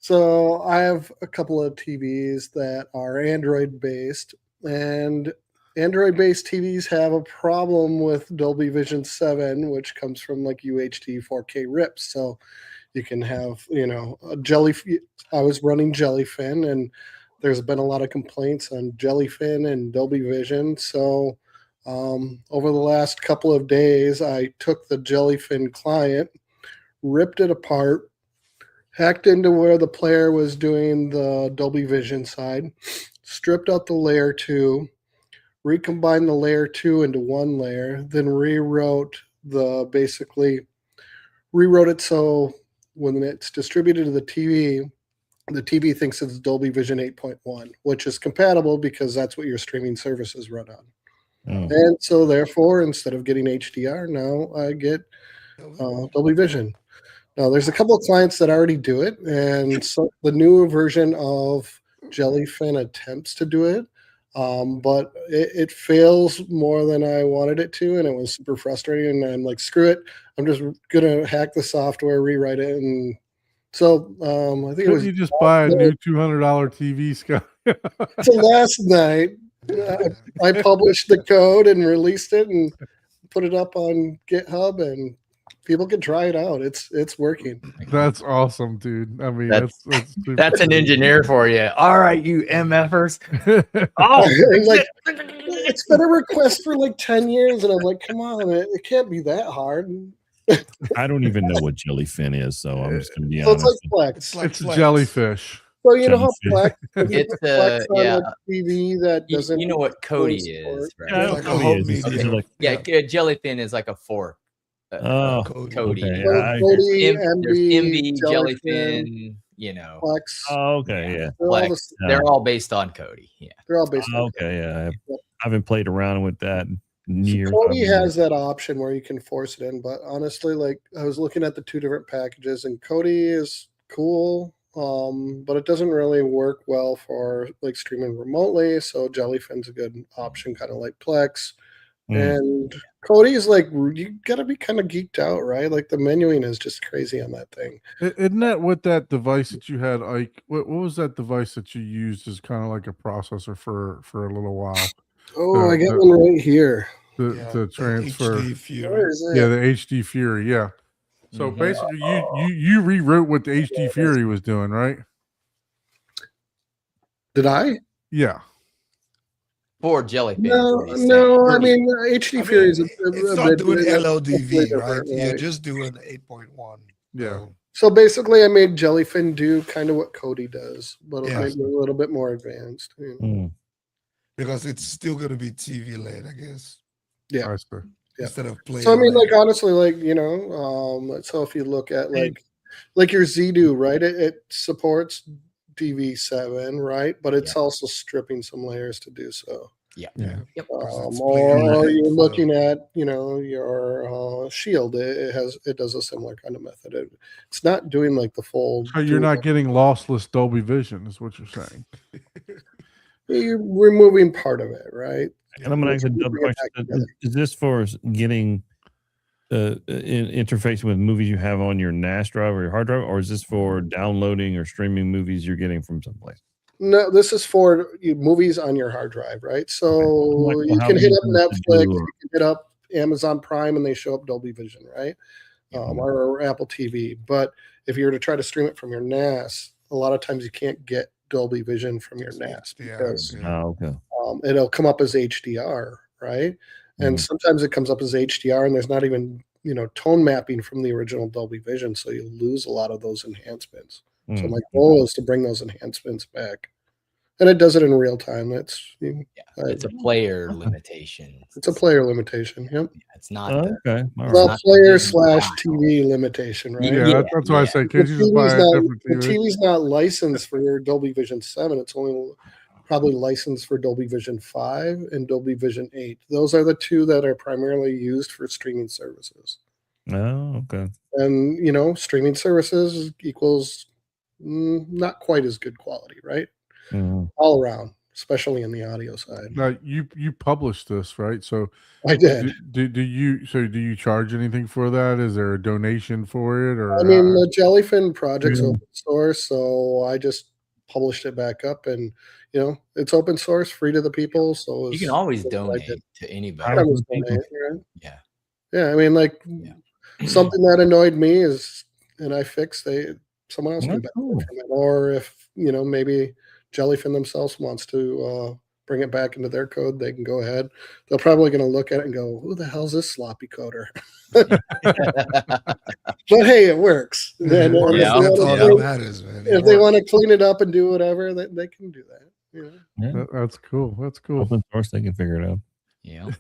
So I have a couple of TVs that are Android based, and Android based TVs have a problem with Dolby Vision 7, which comes from like UHD 4K rips. So you can have, I was running Jellyfin, and there's been a lot of complaints on Jellyfin and Dolby Vision. So over the last couple of days, I took the Jellyfin client, ripped it apart, hacked into where the player was doing the Dolby Vision side, stripped out the layer 2, recombined the layer 2 into one layer, then rewrote rewrote it so when it's distributed to the TV thinks it's Dolby Vision 8.1, which is compatible because that's what your streaming services run on. Oh. And so therefore, instead of getting HDR, now I get Dolby Vision. Now, there's a couple of clients that already do it, and so the new version of Jellyfin attempts to do it, but it fails more than I wanted it to, and it was super frustrating. And I'm like, screw it, I'm just gonna hack the software, rewrite it, and so I think it Couldn't was you just buy a new $200 TV, Scott? so last night. I published the code and released it and put it up on GitHub, and people can try it out. It's working. That's awesome, dude. I mean, That's- that's super That's an cool. engineer for you. All right, you MFers. Oh, And like, it's been a request for like 10 years, and I'm like, come on, it can't be that hard. I don't even know what jellyfin is, so I'm just going to be So it's honest. like Plex. It's like It's a Plex. jellyfish. So you know how Plex, It's Plex on yeah. a TV that doesn't. You know what Cody support- is, right? Yeah, I know Like a what it home is. It's media. like, Yeah, Jellyfin is like a fork. oh, Cody. okay. So I- Cody, There's MB, MV, Jellyfin, you know. Plex. oh, okay, yeah. They're all, Plex. They're all based on Cody. Yeah. they're all based on. Okay, yeah. I haven't played around with that in So years. Cody has that option where you can force it in, but honestly, like I was looking at the two different packages, and Cody is cool, but it doesn't really work well for like streaming remotely. So Jellyfin's a good option, kind of like Plex. Mm. And Cody's like you gotta be kind of geeked out, right? Like the menuing is just crazy on that thing. Isn't that what that device that you had, Ike? What was that device that you used as kind of like a processor for a little while Oh, The- I got the- one right here. to, Yeah, to the transfer? HD Fury. Where is it? Yeah, the HD Fury. Yeah. So Mhm. basically, you rewrote what the HD Fury was doing, right? Did I? Yeah. For Jellyfin. No, is what he's no. saying. I mean, HD I Fury mean, is a it's bit not doing different, LODV, right? right? You're just doing 8.1. Yeah. So, So basically, I made Jellyfin do kind of what Cody does, but Yeah. maybe a little bit more advanced. you know. Mm. because it's still going to be TV led, I guess, Yeah. I see. Yeah. instead of playing. So I mean, like around. honestly, like so if you look at like your ZDoo, right? It supports DV7, right? But it's also stripping some layers to do so. Yeah. Yeah. Yep. It's Or playing you're around, looking so- at your Shield. It does a similar kind of method. It's not doing like the full. So you're not getting lossless Dolby Vision, is what you're saying. You're removing part of it, right? And I'm going to ask a double Bring it question. back together. Is this for getting interfacing with movies you have on your NAS drive or your hard drive, or is this for downloading or streaming movies you're getting from someplace? No, this is for movies on your hard drive, right? So Like, well, you how can hit easy up is it to Netflix, do, you can hit up Amazon Prime, and they show up Dolby Vision, right? Or Apple TV. But if you were to try to stream it from your NAS, a lot of times you can't get Dolby Vision from your NAS because Oh, okay. it'll come up as HDR, right? And Mhm. sometimes it comes up as HDR, and there's not even tone mapping from the original Dolby Vision, so you lose a lot of those enhancements. So Mm. my goal is to bring those enhancements back, and it does it in real time. It's It's a player limitation. it's a player limitation. Yep, It's not. Oh, the, okay. All well, right. player / TV limitation, right? Yeah, Yeah, that's why I yeah. say, The can't you just buy TV's a not, different the TV? TV's not licensed for your Dolby Vision 7. It's only probably licensed for Dolby Vision 5 and Dolby Vision 8. Those are the two that are primarily used for streaming services. Oh, okay. And streaming services equals not quite as good quality, right? Mhm. All around, especially in the audio side. Now you published this, right? So I did. do you charge anything for that? Is there a donation for it, or I mean, the Jellyfin project's Yeah. open source, so I just published it back up, and it's open source, free to the people. So You it's- can always that's what I did. donate to I anybody. can always people. donate, right? Yeah. Yeah, I mean, like something that annoyed me is, and I fixed. Someone else can That's benefit cool. from it, or if maybe Jellyfin themselves wants to bring it back into their code, they can go ahead. They're probably going to look at it and go, "Who the hell's this sloppy coder?" But hey, it works. And Yeah, if they Yeah, wanna that's all yeah. that matters, man. It if they works. want to clean it up and do whatever, they can do that. Yeah. that's cool. That's cool. Open source, they can figure it out. Yeah.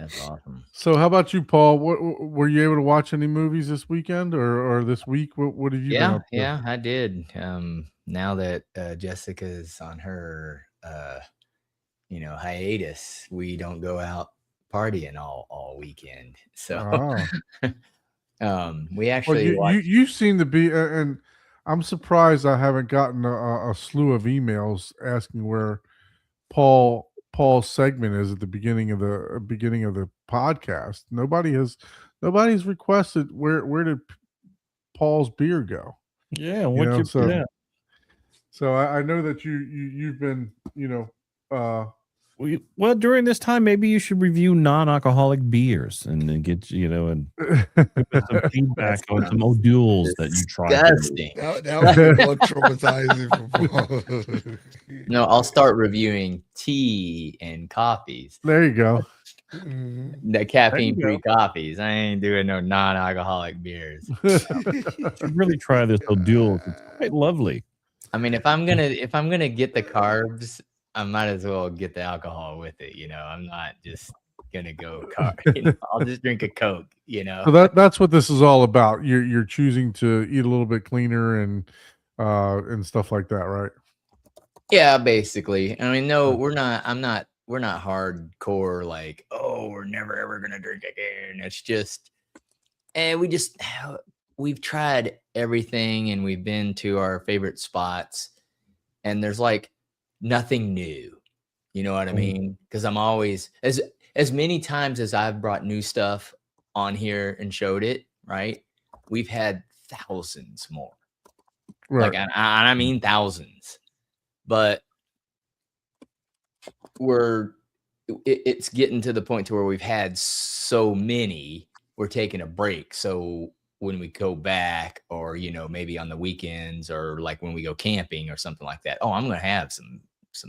That's awesome. So, how about you, Paul? Were you able to watch any movies this weekend or this week? What have you been Yeah, up to? yeah, I did. Now that Jessica's on her hiatus, we don't go out partying all weekend. So we Well, actually watched. you seem to be, and I'm surprised I haven't gotten a slew of emails asking where Paul's segment is at the beginning of the podcast. Nobody's requested where did Paul's beer go? Yeah, what know, you so- yeah. So I know that you've been Well, during this time, maybe you should review non-alcoholic beers and then get and give us some feedback on some O'Douls that you tried. Disgusting. That would be more traumatizing for Paul. No, I'll start reviewing tea and coffees. there you go. Mhm. The caffeine-free coffees. I ain't doing no non-alcoholic beers. I'd really try this O'Doul. It's quite lovely. I mean, if I'm gonna get the carbs, I might as well get the alcohol with it. I'm not just gonna go carb. I'll just drink a Coke. So that's what this is all about. You're choosing to eat a little bit cleaner and stuff like that, right? Yeah, basically. I mean, no, we're not. We're not hardcore. Like, oh, we're never ever gonna drink again. It's just, we've tried everything, and we've been to our favorite spots, and there's like nothing new. You know what I mean? Because I'm always as many times as I've brought new stuff on here and showed it, right? We've had thousands more. Right. Like, I mean thousands, but it's getting to the point to where we've had so many, we're taking a break. So when we go back, or maybe on the weekends, or like when we go camping or something like that, I'm gonna have some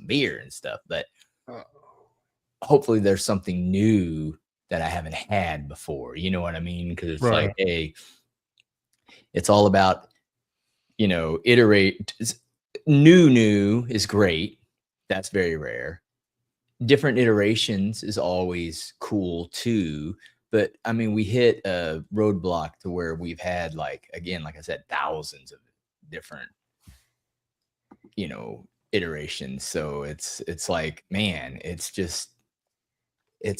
beer and stuff. But hopefully there's something new that I haven't had before. You know what I mean? Because it's Right. like, hey, it's all about iterate. New is great. That's very rare. Different iterations is always cool too. But I mean, we hit a roadblock to where we've had, like I said, thousands of different, iterations. So it's like, man, it's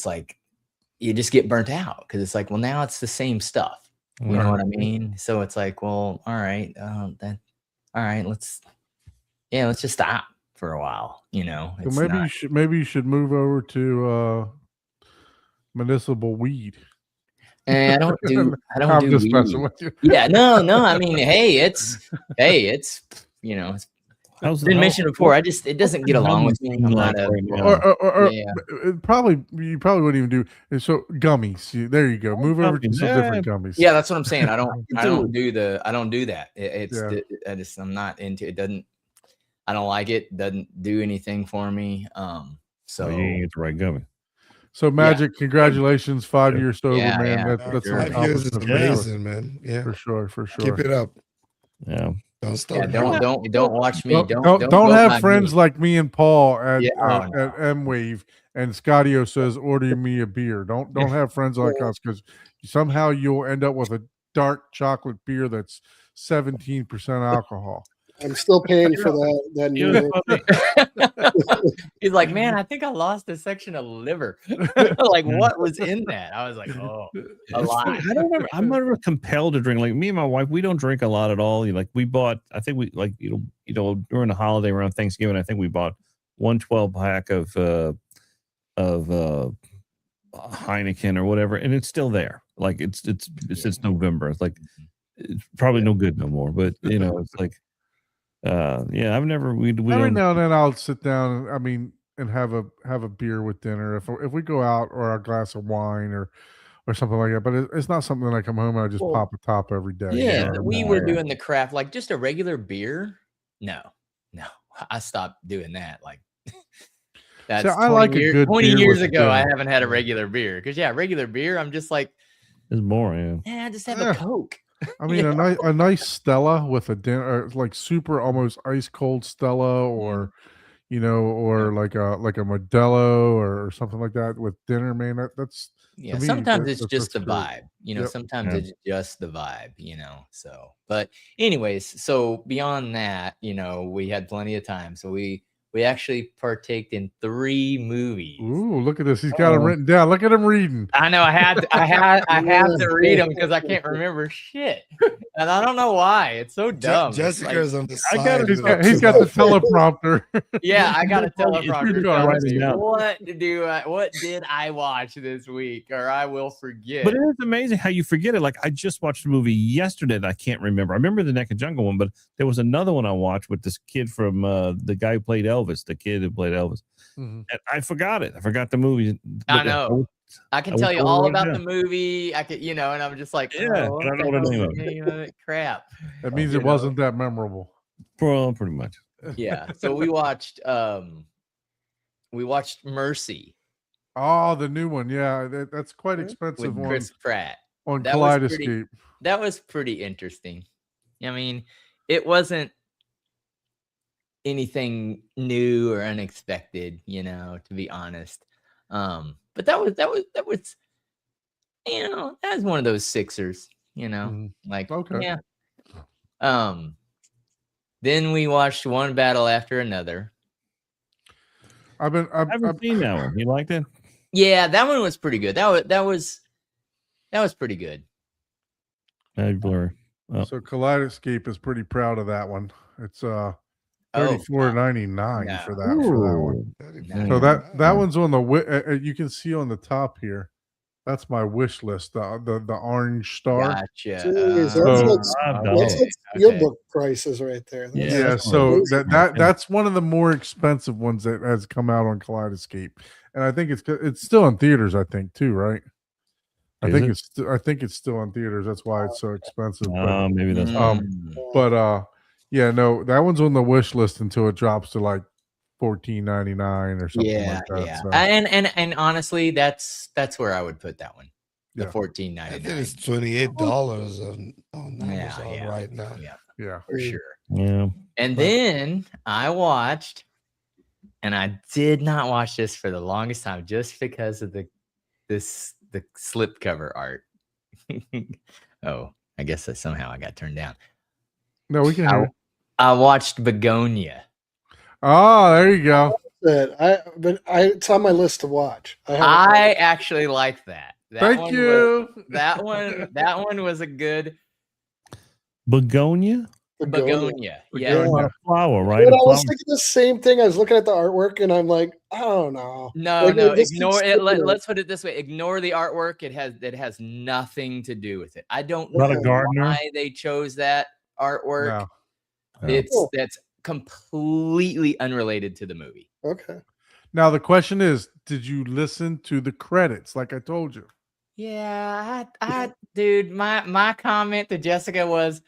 like you just get burnt out, because it's like, well, now it's the same stuff. You know what I mean? So it's like, well, all right, then, all right, let's just stop for a while. So It's maybe you should move over to municipal weed. and I don't do I'm just weed. messing with you. Yeah, no. I mean, it's it's been mentioned before. It doesn't get along with me. I'm not a You probably wouldn't even do so gummies. There you go. Move over to some different gummies. Yeah, that's what I'm saying. I don't do that. I'm not into it. I don't like it. Doesn't do anything for me. So you ain't get the right gummy. So Magic, congratulations, 5 years sober, Yeah, man. yeah. That's an 5 years is accomplishment. amazing, man. Yeah, For sure. keep it up. Yeah. Don't stop. Yeah, don't watch me. Don't go have by friends me. like me and Paul at no. M Wave, and Scottio says order me a beer. Don't have friends like us, because somehow you'll end up with a dark chocolate beer that's 17% alcohol. I'm still paying for that new. He's like, man, I think I lost a section of liver. Like, what was in that? I was like, oh, a lot. I'm never compelled to drink. Like me and my wife, we don't drink a lot at all. Like we bought, I think we like during the holiday around Thanksgiving, I think we bought 1 12-pack of Heineken or whatever, and it's still there. Like it's since November. It's like it's probably no good no more. But it's like. I've never we Every don't now and then I'll sit down, and have a beer with dinner if we go out, or a glass of wine or something like that. But it's not something that I come home and I just pop a top every day. Yeah, You know? we were doing the craft, like just a regular beer. No, I stopped doing that. Like that's I like a good 20 beer years with ago. I dinner. haven't had a regular beer, because regular beer, I'm just like, it's boring. I just have a Coke. I mean, a nice Stella with a dinner, like super almost ice cold Stella, or or like a Modelo or something like that with dinner, man. Yeah, me, sometimes it's that's just the great. vibe, Yep. sometimes Yeah. it's just the vibe, so but anyways, so beyond that, we had plenty of time. So we actually partaked in 3 movies. Ooh, look at this. He's got them written down. Look at him reading. I know I have to read them because I can't remember shit. And I don't know why. It's so dumb. It's Jessica's on the I side. gotta- He's with got, he's got the teleprompter. yeah, I got a It's teleprompter good telling writing me out. what did I watch this week, or I will forget. But it is amazing how you forget it. Like I just watched a movie yesterday that I can't remember. I remember the Neck of Jungle one, but there was another one I watched with this kid from the guy who played Elvis, the kid who played Elvis. Mhm. And I forgot it. I forgot the movie. I know. I can I tell wish you I all wrote it about down. the movie. I could, and I'm just like, Yeah, oh, but I what don't know the the hell's name of it. name of it? Crap. That means You it wasn't that memorable. Well, pretty much. Yeah. So we watched Mercy Oh, the new one. Yeah, that's quite with expensive Chris Pratt. on That was pretty- Kaleidoscape. That was pretty interesting. I mean, it wasn't anything new or unexpected, to be honest. But that was that was one of those Sixers, Mhm. like Okay. yeah. Then we watched One Battle After Another. I haven't seen that one. You liked it? Yeah, that one was pretty good. That was pretty good. Very blurry. Oh. So Kaleidoscape is pretty proud of that one. It's $34.99 no. for that one. No. So that one's on the you can see on the top here. That's my wish list. The orange star. Gotcha. Jeez, So- that's like okay. steelbook prices right there. That's- Yeah, that's so amazing. that's one of the more expensive ones that has come out on Kaleidoscape, and I think it's still in theaters. I think too, right? I Is think it? I think it's still in theaters. That's why it's so expensive. Maybe that's Mm. Yeah, no, that one's on the wish list until it drops to like $14.99 or something Yeah, like that. yeah. So, And honestly, that's where I would put that one. The Yeah. I $14.99. think it's $28 on Yeah, Amazon yeah. right now. Yeah, yeah. for sure. yeah. And But- then I watched, and I did not watch this for the longest time just because of the slipcover art. Oh, I guess that somehow I got turned down. No, we can hear. I watched Begonia. Oh, there you go. It's on my list to watch. I actually liked that. Thank you. That one was a good Begonia? Begonia. A Yeah. lot of flower, right? But A I was flower- thinking the same thing. I was looking at the artwork and I'm like, I don't know. No, Like, no, this ignore is it. stupid. Let's put it this way. Ignore the artwork. It has nothing to do with it. I don't Not a know gardener? why they chose that artwork. No. That's completely unrelated to the movie. Okay. Now the question is, did you listen to the credits? Like I told you. Yeah, dude, my comment to Jessica was,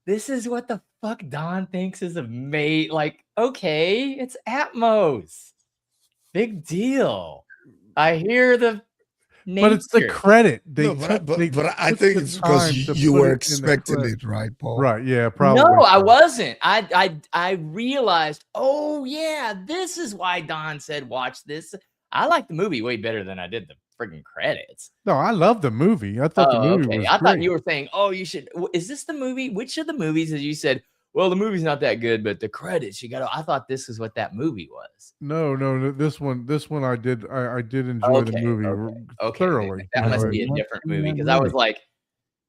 this is what the fuck Don thinks is a mate. Like, okay, it's Atmos. Big deal. I hear the nature. But it's the credit. They No, but they I took think the it's because time to you put were it in the expecting credit. it, right, Paul? Right? Yeah, probably. No, I so. wasn't. I realized, oh yeah, this is why Don said watch this. I like the movie way better than I did the freaking credits. No, I love the movie. I thought the movie was I thought great. you were saying, oh, you should. Is this the movie? Which of the movies? As you said, well, the movie's not that good, but the credits you got. I thought this is what that movie was. No. This one I did enjoy the movie Okay, thoroughly. that you must know, be a What? different movie because I was like,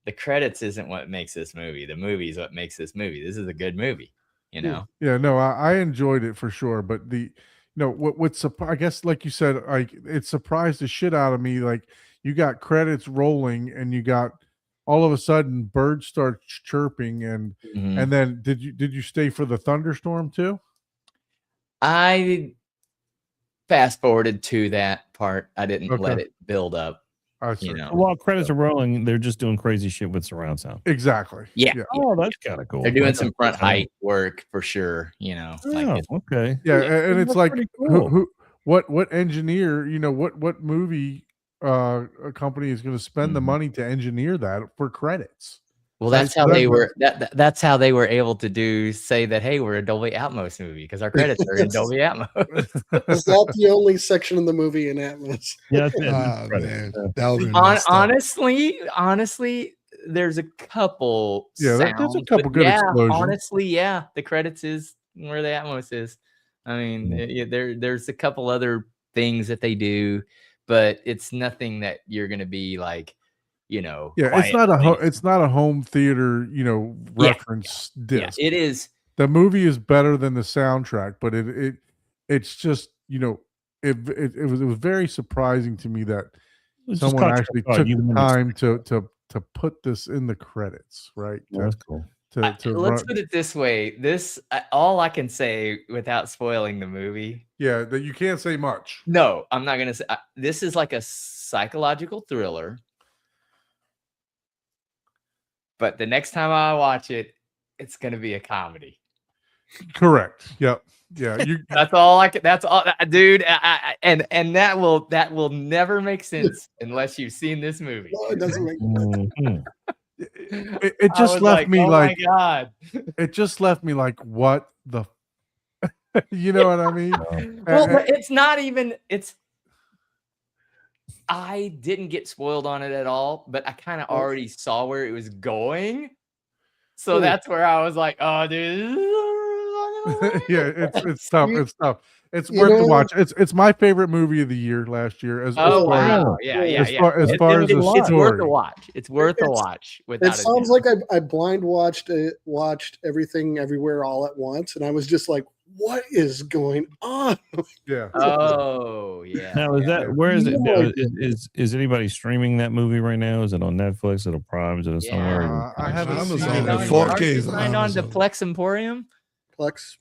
the credits isn't what makes this movie. The movie is what makes this movie. This is a good movie, you know. Yeah, no, I enjoyed it for sure. But what's I guess like you said, like it surprised the shit out of me. Like you got credits rolling and you got all of a sudden birds start chirping and then did you stay for the thunderstorm too? I fast forwarded to that part. I didn't let Okay. it build up. I see. You know, While credits are rolling, they're just doing crazy shit with surround sound. Exactly. yeah. Oh, that's kind of cool. They're doing That's some front cool. height work for sure. You know, like Oh, it's- okay. Yeah, and it's That's like pretty cool. what engineer, what movie company is going to spend the Mhm. money to engineer that for credits? Well, Right, that's so how that- they were. That's how they were able to say that. Hey, we're a Dolby Atmos movie because our credits are in Dolby Atmos. Is that the only section of the movie in Atmos? Yeah, that's it. Ah, Credit. man, that would be messed up. honestly, there's a couple. Yeah, there's a sounds, couple but good yeah, explosions. honestly, yeah, the credits is where the Atmos is. I mean, there's a couple other things that they do, but it's nothing that you're gonna be like, Yeah, quiet place. it's not a home theater, Yeah, reference Yeah, disc. it is. The movie is better than the soundtrack, but it's just, it was very surprising to me that Let's just someone caught you actually off guard. took You the wouldn't time to put this in the credits, right? Yeah, that's cool. To Let's run, put it this way. All I can say without spoiling the movie. yeah, that you can't say much. No, I'm not gonna say. This is like a psychological thriller. But the next time I watch it, it's gonna be a comedy. Correct. Yep. Yeah. That's all I can. That's all, dude. And that will never make sense unless you've seen this movie. No, it doesn't make Mhm. it I just was left me oh like, my god. it just left me like, what the, you know what I mean? Well, but it's not even. I didn't get spoiled on it at all, but I kind of already saw where it was going. So Ooh. that's where I was like, oh, dude. Yeah, it's tough. You- It's tough. It's you worth to know- watch. It's my favorite movie of the year last year. As Oh, far as, wow. Yeah. as far as, It's far as the worth a story. watch. It's worth a watch. Without It sounds like I blind watched everything everywhere all at once, and I was just like, "What is going on?" Yeah. Oh, yeah. Now is that where is it? No now? idea. Is anybody streaming that movie right now? Is it on Netflix? Is it on Prime? Is it Yeah. somewhere? I haven't Amazon, seen the it. Aren't 4K you is on signed on to Amazon. Plex Emporium? Plex,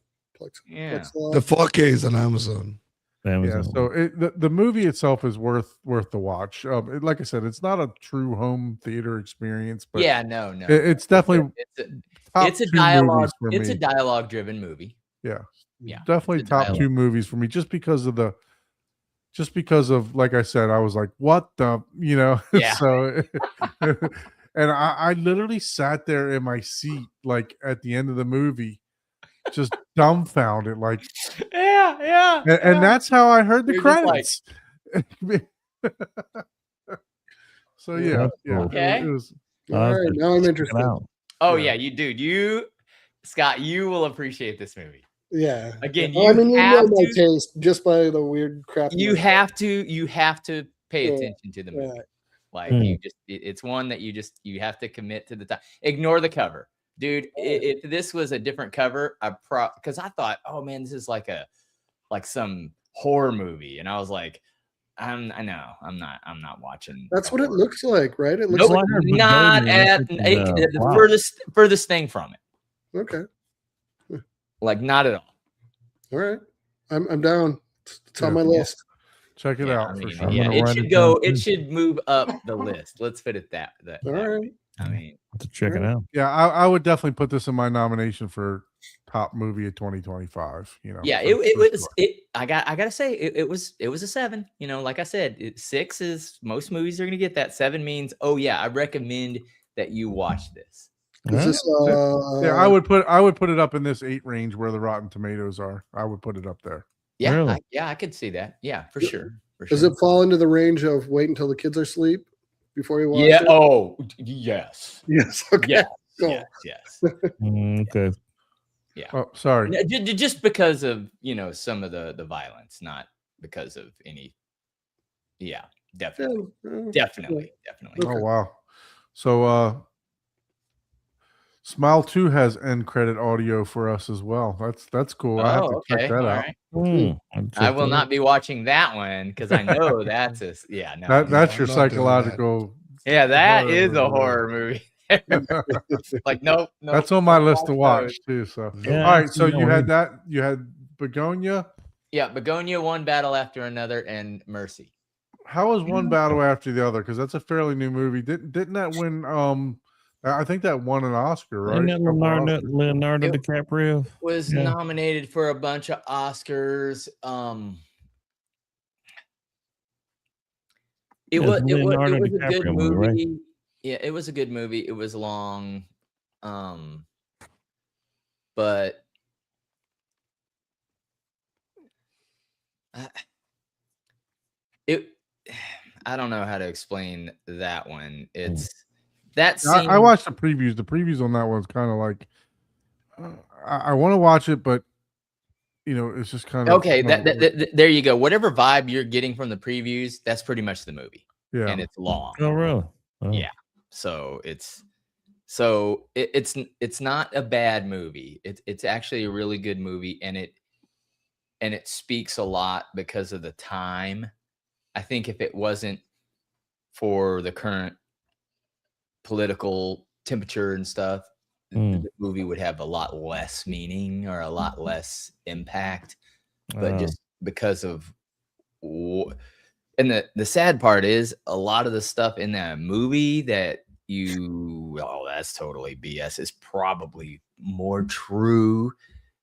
Yeah. The 4K is on Amazon. Yeah, Amazon. so the movie itself is worth the watch. Like I said, it's not a true home theater experience, but Yeah, no. it's definitely top It's a two dialogue. movies for It's me. a dialogue driven movie. Yeah, Yeah, definitely it's a top dialogue. two movies for me, just because of like I said, I was like, what the, Yeah. so and I literally sat there in my seat like at the end of the movie, just dumbfounded, like, Yeah. and that's how I heard the You're just like- credits. So Yeah, yeah, that's yeah, cool. Okay. it was All right, now I'm Check it interested. out. Oh Yeah. yeah, you, Scott, you will appreciate this movie. Yeah. Again, Oh, I mean, you know have my to- taste just by the weird crap. You have to pay Yeah. attention to the movie. Right. Like Hmm. it's one that you have to commit to the time. Ignore the cover, dude. If this was a different cover, because I thought, oh man, this is like some horror movie, and I was like, I'm not watching. That's a what it horror looks like, right? It looks Nope, like I heard not Begonia, at freaking, the wow. furthest thing from it. okay. Like not at all. All right, I'm down. It's on Yeah. my list. check it Yeah, out I for mean, sure. yeah, gonna it write should it go. down, It too. should move up the list. Let's put it that All way. right. I mean, Have to check it Yeah. out. Yeah, I would definitely put this in my nomination for top movie of 2025. yeah, for- it for was. sure. I gotta say, it was a 7. Like I said, 6 is most movies are gonna get that. 7 means, oh yeah, I recommend that you watch this. Is Huh? this Yeah, I would put it up in this 8 range where the Rotten Tomatoes are. I would put it up there. Yeah, Really? I could see that. Yeah, for sure. does it fall into the range of wait until the kids are asleep before you watch Yeah. it? Oh, yes. Yes. Okay. Yes. Cool. Yes. Okay. Oh, sorry. Just because of some of the violence, not because of any. Yeah, definitely, definitely. Oh wow. So Smile 2 has end credit audio for us as well. That's cool. I have to check that all out. right. I'll I check will that not out. be watching that one because I know that's no. That's I'm your not doing that. psychological. Yeah, that horror is a movie. horror movie. Like, nope. That's on my list to watch too. So Yeah, all right. I've So seen you that had that. You had Begonia. Yeah, Begonia, One Battle After Another, and Mercy. How is one battle after the other? Because that's a fairly new movie. Didn't that win? I think that won an Oscar, right? Isn't that Leonardo It- DiCaprio? Was Yeah. nominated for a bunch of Oscars. It Yeah, was it's it was Leonardo a good DiCaprio movie, movie. right? Yeah, it was a good movie. It was long. But I don't know how to explain that one. It's that scene. I watched the previews. The previews on that one's kind of like I want to watch it, but it's just kind of okay. There you go. Whatever vibe you're getting from the previews, that's pretty much the movie. yeah. And it's long. Oh, really? Oh. Yeah. So it's not a bad movie. It's actually a really good movie, and it speaks a lot because of the time. I think if it wasn't for the current political temperature and stuff, the movie would have a lot less meaning or a lot less impact. But just because of, and the sad part is a lot of the stuff in that movie that that's totally BS is probably more true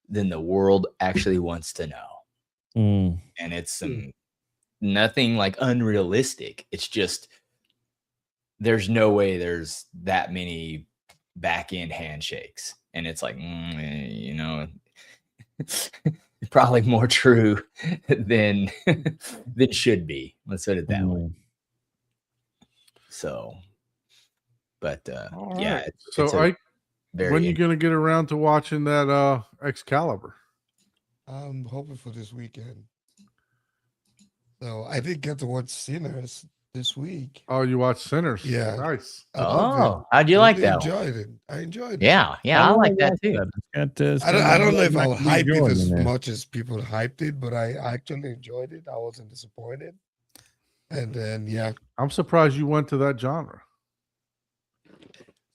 than the world actually wants to know. And it's nothing like unrealistic. It's just there's no way there's that many back end handshakes, and it's like probably more true than should be. Let's put it that way. So, but yeah. Right. So when are you gonna get around to watching that Excalibur? I'm hoping for this weekend. So I did get to watch Sinners this week. Oh, you watched Sinners? Yeah. Nice. How'd you like that? I enjoyed it. Yeah, I like that too. I don't know if I'll hype it as much as people hyped it, but I actually enjoyed it. I wasn't disappointed. And then I'm surprised you went to that genre.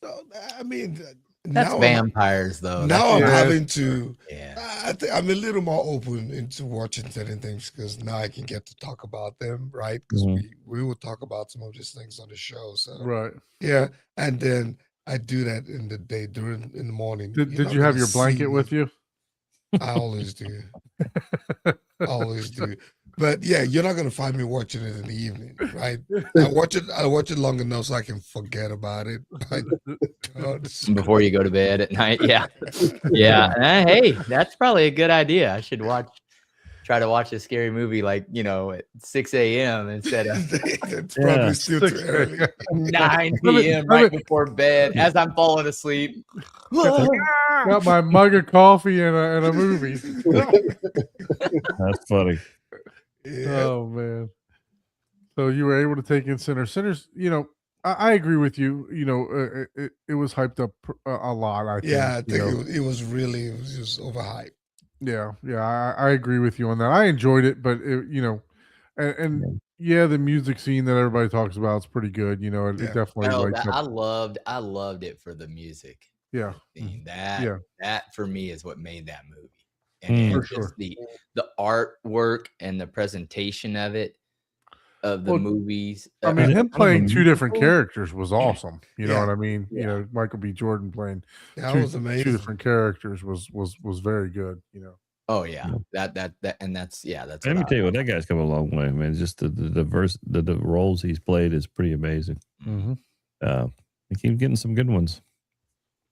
So, I mean, that's vampires, though. Now I'm having to. Yeah, I'm a little more open into watching certain things because now I can get to talk about them, right? Because we will talk about some of these things on the show. So right, yeah, and then I do that in the day in the morning. Did you have your blanket with you? I always do. Always do. But yeah, you're not gonna find me watching it in the evening, right? I watch it long enough so I can forget about it. Before you go to bed at night. Yeah. Hey, that's probably a good idea. I should try to watch a scary movie like at 6 a.m. instead of it's probably still too early. 9 p.m. right before bed as I'm falling asleep. Got my mug of coffee and a movie. That's funny. Yeah. Oh man! So you were able to take in Sinners. I agree with you. It was hyped up a lot. I think. Yeah, I think it was just overhyped. Yeah, I agree with you on that. I enjoyed it, but the music scene that everybody talks about is pretty good. It definitely. I loved it for the music. Yeah, that for me is what made that movie. And for sure. the artwork and the presentation of the movies. I mean, him playing two different characters was awesome. You know what I mean? Yeah. Michael B. Jordan playing was amazing. Two different characters was very good. Oh yeah, that's Let me tell you what, that guy's come a long way, man. Just the roles he's played is pretty amazing. They keep getting some good ones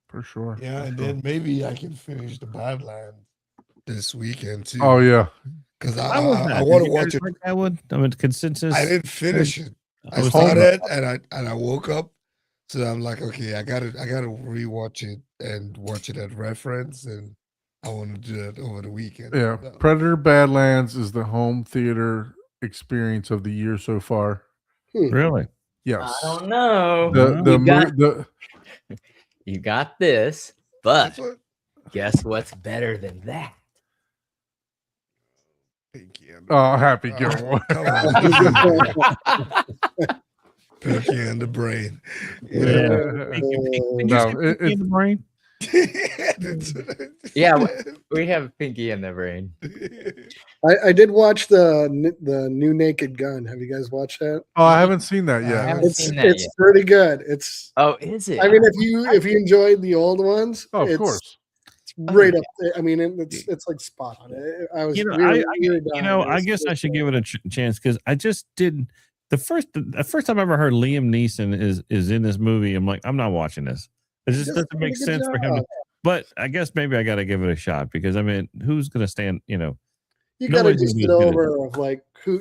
for sure. Yeah, and then maybe I can finish the Badlands this weekend too. Oh yeah, because I want to watch it. Like I would. I mean, consensus. I didn't finish it. I started and I woke up, so I'm like, okay, I gotta rewatch it and watch it at reference, and I want to do that over the weekend. Yeah, so. Predator Badlands is the home theater experience of the year so far. Really? Yes. I don't know. You got this, but guess what's better than that? Happy Gilmore. Pinky and the Brain. Pinky and the Brain. Yeah, we have Pinky and the Brain. I did watch the new Naked Gun. Have you guys watched that? Oh, I haven't seen that yet. It's pretty good. Is it? I mean, if you enjoyed the old ones, of course. Right up there. I mean, it's like spot on. I was, I guess I should give it a chance because I just did the first time I ever heard Liam Neeson is in this movie. I'm like, I'm not watching this. It just Just doesn't did a make good sense for him. job. But I guess maybe I got to give it a shot because I mean, who's going to stand? You know, You got to nobody's just gonna get do as good over of like who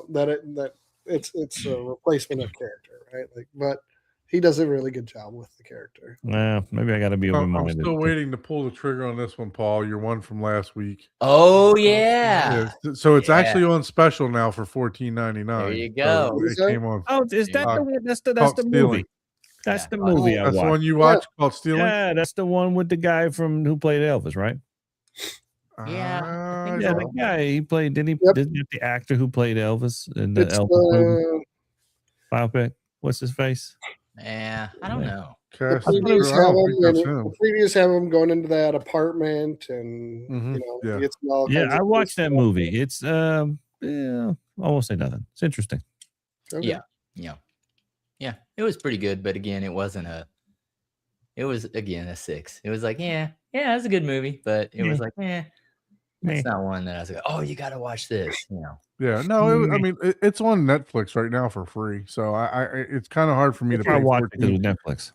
that it's a replacement of character, right? Like, but he does a really good job with the character. Nah, maybe I got to be open I'm minded. still waiting to pull the trigger on this one, Paul. Your one from last week. Oh yeah. So it's Yeah. actually on special now for $14.99. There you So go. it came on. Oh, is that Uh, the one? That's the Caught movie. Stealing. That's Yeah. the movie I That's the watched. one you watched called Stealing. Yeah, that's the one with the guy from who played Elvis, right? Yeah, I think I Yeah, so. the guy he played. Didn't he? Yep. Didn't he have the actor who played Elvis in the It's Elvis movie biopic? What's his face? Yeah, I don't know. the Cast and crew. previews I have don't him, think and that's the him. previews have him going into that apartment, and Mhm, yeah. he gets in all Yeah, kinds I of watched that stuff. movie. It's yeah, I won't say nothing. It's interesting. Okay. Yeah, it was pretty good, but again, it wasn't a. It was again a 6. It was like, yeah, it's a good movie, but it was like, Meh. that's not one that I was like, oh, you got to watch this. Yeah, no, I mean it's on Netflix right now for free. So it's kind of hard for me to I pay watched it because it 14. was Netflix.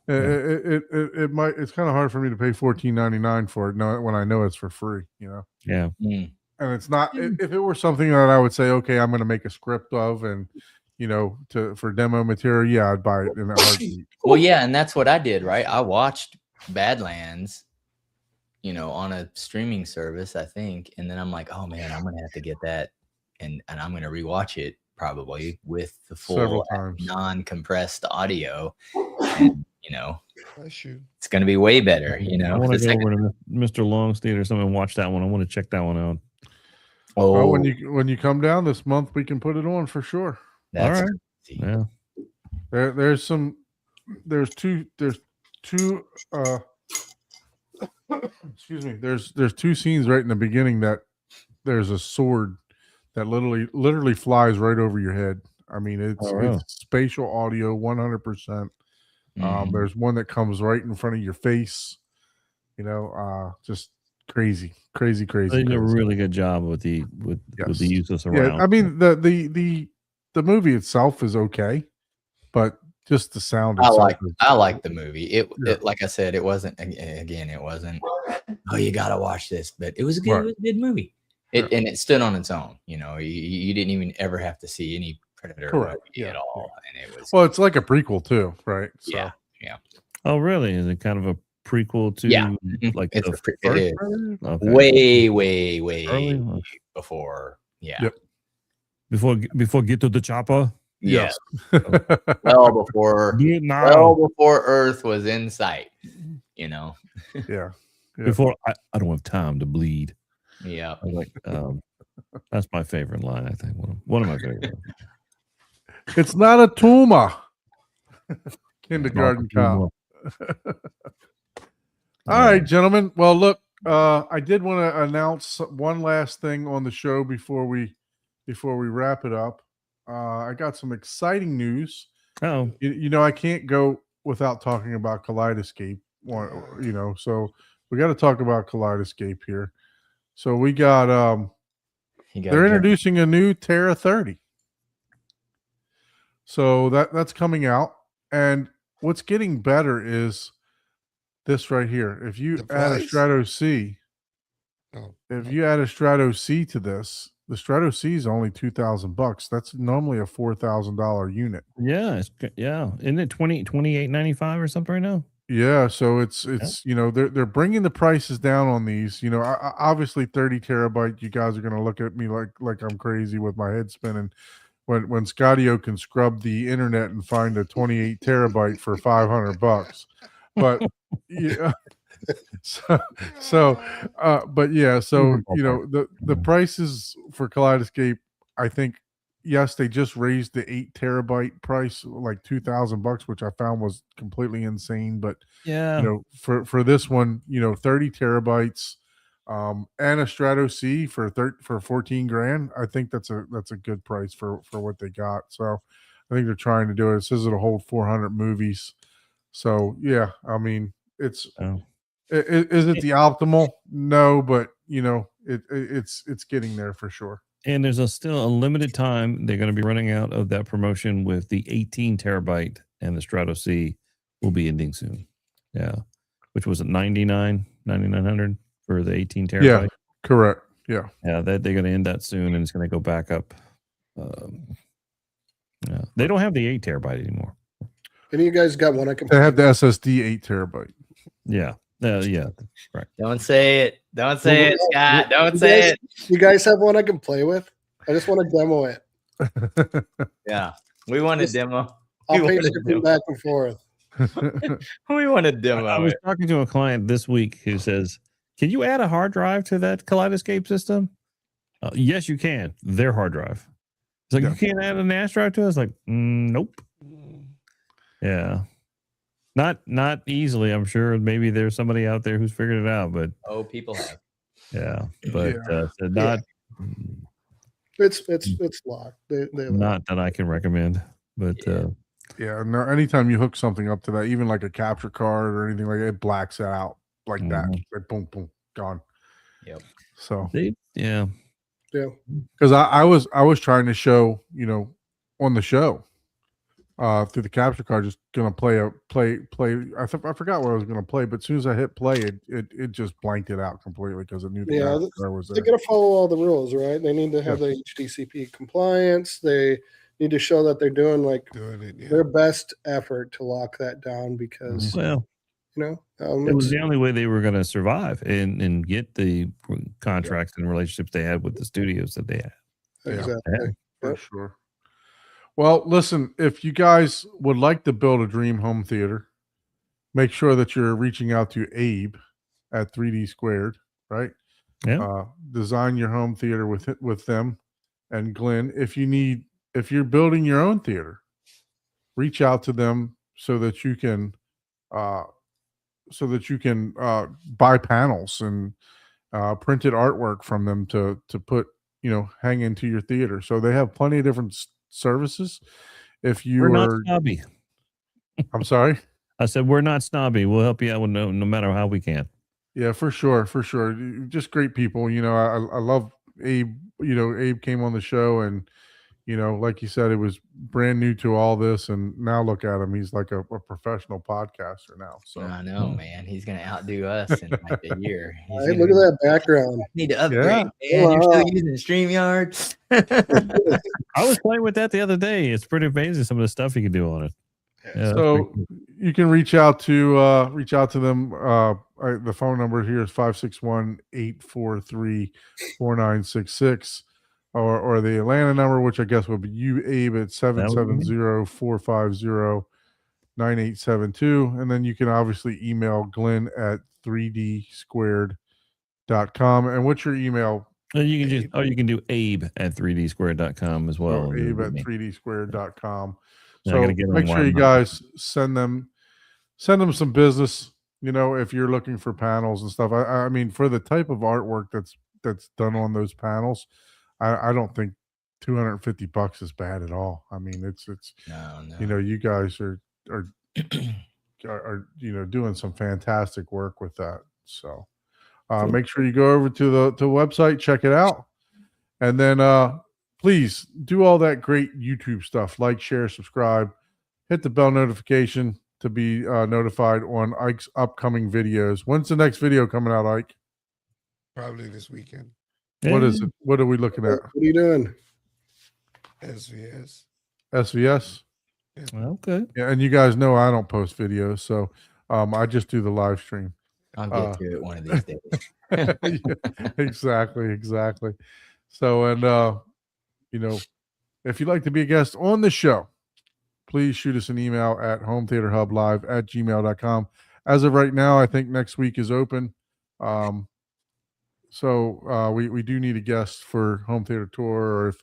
Yeah. It might. It's kind of hard for me to pay $14.99 for it when I know it's for free. Yeah. Mm. And it's not. If it were something that I would say, okay, I'm going to make a script of, and for demo material, yeah, I'd buy it in a heartbeat. Well, yeah, and that's what I did, right? I watched Badlands, on a streaming service, I think, and then I'm like, oh man, I'm gonna have to get that, and I'm gonna rewatch it probably with the Several full times. non-compressed audio, and, Bless you. it's gonna be way better, I want the to go second- over to Mr. Long's theater or something and watch that one. I want to check that one out. Oh, Well, when you come down this month, we can put it on for sure. that's all right. crazy. Yeah. There's two excuse me. There's two scenes right in the beginning that there's a sword that literally flies right over your head. I mean, it's spatial audio 100%. Mhm. There's one that comes right in front of your face. Just crazy. They did a really good job with the use of surround. Yeah, I mean the movie itself is okay, but just the sound. I itself like the movie. It Yeah. like I said, it wasn't again. It wasn't. Oh, you gotta watch this, but it was a good, Right. it was a good movie. And it stood on its own. You didn't even ever have to see any Predator Correct. movie Yeah, at all, and it was Well, it's like a prequel too, right? So, yeah. Oh, really? Is it kind of a prequel to Yeah. like It's the a pre- it first is. Predator? Okay. way Early? before. Yeah. Yep. Before get to the chopper. Yeah. yes. Well before. Do it now. Well before Earth was in sight. yeah. Yeah. Before I don't have time to bleed. Yeah. I was like, that's my favorite line. I think one of my favorite. It's not a tumor. Kindergarten cop. All right, gentlemen. Well, look, I did want to announce one last thing on the show before we wrap it up. I got some exciting news. Oh, I can't go without talking about Kaleidoscape. So we got to talk about Kaleidoscape here. So we got they're introducing a new Terra 30. So that's coming out, and what's getting better is this right here. If you The add a price? Strato C, Oh, if you add a Strato C to this, the Strato C is only $2,000. That's normally a $4,000 unit. yeah, Isn't it $28.95 or something right now? Yeah, so it's they're bringing the prices down on these. Obviously 30 terabyte. You guys are gonna look at me like I'm crazy with my head spinning. When Scottio can scrub the internet and find a 28 terabyte for $500, but yeah. But yeah, so the prices for Kaleidoscape, I think, yes, they just raised the 8 terabyte price like $2,000, which I found was completely insane. But Yeah. for this one, 30 terabytes, and a Strato C for 14 grand. I think that's a good price for what they got. So I think they're trying to do it. It says it'll hold 400 movies. So yeah, I mean, it's. Oh. Is it the optimal? No, but it's getting there for sure. And there's still a limited time. They're going to be running out of that promotion with the 18 terabyte, and the Strato C will be ending soon. Yeah. which was at 9,900 for the 18 terabyte. Yeah, correct. Yeah. Yeah, they're going to end that soon, and it's going to go back up. Yeah, they don't have the 8 terabyte anymore. Any of you guys got one I can They have the SSD 8 terabyte. Yeah, yeah, correct. Don't say it. Don't say it, Scott. Don't You say guys- it. You guys have one I can play with? I just want to demo it. Yeah, we want a demo. I'll We pay want a shipping demo. back and forth. We want a demo. I was talking to a client this week who says, "Can you add a hard drive to that Kaleidoscape system?" Yes, you can. Their hard drive. It's like, Yeah. you can't add a NAS drive to it? It's like, nope. Yeah. Not easily, I'm sure. Maybe there's somebody out there who's figured it out, but Oh, people have. yeah. But so It's locked. They not that I can recommend. But Yeah, no, anytime you hook something up to that, even like a capture card or anything like that, it blacks it out like that. Like boom, boom, gone. Yep. So yeah. because I was trying to show, on the show, through the capture card, just gonna play. I forgot what I was gonna play, but as soon as I hit play, it just blanked it out completely because it knew the Yeah, capture card was They there. got to follow all the rules, right? They need to have the HDCP compliance. They need to show that they're doing Doing it, yeah. their best effort to lock that down because well, it it was the only way they were going to survive and get the contracts and relationships they had with the studios that they had. exactly. For sure. Well, listen, if you guys would like to build a dream home theater, make sure that you're reaching out to Abe at 3D Squared, right? Yeah. Design your home theater with them, and Glenn. If you're building your own theater, reach out to them so that you can buy panels and printed artwork from them to put hang into your theater. So they have plenty of different services. If you We're not are, snobby. I'm sorry. I said, we're not snobby. We'll help you out no matter how we can. Yeah, for sure. Just great people. I love Abe. Abe came on the show, and like you said, it was brand new to all this, and now look at him. He's like a professional podcaster now. So I know, man. He's gonna outdo us in like a year. He's Hey, gonna look at that background. Need to upgrade, man. Wow. You're still using StreamYard. I was playing with that the other day. It's pretty amazing some of the stuff you can do on it. Yeah, that's pretty So cool. you can reach out to them. The phone number here is 561-843-4966, or the Atlanta number, which I guess would be you, Abe, at 770-450-9872. And then you can obviously email Glenn at 3dsquared.com. And what's your email? You can do Abe at 3dsquared.com as well. Abe at 3dsquared.com. Yeah, I So gotta get make sure online you now. guys send them some business, if you're looking for panels and stuff. I mean, for the type of artwork that's done on those panels, I don't think $250 is bad at all. I mean, it's No. you guys are doing some fantastic work with that. So make sure you go over to the website, check it out, and then please do all that great YouTube stuff. Like, share, subscribe, hit the bell notification to be notified on Ike's upcoming videos. When's the next video coming out, Ike? Probably this weekend. What is it? What are we looking at? What are you doing? SVS. SVS? Okay. Yeah, and you guys know I don't post videos, so I just do the live stream. I'll get to it one of these days. Yeah, exactly. So, and if you'd like to be a guest on the show, please shoot us an email at hometheaterhublive@gmail.com. As of right now, I think next week is open. So we do need a guest for Home Theater Tour, or if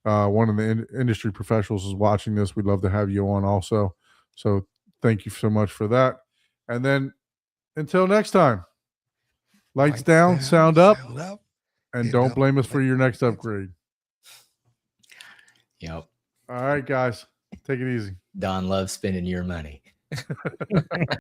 one of the industry professionals is watching this, we'd love to have you on also. So thank you so much for that. And then until next time, lights down, sound up, and Get don't up, blame us for like your next lights. upgrade. Yep. All right, guys, take it easy. Don loves spending your money.